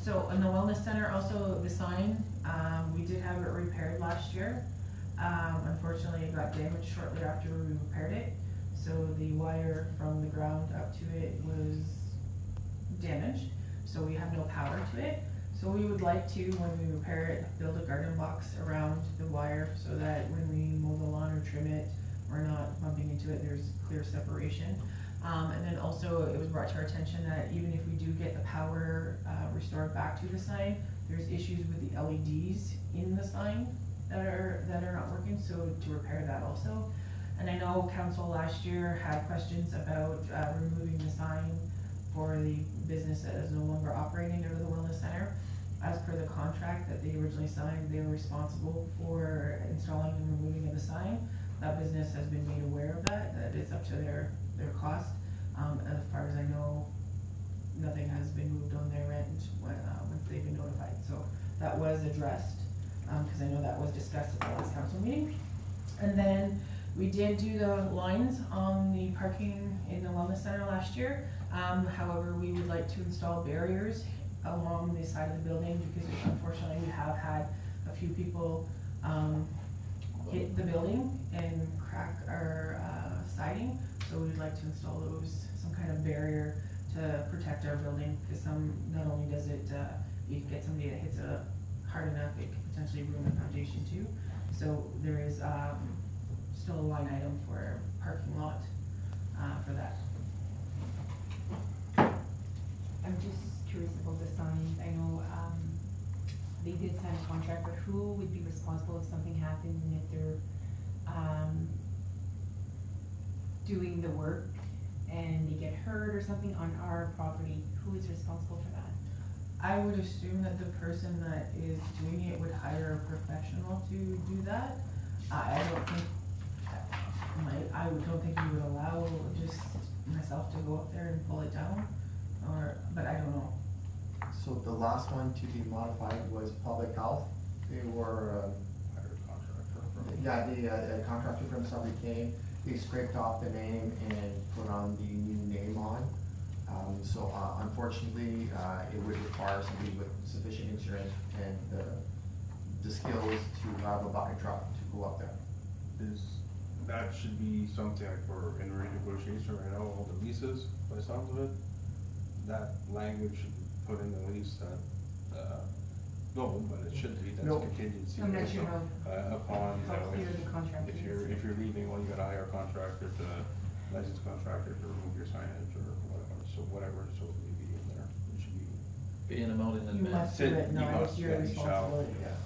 So in the wellness center, also the sign, we did have it repaired last year. Unfortunately, it got damaged shortly after we repaired it. So the wire from the ground up to it was damaged, so we have no power to it. So we would like to, when we repair it, build a garden box around the wire so that when we mow the lawn or trim it, we're not bumping into it, there's clear separation. And then also it was brought to our attention that even if we do get the power restored back to the sign, there's issues with the LEDs in the sign that are not working, so to repair that also. And I know council last year had questions about removing the sign for the business that is no longer operating under the wellness center. As per the contract that they originally signed, they were responsible for installing and removing of the sign. That business has been made aware of that it's up to their cost. As far as I know, nothing has been moved on their end once they've been notified. So that was addressed, cause I know that was discussed at the last council meeting. And then we did do the lines on the parking in the wellness center last year. However, we would like to install barriers along the side of the building because unfortunately we have had a few people hit the building and crack our siding. So we'd like to install some kind of barrier to protect our building, because not only does it, you can get somebody that hits it hard enough, it could potentially ruin the foundation too. So there is still a line item for parking lot for that. I'm just curious about the signs. I know, they did sign a contract, but who would be responsible if something happens and if they're, doing the work and they get hurt or something on our property? Who is responsible for that? I would assume that the person that is doing it would hire a professional to do that. I don't think, I don't think we would allow just myself to go up there and pull it down, but I don't know. So the last one to be modified was public health. They were, Hired contractor. yeah, the contractor from Sudbury came, they scraped off the name and put on the new name on. So unfortunately, it would require somebody with sufficient insurance and the skills to have a bucket truck to go up there. That should be something like we're in renegotiation right now, all the leases, by the sounds of it. That language should be put in the lease that, no, but it should be, that's No. contingency. I'm not sure Upon, how clear the contract if is. you're leaving, well, you gotta hire a contractor licensed contractor to remove your signage or whatever, so it may be in there, it should be. Pay an amount in You advance. must do it, You no, must, it's your yeah, you shall. responsibility. Yeah.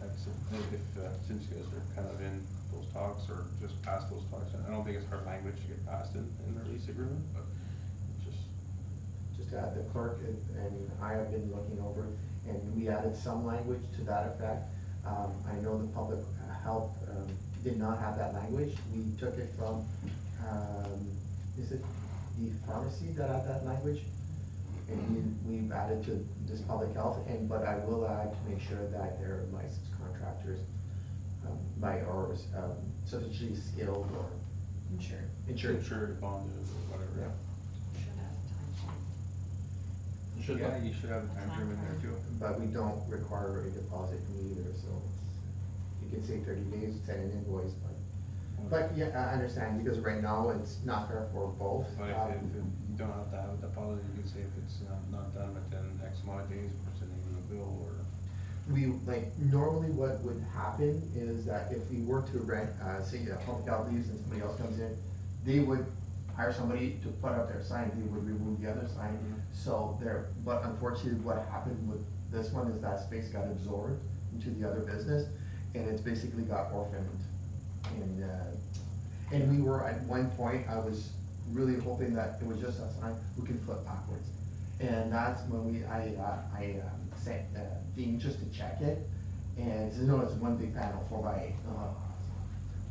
That's it, if, since you guys are kind of in those talks or just past those talks, I don't think it's hard language to get passed in the lease agreement, but just. Just to add, the clerk and I have been looking over, and we added some language to that effect. I know the public health, did not have that language. We took it from, is it the pharmacy that had that language? And we've added to this public health, but I will add to make sure that they're licensed contractors, or sufficiently skilled or Insured. insured. Bonded or whatever. Yeah. Should Yeah, not. you should have a time frame in there too. But we don't require a deposit from either, so you can say 30 days, send an invoice, but yeah, I understand, because right now it's not fair for both. But if you don't have to have a deposit, you can say if it's not done within X amount of days, we're sending you a bill or. We, normally what would happen is that if we were to rent, say a public health leaves and somebody else comes in, they would hire somebody to put up their sign, they would remove the other sign. So but unfortunately what happened with this one is that space got absorbed into the other business, and it's basically got orphaned. And we were, at one point, I was really hoping that it was just a sign we can flip backwards. And that's when I sent Dean just to check it, and he said, no, it's one big panel, 4x8.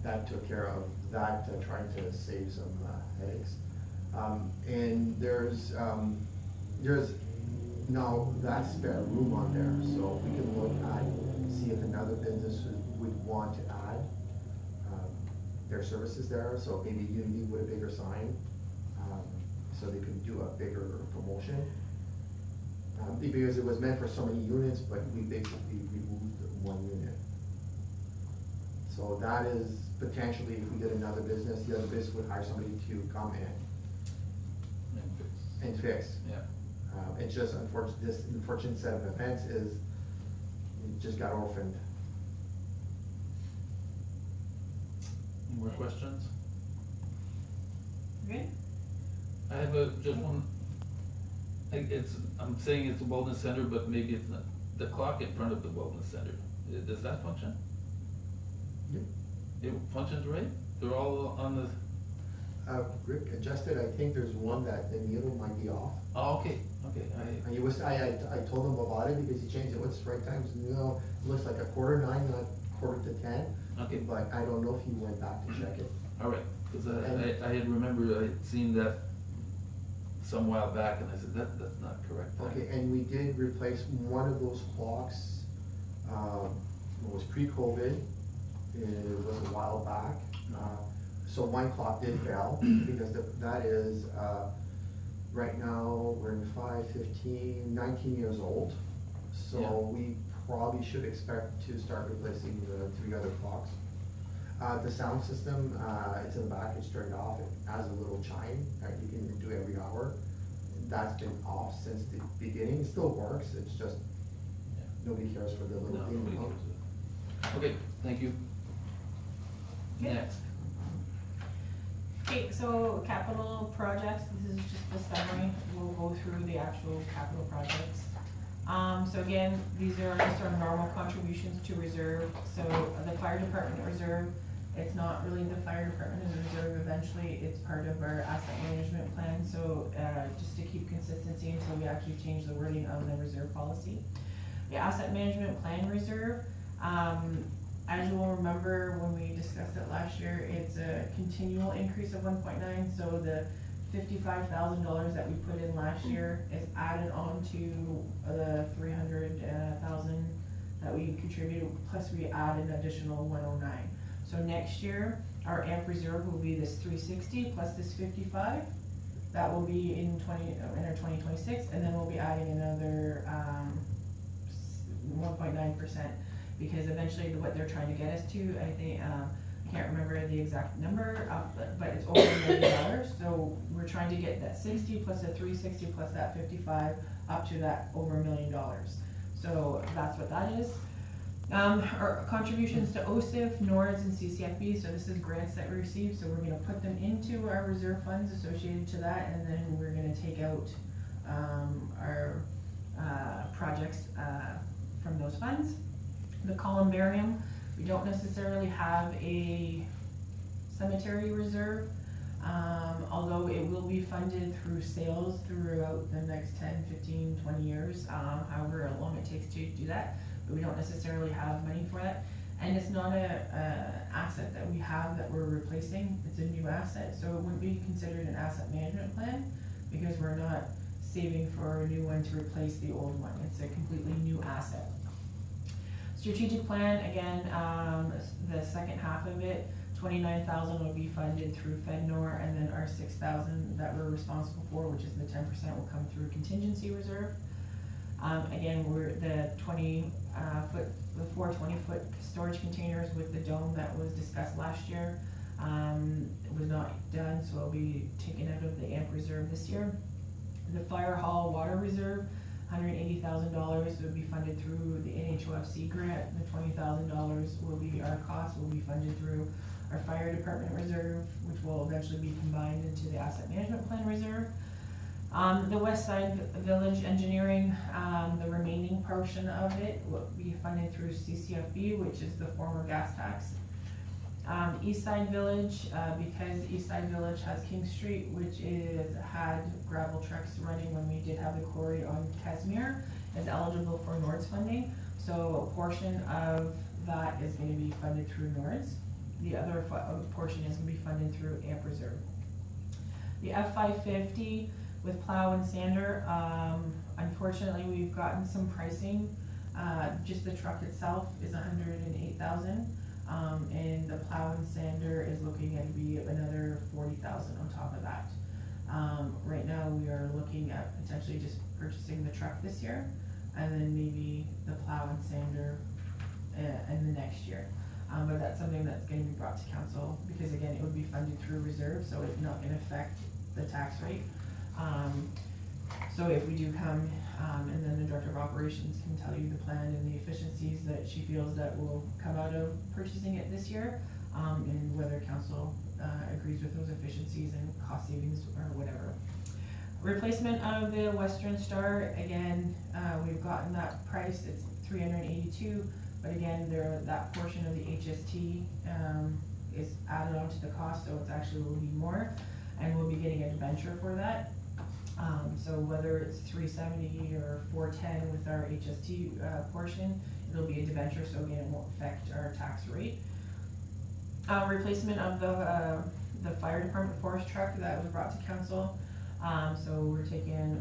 That took care of that, trying to save some headaches. And there's now that spare room on there, so we can look at, see if another business would want to add their services there, so maybe Unity with a bigger sign, so they could do a bigger promotion. Because it was meant for so many units, but we basically removed one unit. So that is potentially, if we did another business, the other business would hire somebody to come in and fix. Yeah. It's just unfortunate, this unfortunate set of events is, it just got orphaned. Any more questions? Good? I have just one, I'm saying it's a wellness center, but maybe it's not. The clock in front of the wellness center, does that function? Yep. It functions right? They're all on the, Rick adjusted, I think there's one that the needle might be off. oh, okay, And he was, I told him about it because he changed it, what's the right time? No, it looks like 9:15, not 9:45. Okay. But I don't know if he went back to check it. all right, cause I had remembered, I had seen that some while back, and I said, that's not correct. Okay, and we did replace one of those clocks, it was pre-COVID, it was a while back. So one clock did fail, because that is, right now, we're in 19 years old. Yeah. So we probably should expect to start replacing the 3 other clocks. The sound system, it's in the back, it's turned off, it has a little chime that you can do every hour. That's been off since the beginning, it still works, it's just, Yeah. nobody cares for the No, little thing. nobody cares. Okay, thank you. Okay. Next. Okay, so capital projects, this is just the summary, we'll go through the actual capital projects. So again, these are just our normal contributions to reserve, so the fire department reserve, it's not really the fire department in reserve eventually, it's part of our asset management plan, so, just to keep consistency until we actually change the wording of the reserve policy. The asset management plan reserve, as you will remember when we discussed it last year, it's a continual increase of 1.9, so the $55,000 that we put in last year is added on to the 300,000 that we contributed, plus we add an additional 109. So next year, our AMP reserve will be this 360 plus this 55. That will be in our 2026, and then we'll be adding another 1.9%, because eventually what they're trying to get us to, I think, I can't remember the exact number, but it's over $1 million. So we're trying to get that 60 plus the 360 plus that 55 up to that over $1 million. So that's what that is. Our contributions to OSIF, NORDS, and CCFB, so this is grants that we received, so we're gonna put them into our reserve funds associated to that, and then we're gonna take out our projects from those funds. The columbarium, we don't necessarily have a cemetery reserve, although it will be funded through sales throughout the next 10, 15, 20 years, however long it takes to do that. But we don't necessarily have money for that. And it's not a asset that we have that we're replacing, it's a new asset, so it wouldn't be considered an asset management plan, because we're not saving for a new one to replace the old one, it's a completely new asset. Strategic plan, again, the second half of it, 29,000 will be funded through FedNor, and then our 6,000 that we're responsible for, which is the 10%, will come through contingency reserve. Again, we're the 4 20-foot storage containers with the dome that was discussed last year. It was not done, so it'll be taken out of the AMP reserve this year. The fire hall water reserve, $180,000 will be funded through the NHOFC grant. The $20,000 will be our cost, will be funded through our fire department reserve, which will eventually be combined into the asset management plan reserve. The West Side Village engineering, the remaining portion of it will be funded through CCFB, which is the former gas tax. East Side Village, because East Side Village has King Street, which had gravel trucks running when we did have the quarry on Casimir, is eligible for NORDS funding. So a portion of that is gonna be funded through NORDS. The other portion is gonna be funded through AMP reserve. The F-550 with plow and sander, unfortunately, we've gotten some pricing. Just the truck itself is $108,000. And the plow and sander is looking at be another $40,000 on top of that. Right now we are looking at potentially just purchasing the truck this year, and then maybe the plow and sander in the next year. But that's something that's gonna be brought to council, because again, it would be funded through reserve, so it's not gonna affect the tax rate. So if we do come, and then the director of operations can tell you the plan and the efficiencies that she feels that will come out of purchasing it this year, and whether council, agrees with those efficiencies and cost savings or whatever. Replacement of the Western Star, again, we've gotten that price, it's $382, but again, that portion of the HST, is added onto the cost, so it's actually will be more, and we'll be getting a debenture for that. So whether it's $370 or $410 with our HST, portion, it'll be a debenture, so again, it won't affect our tax rate. Replacement of the fire department forest truck that was brought to council. So we're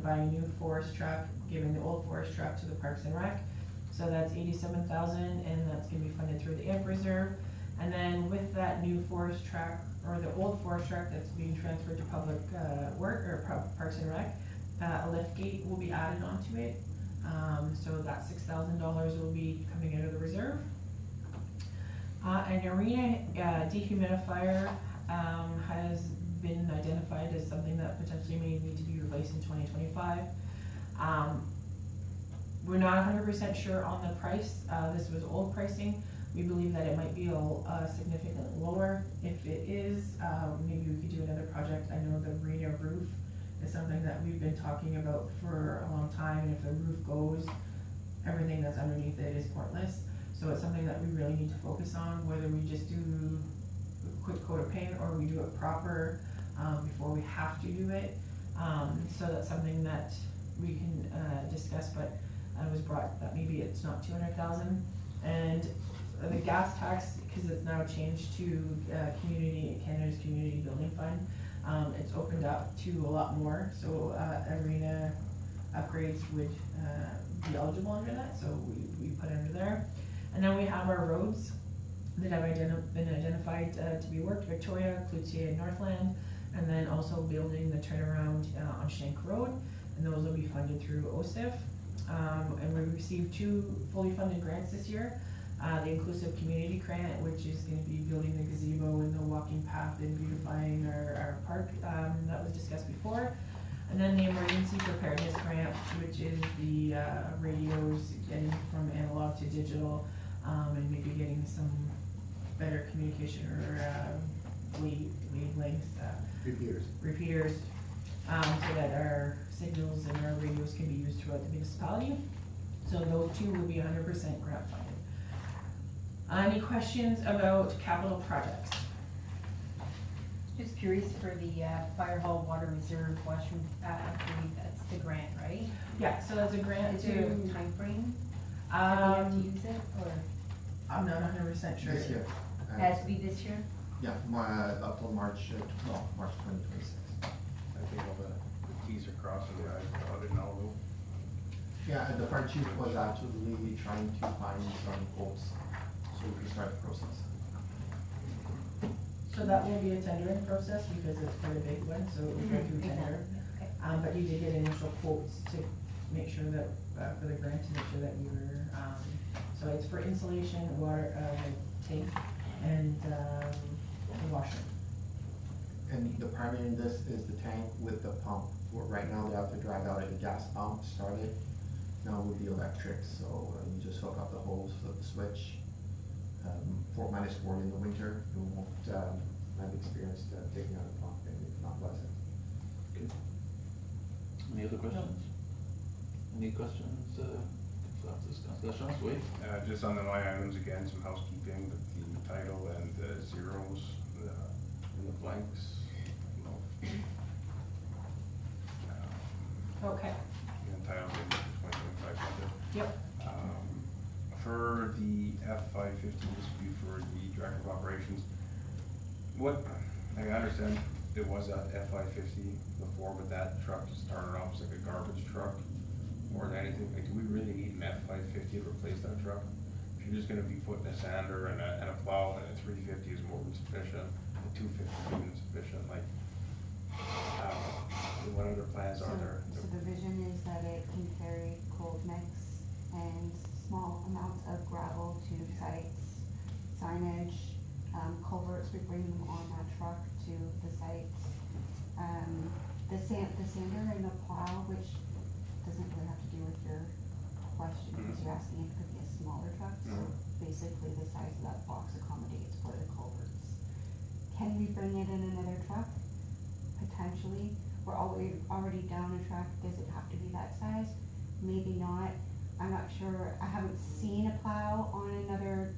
buying a new forest truck, giving the old forest truck to the Parks and Rec. So that's $87,000, and that's gonna be funded through the AMP reserve. And then with that new forest truck, or the old forest truck that's being transferred to public, work, or Parks and Rec, a lift gate will be added onto it. So that $6,000 will be coming out of the reserve. An arena, dehumidifier, has been identified as something that potentially may need to be replaced in 2025. We're not 100% sure on the price. This was old pricing. We believe that it might be significantly lower. If it is, maybe we could do another project. I know the arena roof is something that we've been talking about for a long time, and if the roof goes, everything that's underneath it is pointless. So it's something that we really need to focus on, whether we just do a quick coat of paint or we do it proper, before we have to do it. So that's something that we can, discuss, but it was brought that maybe it's not 200,000. And the gas tax, because it's now changed to, Canada's Community Building Fund, it's opened up to a lot more, so, arena upgrades would, be eligible under that, so we put it under there. And then we have our roads that have been identified, to be worked, Victoria, Cloutier, and Northland, and then also building the turnaround, on Shank Road, and those will be funded through OSIF. And we received 2 fully funded grants this year. The Inclusive Community Grant, which is gonna be building the gazebo and the walking path and beautifying our park, that was discussed before. And then the Emergency Preparedness Grant, which is the, radios getting from analog to digital, and maybe getting some better communication or, wavelengths, repeaters, so that our signals and our radios can be used throughout the municipality. So those 2 will be 100% grant funded. Any questions about capital projects? Just curious for the Fire Hall Water Reserve washroom upgrade, that's the grant, right? Yeah, so as a grant Is there a to, timeframe? Do we have to um, use it, or I'm not 100% sure. This year. has to be this year? Yeah, up till March 2026. I think all the T's are crossed and the I's are dotted now, though. Yeah, the fire chief was actually trying to find some quotes, so we can start the process. So that will be a tendering process because it's quite a big one, so it will go through tender. Okay. But you did get initial quotes to make sure that, for the grant, to make sure that we were, so it's for insulation, water, tank, and, the washer. And the primary in this is the tank with the pump. Right now, they have to drag out a gas pump, start it. Now with the electric, so you just hook up the hose, flip the switch. -40 in the winter, you won't, have experienced taking out a pump, and it's not pleasant. Any other questions? Any questions, Councilor Lachance, wait? Just on the line items again, some housekeeping, the title and the zeros, in the blanks, you know. Okay. And title in 2025 budget. Yep. For the F-550, this would be for the Director of Operations. I understand it was a F-550 before, but that truck just started off as like a garbage truck more than anything. Like, do we really need an F-550 to replace that truck? If you're just gonna be putting a sander and a plow, and a 350 is more than sufficient, a 250 is more than sufficient, like, what other plans are there? So the vision is that it can carry cold mix and small amounts of gravel to sites. signage, culverts, we bring them on that truck to the sites. The sander and the plow, which doesn't really have to do with your question, because you're asking if it could be a smaller truck, so basically the size of that box accommodates for the culverts. Can we bring it in another truck? Potentially. We're already down a truck, does it have to be that size? Maybe not, I'm not sure, I haven't seen a plow on another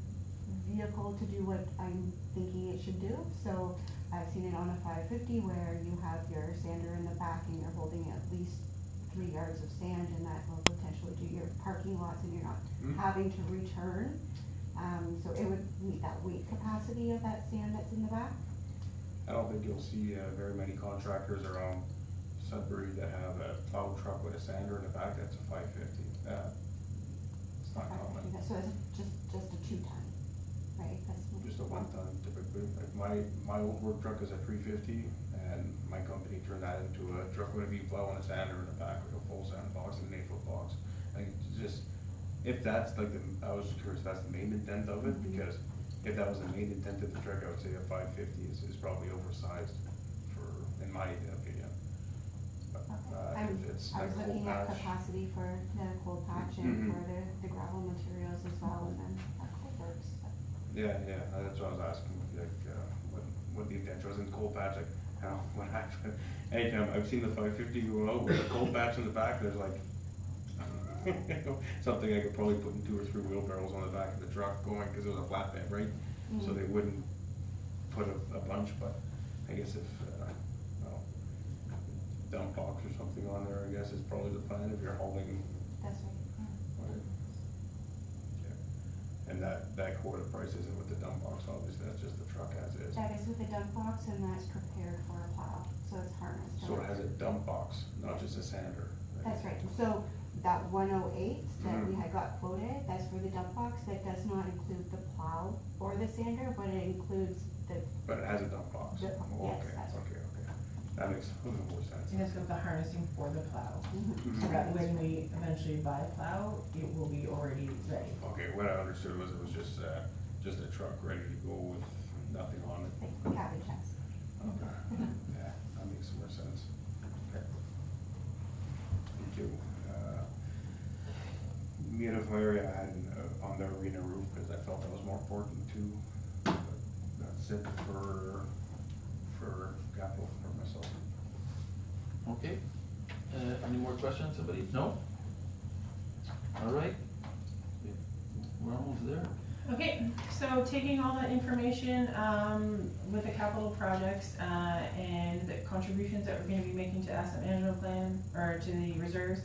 vehicle to do what I'm thinking it should do, so I've seen it on a 550 where you have your sander in the back and you're holding at least 3 yards of sand, and that will potentially do your parking lots and you're not having to return. So it would meet that weight capacity of that sand that's in the back. I don't think you'll see very many contractors around Sudbury that have a plow truck with a sander in the back that's a 550. It's not common. So it's just a 2-ton, right? That's Just a 1-ton typically. Like my old work truck is a 350, and my company turned that into a truck with a V-plow and a sander in the back with a full sand box and an 8-foot box. I think it's just, if that's like I was just curious if that's the main intent of it, because if that was the main intent of the truck, I would say a 550 is probably oversized in my opinion. But, if it's I like was cold looking at patch. capacity for the cold patch and for the gravel materials as well, and then that culverts. Yeah, that's what I was asking, like, what the intention was in cold patch, like, how, what happened? Anytime, I've seen the 550 go out with a cold patch in the back, there's like, something I could probably put in 2 or 3 wheelbarrows on the back of the truck going, cause it was a flatbed, right? So they wouldn't put a bunch, but I guess if, dump box or something on there, I guess is probably the plan if you're hauling. That's right. Right. Okay. And that quota price isn't with the dump box, obviously, that's just the truck as is. That is with the dump box, and that's prepared for a plow, so it's harnessed. So it has a dump box, not just a sander. That's right, so that 108 that we had got quoted, that's for the dump box, that does not include the plow or the sander, but it includes the, But it has a dump box. The- Oh, yes, okay, that's right. okay. That makes a little more sense. And it's got the harnessing for the plow, Mm-hmm. so that when we eventually buy a plow, it will be already ready. Okay, what I understood was it was just a truck ready to go with nothing on it. like, cabin chest. Okay. Yeah, that makes more sense. Okay. Thank you. Humidifier, I had on the arena roof, because I felt that was more important too. But that's it for capital for myself. Okay, any more questions, somebody? No? All right. We're almost there. Okay, so taking all that information, with the capital projects, and the contributions that we're gonna be making to asset management plan, or to the reserves,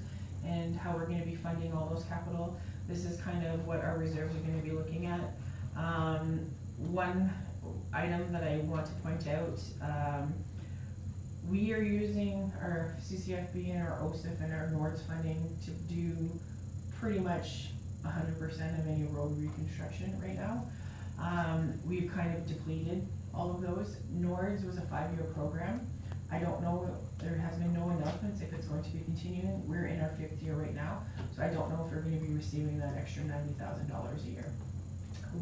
and how we're gonna be funding all those capital, this is kind of what our reserves are gonna be looking at. One item that I want to point out, we are using our CCFB and our OSIF and our NORDS funding to do pretty much 100% of any road reconstruction right now. We've kind of depleted all of those. NORDS was a 5-year program. I don't know, there has been no announcements if it's going to be continuing. We're in our 5th year right now, so I don't know if we're gonna be receiving that extra $90,000 a year.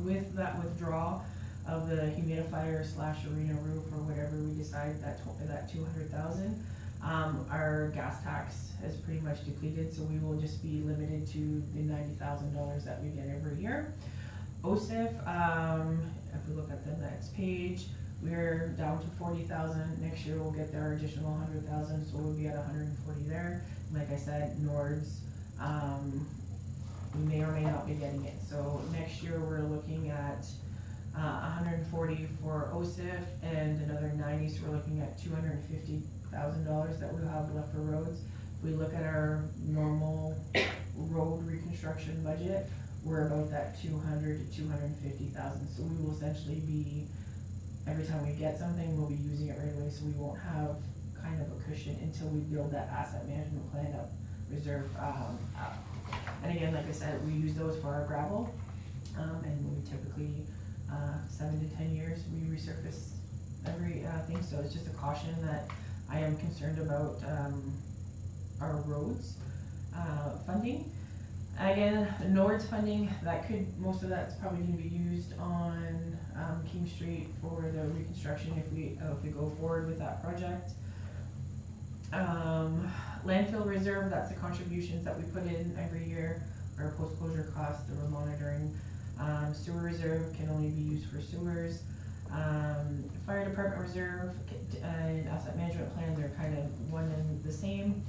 With that withdrawal of the humidifier / arena roof or whatever we decide, that 200,000, our gas tax has pretty much depleted, so we will just be limited to the $90,000 that we get every year. OSIF, if we look at the next page, we're down to 40,000. Next year we'll get our additional 100,000, so we'll be at 140 there. Like I said, NORDS, we may or may not be getting it. So next year we're looking at 140 for OSIF and another 90, so we're looking at $250,000 that we'll have left for roads. If we look at our normal road reconstruction budget, we're about that 200 to 250,000. So we will essentially be, every time we get something, we'll be using it right away, so we won't have kind of a cushion until we build that asset management plan up, reserve up. And again, like I said, we use those for our gravel, and we typically 7 to 10 years we resurface every thing. So it's just a caution that I am concerned about our roads funding. Again, the Nords funding, most of that's probably gonna be used on, King Street for the reconstruction if we go forward with that project. Landfill reserve, that's the contributions that we put in every year for our post-closure costs that we're monitoring. Sewer reserve can only be used for sewers. Fire department reserve and asset management plans are kind of one and the same.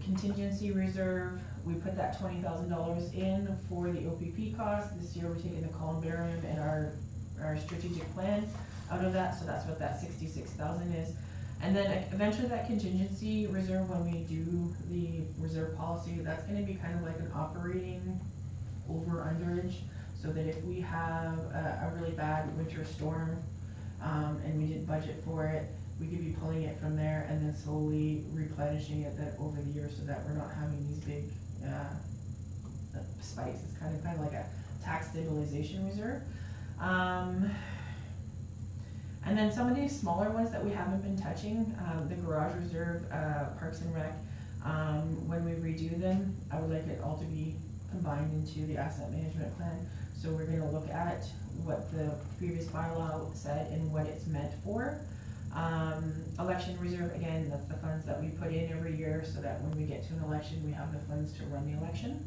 Contingency reserve, we put that $20,000 in for the OPP cost. This year we're taking the columbarium and our strategic plan out of that, so that's what that 66,000 is. And then eventually that contingency reserve, when we do the reserve policy, that's gonna be kind of like an operating over-underage, so that if we have a really bad winter storm, and we didn't budget for it, we could be pulling it from there and then slowly replenishing it over the year so that we're not having these big, spikes. It's kind of like a tax stabilization reserve. And then some of these smaller ones that we haven't been touching, the garage reserve, Parks and Rec, when we redo them, I would like it all to be combined into the asset management plan. So we're gonna look at what the previous bylaw said and what it's meant for. Election reserve, again, that's the funds that we put in every year so that when we get to an election, we have the funds to run the election.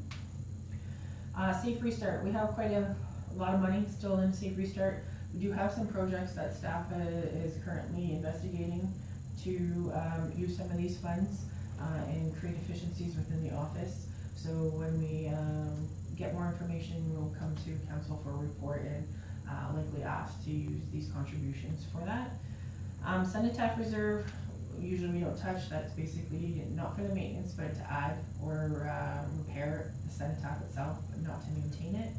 Safe Restart, we have quite a lot of money still in Safe Restart. We do have some projects that staff is currently investigating to use some of these funds and create efficiencies within the office. So when we get more information, we'll come to council for a report and likely ask to use these contributions for that. Cenotaph reserve, usually we don't touch. That's basically not for the maintenance, but to add or repair the cenotaph itself, but not to maintain it.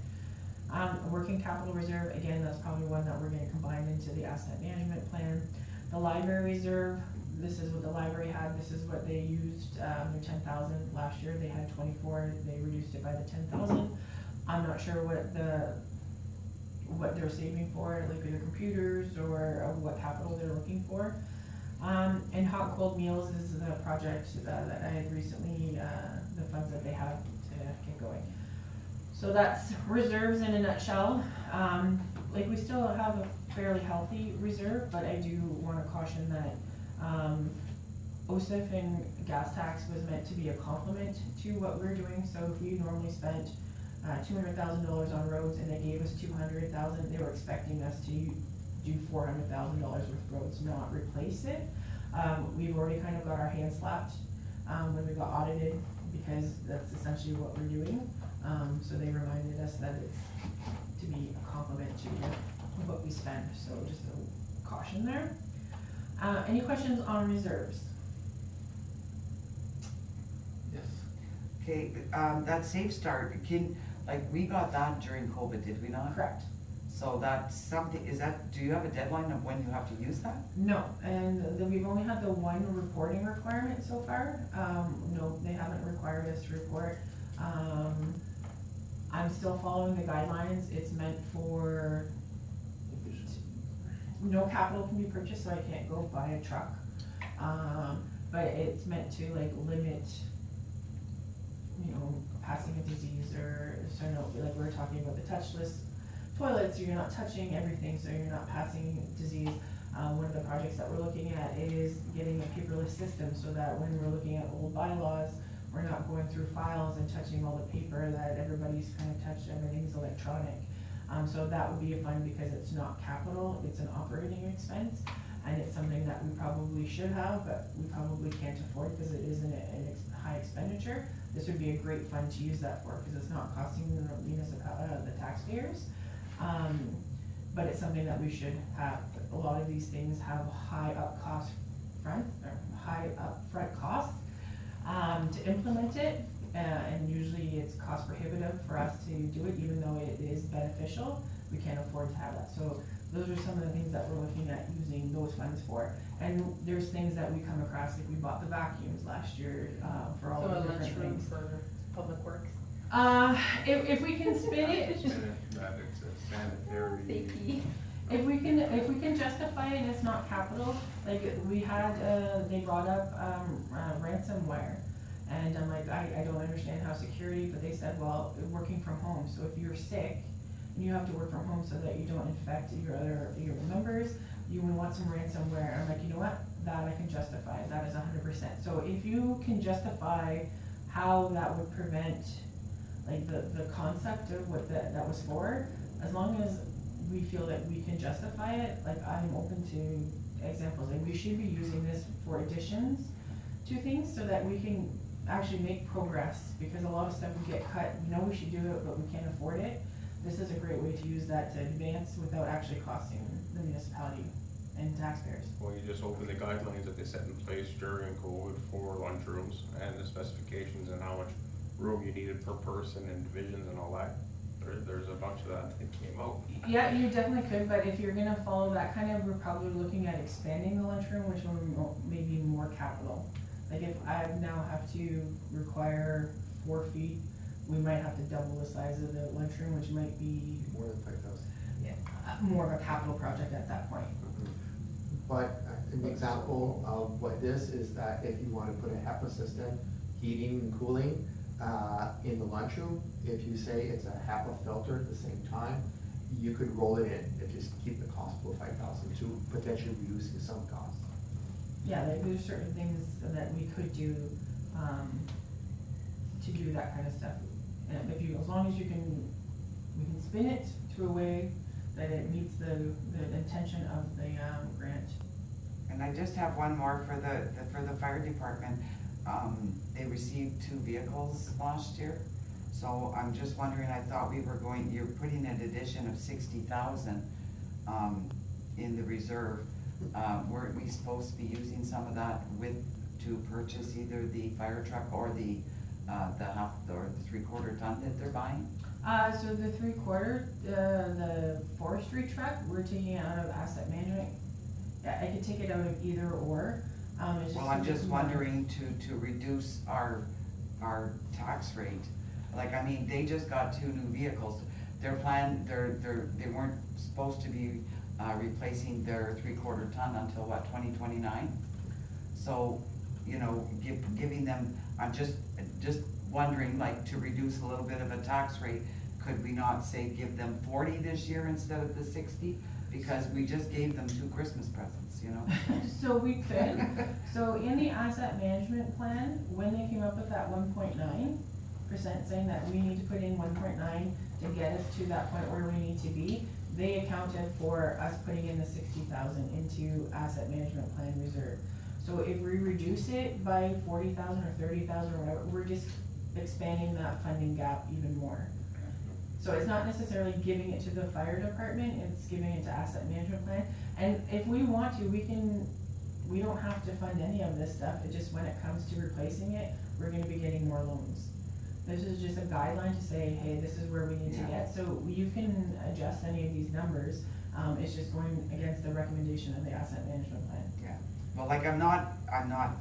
Working capital reserve, again, that's probably one that we're gonna combine into the asset management plan. The library reserve, this is what the library had, this is what they used, their 10,000 last year, they had 24, they reduced it by the 10,000. I'm not sure what they're saving for, like their computers or what capital they're looking for. And hot cold meals is the project that I had recently, the funds that they have to get going. So that's reserves in a nutshell. Like we still have a fairly healthy reserve, but I do wanna caution that OSIF and gas tax was meant to be a complement to what we're doing. So if we normally spent $200,000 on roads and they gave us 200,000, they were expecting us to do $400,000 worth of roads, not replace it. We've already kind of got our hands slapped when we got audited, because that's essentially what we're doing. So they reminded us that it's to be a complement to what we spend, so just a caution there. Any questions on reserves? Yes. Okay, that Safe Start, we got that during COVID, did we not? Correct. So that's something, do you have a deadline of when you have to use that? No, and we've only had the one reporting requirement so far. No, they haven't required us to report. I'm still following the guidelines. It's meant for, no capital can be purchased, so I can't go buy a truck. But it's meant to limit, passing of disease or, so no, like we're talking about the touchless toilets, you're not touching everything, so you're not passing disease. One of the projects that we're looking at is getting a paperless system so that when we're looking at old bylaws, we're not going through files and touching all the paper that everybody's kind of touched, everything's electronic. So that would be a fun because it's not capital, it's an operating expense, and it's something that we probably should have, but we probably can't afford because it is a high expenditure. This would be a great fund to use that for because it's not costing the the taxpayers. But it's something that we should have. A lot of these things have high upfront costs to implement it, and usually it's cost prohibitive for us to do it, even though it is beneficial. We can't afford to have that. So those are some of the things that we're looking at using those funds for. And there's things that we come across, like we bought the vacuums last year for all the different things. for Public Works. If we can spin it. Sanitary. Safety. If we can justify it and it's not capital, like we had, they brought up ransomware, And I'm like, I don't understand how security, but they said, well, working from home, so if you're sick, and you have to work from home so that you don't infect your members, you would want some ransomware. I'm like, you know what, that I can justify, that is 100%. So if you can justify how that would prevent, like, the concept of what that was for, as long as we feel that we can justify it, like, I'm open to examples, like, we should be using this for additions to things so that we can actually make progress, because a lot of stuff we get cut, we know we should do it, but we can't afford it. This is a great way to use that to advance without actually costing the municipality and taxpayers. Well, you just open the guidelines that they set in place during COVID for lunchrooms and the specifications and how much room you needed per person and divisions and all that. There's a bunch of that came out. Yeah, you definitely could, but if you're gonna follow that kind of, we're probably looking at expanding the lunchroom, which will maybe more capital. Like if I now have to require 4 feet, we might have to double the size of the lunchroom, which might be More than 5,000. more of a capital project at that point. But an example of what this is that if you wanna put a HEPA system, heating and cooling, in the lunchroom, if you say it's a HEPA filter at the same time, you could roll it in, if you keep the cost below 5,000 to potentially reducing some costs. Yeah, like there's certain things that we could do, to do that kind of stuff. And if you, as long as you can, we can spin it to a way that it meets the intention of the, grant. And I just have one more for the fire department. They received 2 vehicles last year. So I'm just wondering, I thought you're putting an addition of 60,000, in the reserve. Weren't we supposed to be using some of that to purchase either the fire truck or the half or the 3/4 ton that they're buying? So the 3/4, the forestry truck, we're taking it out of asset management. Yeah, I could take it out of either or. Well, I'm just wondering to reduce our tax rate. Like, I mean, they just got 2 new vehicles. They weren't supposed to be replacing their 3/4 ton until what, 2029? So, you know, giving them, I'm just wondering, like, to reduce a little bit of a tax rate, could we not say give them 40 this year instead of the 60? Because we just gave them 2 Christmas presents, you know? So we could, so in the asset management plan, when they came up with that 1.9%, saying that we need to put in 1.9 to get us to that point where we need to be, they accounted for us putting in the 60,000 into asset management plan reserve. So if we reduce it by 40,000 or 30,000 or whatever, we're just expanding that funding gap even more. So it's not necessarily giving it to the fire department, it's giving it to asset management plan. And if we want to, we don't have to fund any of this stuff, it just, when it comes to replacing it, we're gonna be getting more loans. This is just a guideline to say, hey, this is where we need to get, so you can adjust any of these numbers, it's just going against the recommendation of the asset management plan. Yeah, well, like, I'm not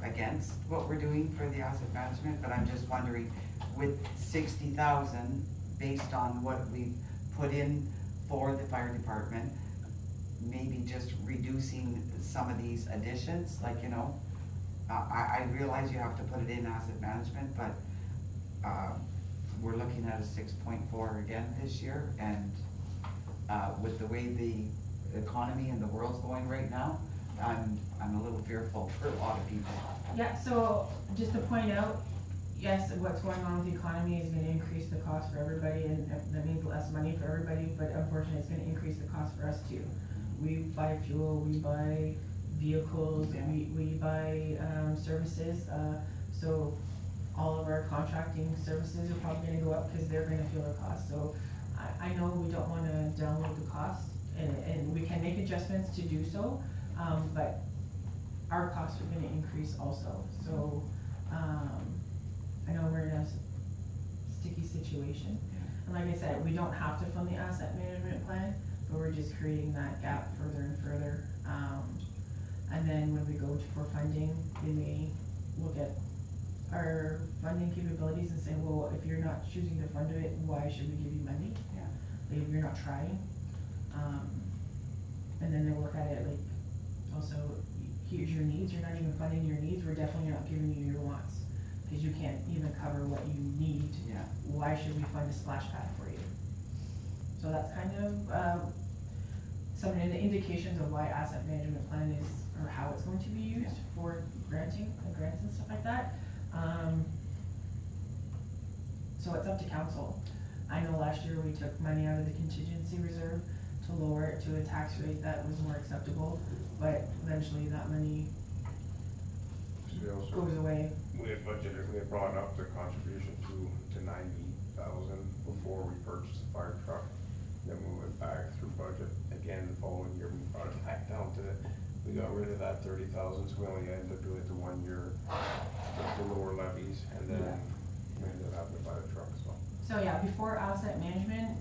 against what we're doing for the asset management, but I'm just wondering, with 60,000, based on what we've put in for the fire department, maybe just reducing some of these additions, like, you know, I realize you have to put it in asset management, but we're looking at a 6.4 again this year, and with the way the economy and the world's going right now, I'm a little fearful for a lot of people. Yeah, so just to point out, yes, what's going on with the economy is gonna increase the cost for everybody, and that means less money for everybody, but unfortunately it's gonna increase the cost for us too. We buy fuel, we buy vehicles, we buy services, so all of our contracting services are probably gonna go up because they're gonna feel the cost. So I know we don't wanna download the cost, and we can make adjustments to do so, but our costs are gonna increase also. So I know we're in a sticky situation. And like I said, we don't have to fund the asset management plan, but we're just creating that gap further and further. And then when we go for funding, we may look at our funding capabilities and say, well, if you're not choosing to fund it, why should we give you money? Yeah. Like, if you're not trying. And then they look at it like, also, here's your needs, you're not even funding your needs, we're definitely not giving you your wants. cause you can't even cover what you need. Yeah. Why should we fund a splash pad for you? So that's kind of, some of the indications of why asset management plan is, or how it's going to be used for grants and stuff like that. So it's up to council. I know last year we took money out of the contingency reserve to lower it to a tax rate that was more acceptable, but eventually that money We also, goes away. we had budgeted, we had brought up the contribution to 90,000 before we purchased the fire truck. Then we went back through budget again the following year, we brought it back down to we got rid of that 30,000, so we only ended up doing it the 1 year, the lower levies, and then we ended up having to buy the truck as well. So yeah, before asset management,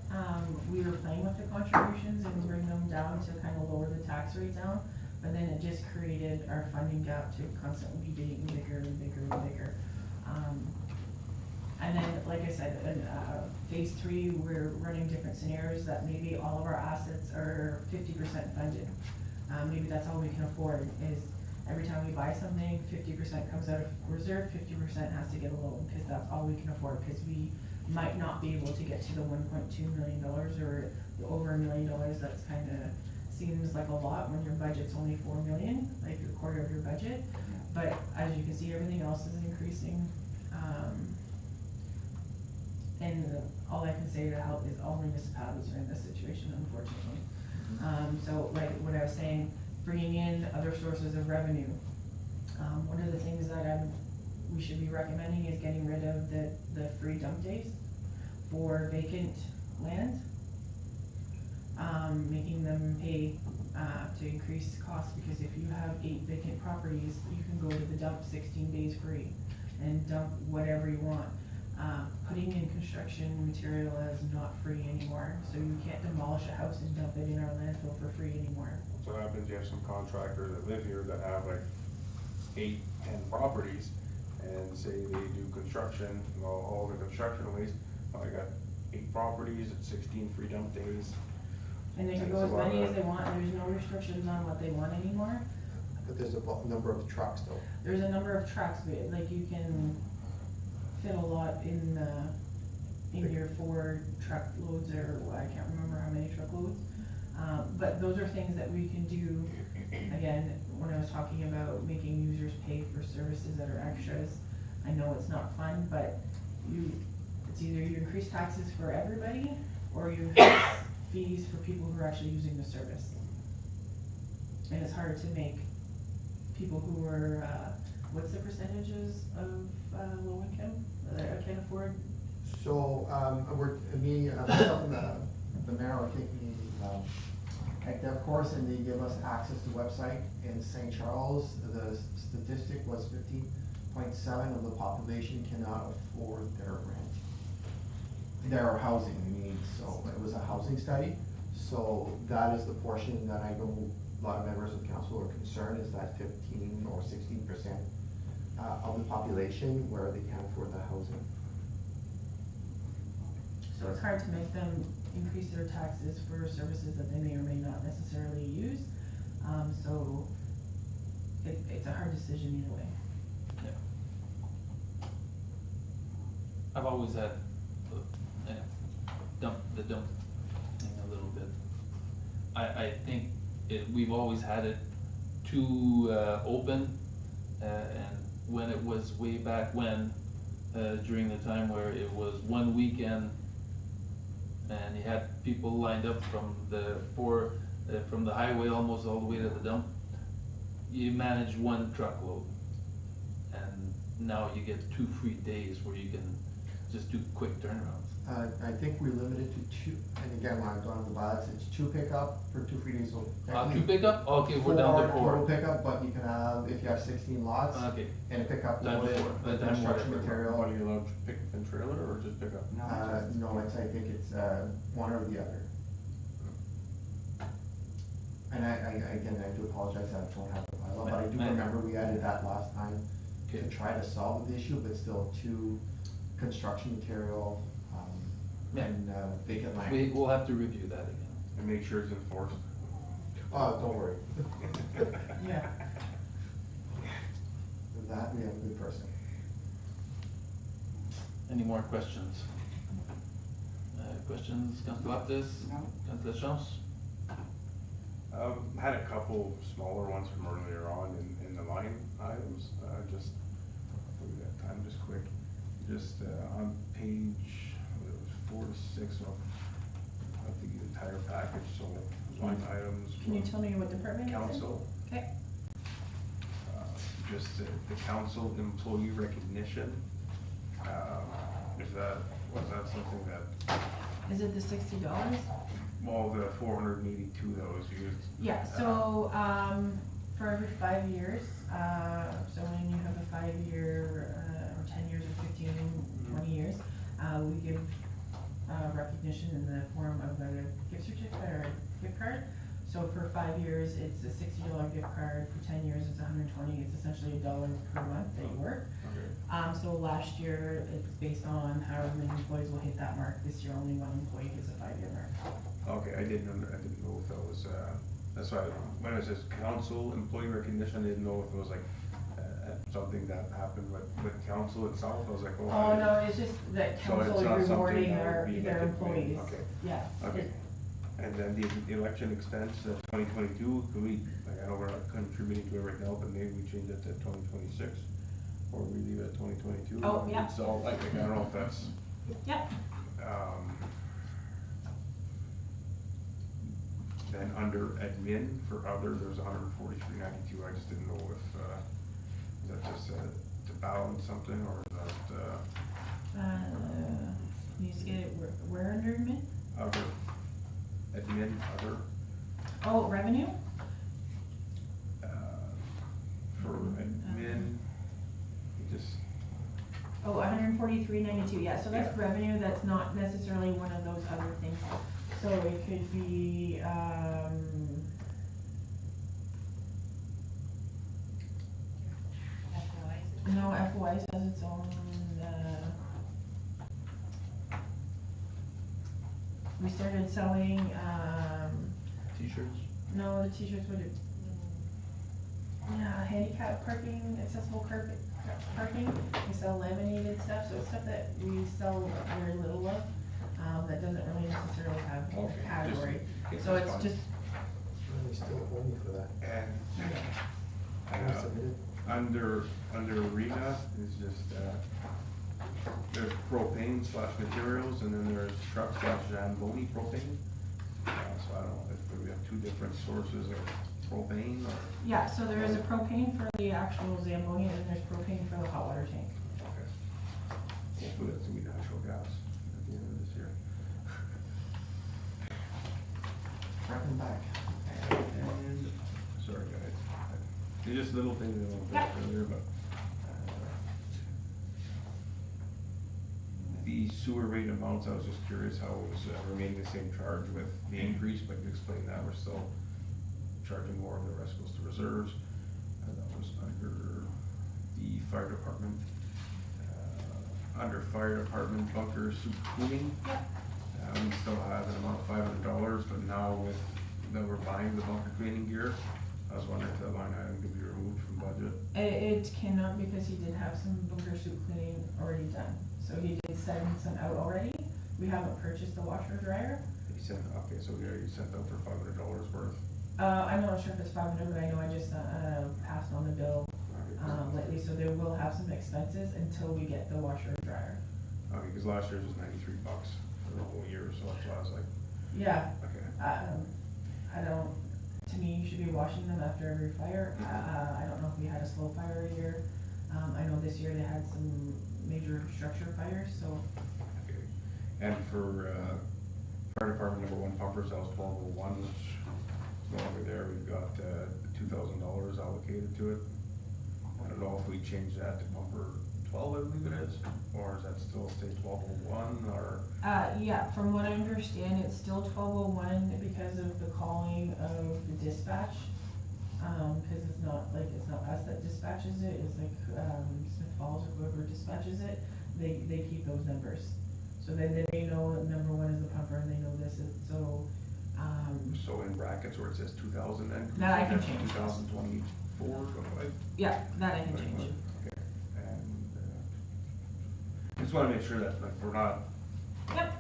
we were playing with the contributions and bring them down to kind of lower the tax rate down. But then it just created our funding gap to constantly be getting bigger and bigger and bigger. And then, like I said, in phase 3, we're running different scenarios that maybe all of our assets are 50% funded. Maybe that's all we can afford is every time we buy something, 50% comes out of reserve, 50% has to get a loan, because that's all we can afford, because we might not be able to get to the $1.2 million or the over $1 million. That's kind of seems like a lot when your budget's only $4 million, like a quarter of your budget. But as you can see, everything else is increasing. And all I can say to help is all municipalities are in this situation, unfortunately. So like what I was saying, bringing in other sources of revenue. One of the things that we should be recommending is getting rid of the free dump days for vacant land. Making them pay to increase costs, because if you have 8 vacant properties, you can go to the dump 16 days free and dump whatever you want. Putting in construction material is not free anymore, so you can't demolish a house and dump it in our landfill for free anymore. So what happens, you have some contractors that live here that have like 8, 10 properties, and say they do construction, all the construction waste, I got 8 properties at 16 free dump days. And they can go as many as they want, and there's no restrictions on what they want anymore. But there's a number of trucks though. There's a number of trucks, but like you can fit a lot in your 4 truckloads, or I can't remember how many truckloads. But those are things that we can do. Again, when I was talking about making users pay for services that are extras, I know it's not fun, but it's either you increase taxes for everybody, or you increase fees for people who are actually using the service. And it's hard to make people who are, what's the percentages of low income that can afford? So, myself and the mayor are taking at their course, and they give us access to the website. In St. Charles, the statistic was 15.7% of the population cannot afford their rent, their housing needs. So it was a housing study. So that is the portion that I know a lot of members of council are concerned, is that 15 or 16% of the population where they can't afford the housing. So it's hard to make them increase their taxes for services that they may or may not necessarily use. So it's a hard decision either way. Yeah. I've always had the dump thing a little bit. I think we've always had it too open, and when it was way back when, during the time where it was one weekend, and you had people lined up from from the highway almost all the way to the dump, you manage 1 truckload, and now you get 2 free days where you can just do quick turnarounds. I think we limited to 2, and again, when I've gone to the ballots, it's 2 pickup for 2 free days. So 2 pickup? Okay, we're down to 4. Total pickup, but you can have, if you have 16 lots, Okay. and a pickup Times loaded 4. with Times construction whatever. material. Are you allowed to pick up in trailer or just pick up? No, I think it's one or the other. And I do apologize, I don't have the bylaw, but I do remember we added that last time to try to solve the issue, but still 2 construction material, and vacant land. We'll have to review that again. And make sure it's enforced. Oh, don't worry. Yeah. With that, we have a good person. Any more questions? Questions, Councilor Loftus? No. Councilor Chance? Had a couple smaller ones from earlier on in the line items, just, we got time, just quick. Just, on page, what it was 4 to 6 of, the entire package, so line items. Can you tell me what department it's in? Council. Okay. Just the council employee recognition, was that something that, Is it the $60? well, the 482 that was used? Yeah, so, for every 5 years, so when you have a 5-year, or 10 years, or 15, 20 years, we give, recognition in the form of a gift certificate or a gift card. So for 5 years, it's a $60 gift card, for 10 years, it's $120, it's essentially $1 per month that you work. Okay. So last year, it's based on however many employees will hit that mark. This year, only 1 employee hits a 5-year mark. Okay, I didn't know if that was, that's why, when it says council employee recognition, I didn't know if it was like, something that happened with council itself, I was like, oh. Oh, no, it's just that So it's council not is something rewarding that would be their like a- employees. okay. Yeah. Okay, and then the election expense, 2022, could we, like, I know we're not contributing to it right now, but maybe we change it to 2026, or we leave it at 2022? Oh, yeah. So, like, I don't know if that's, Yeah. then under admin for other, there's 143.92, I just didn't know if, is that just, to balance something, or is that, You just get it, where under admin? other, admin, other, Oh, revenue? for admin, it just, Oh, 143.92, yeah, so that's revenue, that's not necessarily one of those other things. So it could be, no, FOI has its own, we started selling, T-shirts? no, the t-shirts would, yeah, handicap parking, accessible carpet, parking, we sell laminated stuff, so it's stuff that we sell very little of, that doesn't really necessarily have a Okay, category. just- So that's it's fine. just, We still owe you for that. And, I submitted. under arena is just, there's propane / materials, and then there's truck / Zamboni propane. So I don't know if we have two different sources of propane, or, yeah, so there is a propane for the actual Zamboni, and then there's propane for the hot water tank. okay. Hopefully that's gonna be natural gas at the end of this year. Front and back. And, sorry guys, they're just little things I want to Yeah. put earlier, but, the sewer rate amounts, I was just curious how it was remaining the same charge with the increase, but you explained that we're still charging more, and the rest goes to reserves. And that was under the fire department. Under fire department bunker soup cleaning. We still have an amount of $500, but now with, that we're buying the bunker cleaning gear, I was wondering if that line item could be removed from budget. It cannot, because he did have some bunker soup cleaning already done, so he did send some out already. We haven't purchased the washer dryer. He sent, okay, so we already sent out for $500 worth. I'm not sure if it's 500, but I know I just, passed on the bill, lately, so they will have some expenses until we get the washer and dryer. Okay, cause last year's was $93 for the whole year, so that's why I was like, Yeah, okay. I don't, to me, you should be washing them after every fire. I don't know if we had a slow fire year. I know this year they had some major structure fires, so. Okay. And for, fire department #1 pumpers, that was 1201, which is no longer there, we've got, $2,000 allocated to it. I don't know if we change that to pumper 12, I believe it is, or is that still stay 1201, or? Yeah, from what I understand, it's still 1201 because of the calling of the dispatch. Cause it's not us that dispatches it, it's like, Smith Falls or whoever dispatches it, they keep those numbers. So then they know #1 is the pumper, and they know this is, so, So in brackets where it says 2000 then? That I can change. 2024, 25? yeah, that I can change. Okay, and, this just wanna make sure that, like, we're not. Yep.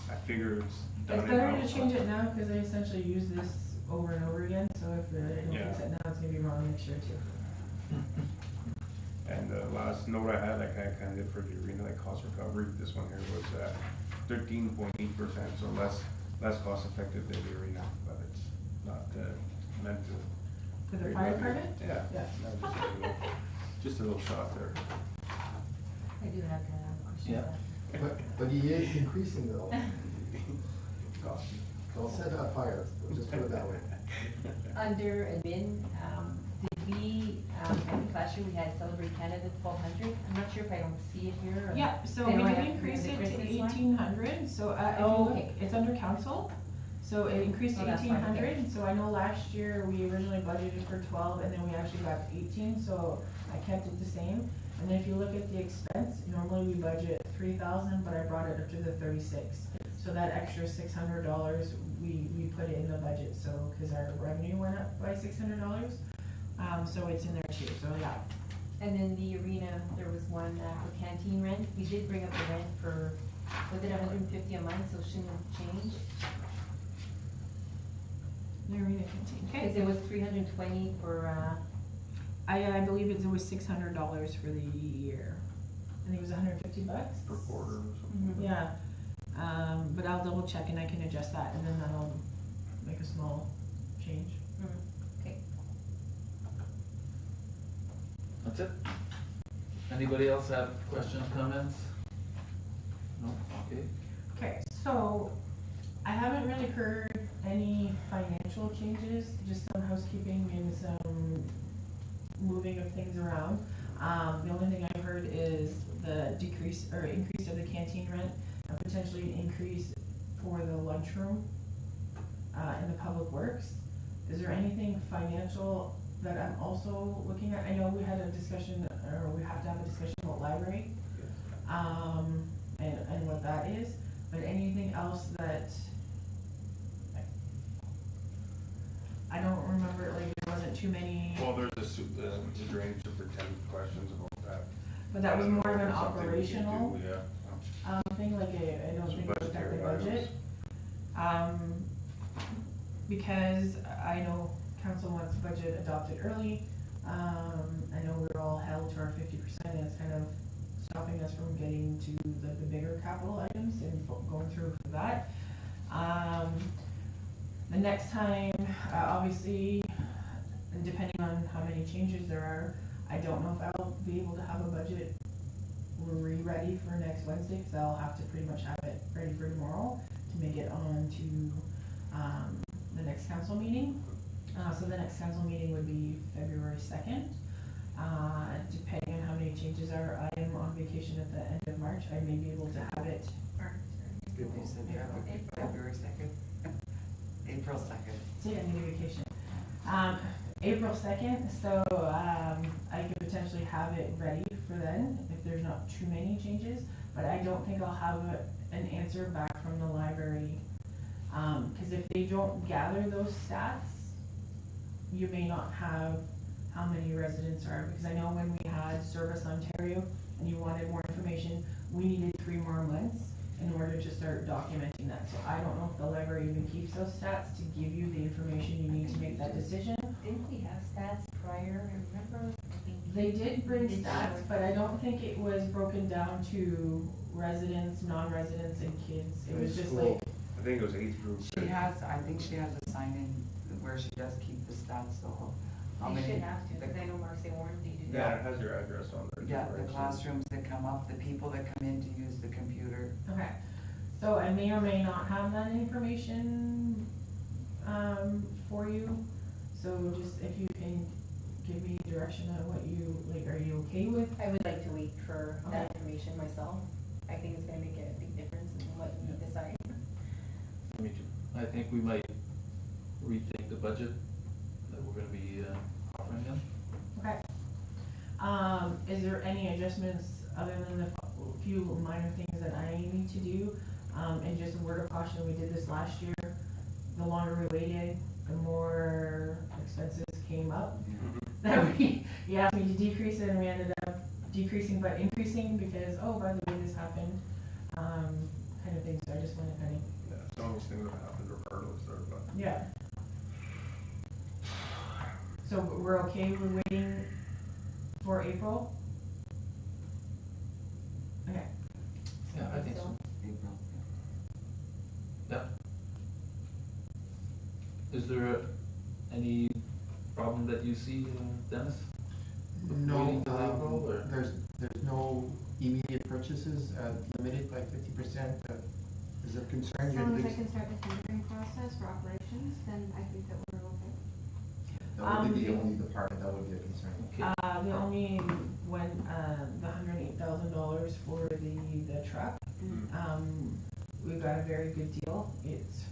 I figure it's done. It's better to in-house. change it now, cause I essentially use this over and over again, so if I don't Yeah. fix it now, it's gonna be wrong next year too. And the last note I had, like I kinda did for the arena, like cost recovery, this one here was 13.8%, so less cost effective than the arena, but it's not meant to. For the create fire revenue. department? Yeah. Yeah. No, just a little shot there. I do have a question. Yeah. But he is increasing though. Don't set that fire, just put it that way. Under admin, did we, I think last year we had Celebrate Canada 1200, I'm not sure if I don't see it here or. Yeah, so They we don't did have- increase is it it to Christmas one? 1,800, so, if you Oh, look, okay. it's under council. So it increased Oh, to that's fine, okay. 1,800, so I know last year we originally budgeted for 12 and then we actually got 18, so I kept it the same. And if you look at the expense, normally we budget 3,000, but I brought it up to the 36. So that extra $600, we put it in the budget, so, cause our revenue went up by $600. So it's in there too, so yeah. And then the arena, there was one for canteen rent, we did bring up the rent for, was it 150 a month, so shouldn't it change? The arena canteen. Cause it was 320 for, I believe it was $600 for the year. I think it was $150. Per quarter or something. Yeah, but I'll double check and I can adjust that and then that'll make a small change. okay. That's it? Anybody else have questions, comments? No, okay. Okay, so I haven't really heard any financial changes, just some housekeeping and some moving of things around. The only thing I heard is the decrease or increase of the canteen rent and potentially an increase for the lunchroom in the public works. Is there anything financial that I'm also looking at? I know we had a discussion, or we have to have a discussion about library, and what that is, but anything else that I don't remember, like, there wasn't too many, Well, there's the drainage superintendent questions about that. but that was more of an Something we can operational, do, Yeah. thing, like, I don't Some think it looked at the budgetary budget. Because I know council wants budget adopted early, I know we're all held to our 50% and it's kind of stopping us from getting to the bigger capital items and going through for that. The next time, obviously, and depending on how many changes there are, I don't know if I'll be able to have a budget ready for next Wednesday, cause I'll have to pretty much have it ready for tomorrow to make it on to, the next council meeting. So the next council meeting would be February 2nd. Depending on how many changes are, I am on vacation at the end of March, I may be able to have it. Good news in February 2nd. April 2nd. See, I need a vacation. April 2nd, so, I could potentially have it ready for then, if there's not too many changes, but I don't think I'll have an answer back from the library. Cause if they don't gather those stats, you may not have how many residents are, because I know when we had Service Ontario and you wanted more information, we needed 3 more months in order to start documenting that. So I don't know if the library even keeps those stats to give you the information you need to make that decision. Didn't we have stats prior, remember? They did bring stats, but I don't think it was broken down to residents, non-residents, and kids. It was just like, I think it was 8th group. I think she has a sign in where she does keep the stats, so how They many? should have to, because I know Marcy Warren needed. Yeah, it has your address on there. Yeah, right, the so- classrooms that come up, the people that come in to use the computer. okay. So I may or may not have that information, for you. So just if you can give me direction on what you, like, are you okay with? I would like to wait for Okay. that information myself. I think it's gonna make a big difference in what we decide. Me too. I think we might rethink the budget that we're gonna be offering them. Okay. Is there any adjustments other than the few minor things that I need to do? And just a word of caution, we did this last year. The longer we waited, the more expenses came up. That you asked me to decrease it and we ended up decreasing but increasing because, oh, by the way, this happened, kind of thing, so I just wanted to kind of, Yeah, some of those things have happened regardless, but yeah. So we're okay with waiting for April? Okay. Yeah, I think so. April. Is there any problem that you see, Dennis? No, Waiting till April, or? there's no immediate purchases, limited by 50%, is there concern? As You're long as I big- can start the tendering process for operations, then I think that we're okay. That would be the only department that would be a concern. The only one, the $108,000 for the truck, we got a very good deal. It's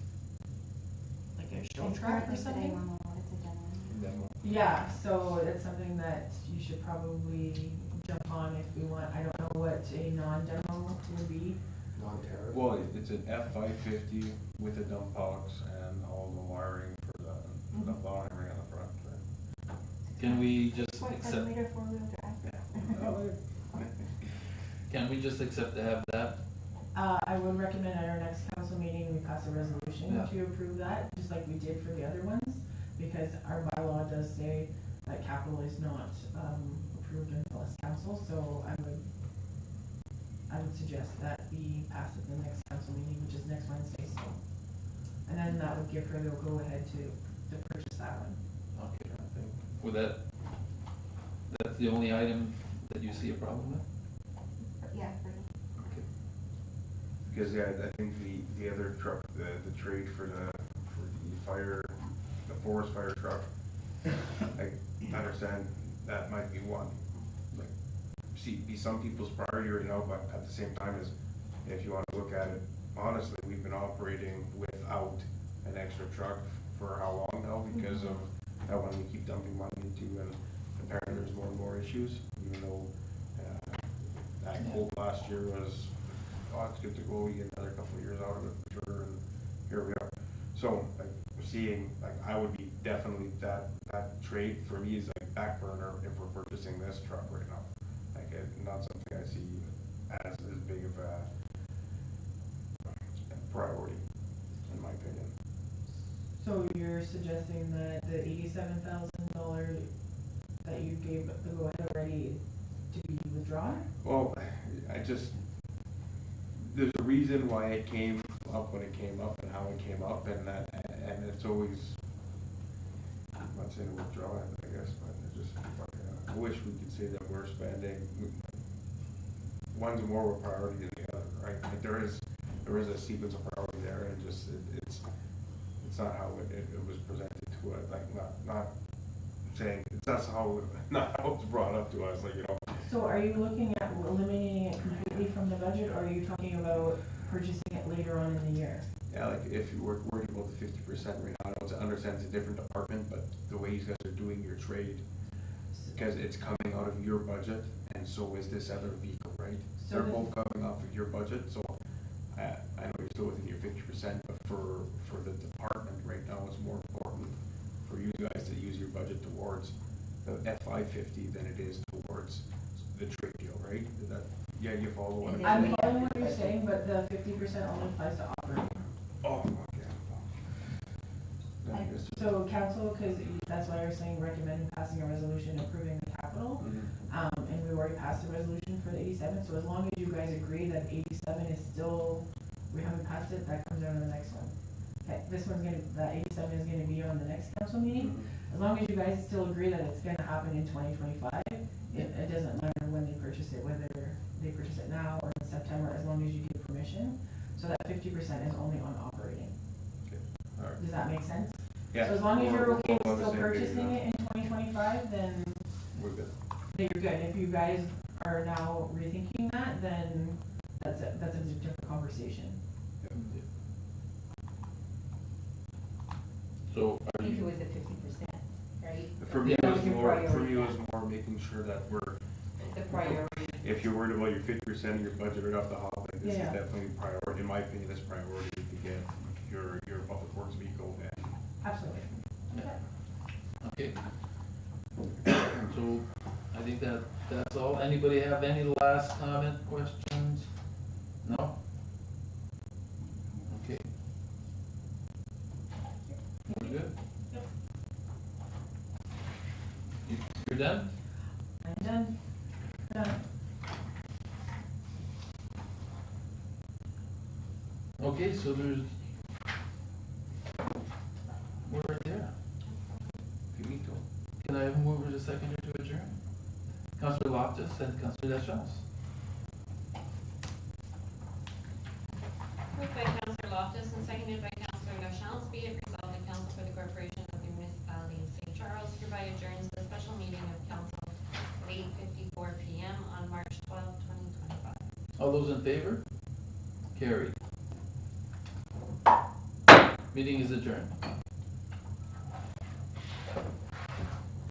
like a show It's truck or currently something. sitting on the lot, it's a demo. demo. Yeah, so it's something that you should probably jump on if we want. I don't know what a non-demo would be. Non-tariff. Well, it's an F-550 with a dump box and all the wiring for the bottom and everything on the front. Can we just 6.7 accept, liter four-wheel drive. can we just accept to have that? I would recommend at our next council meeting, we pass a resolution Yeah. to approve that, just like we did for the other ones, because our bylaw does say that capital is not, approved until it's council, so I would suggest that be passed at the next council meeting, which is next Wednesday, so. And then that would give her the go-ahead to purchase that one. Okay, I think, with that, that's the only item that you see a problem with? Yeah, for Okay. Because, yeah, I think the other truck, the trade for the fire, the forest fire truck, I understand that might be one. Like, be some people's priority right now, but at the same time is, if you wanna look at it, honestly, we've been operating without an extra truck for how long now, because of that one we keep dumping money into, and apparently there's more and more issues, even though, that quote last year was, oh, it's good to go, we get another couple of years out of it for sure, and here we are. So, like, we're seeing, like, I would be definitely, that trade for me is like back burner if we're purchasing this truck right now. Like, not something I see as big of a priority, in my opinion. So you're suggesting that the $87,000 that you gave the go-ahead already to be withdrawn? Well, there's a reason why it came up when it came up and how it came up, and it's always, I'm not saying withdraw it, I guess, but I wish we could say that we're spending, one's more of a priority than the other, right? Like, there is a sequence of priority there, and just, it's not how it was presented to us, like, not saying, not how it was brought up to us, like, you know. So are you looking at eliminating it completely from the budget, or are you talking about purchasing it later on in the year? Yeah, like, if you were worried about the 50% right now, I understand it's a different department, but the way you guys are doing your trade, because it's coming out of your budget, and so is this other vehicle, right? So They're the- both coming off of your budget, so I know you're still within your 50%, but for the department right now, it's more important for you guys to use your budget towards the F-550 than it is towards the trade deal, right? Yeah, you follow what I'm I'm saying? following what you're saying, but the 50% only applies to operating. Oh, okay. Then I guess- So council, because that's why I was saying recommending passing a resolution approving the capital, and we already passed a resolution for the 87, so as long as you guys agree that 87 is still, we haven't passed it, that comes out on the next one. Okay, this one's gonna, that 87 is gonna be on the next council meeting. As long as you guys still agree that it's gonna happen in 2025, it doesn't matter when they purchase it, whether they purchase it now or in September, as long as you give permission. So that 50% is only on operating. All right. Does that make sense? Yeah. So as long as you're We're okay on with the still same page purchasing now. it in 2025, then We're good. you're good. If you guys are now rethinking that, then that's a different conversation. So I are think it you, was at 50%, right? For me, it That was was your more, priority. more making sure that we're, The priority. if you're worried about your 50% of your budget right off the hop, like, this is Yeah. definitely priority, in my opinion, this priority to get your public works vehicle and Absolutely. okay. So I think that's all. Anybody have any last comment, questions? No? Okay. We're good? Yep. You're done? I'm done. Done. Okay, so there's, we're right there. Finito. Can I have a mover to seconder to adjourn? Councillor Loftus and Councillor Lachance. Moved by Councillor Loftus and seconded by Councillor Lachance, be it resolved the council for the corporation of the municipality of St. Charles hereby adjourns the special meeting of council at 8:54 PM on March 12, 2025. All those in favor? Carried. Meeting is adjourned.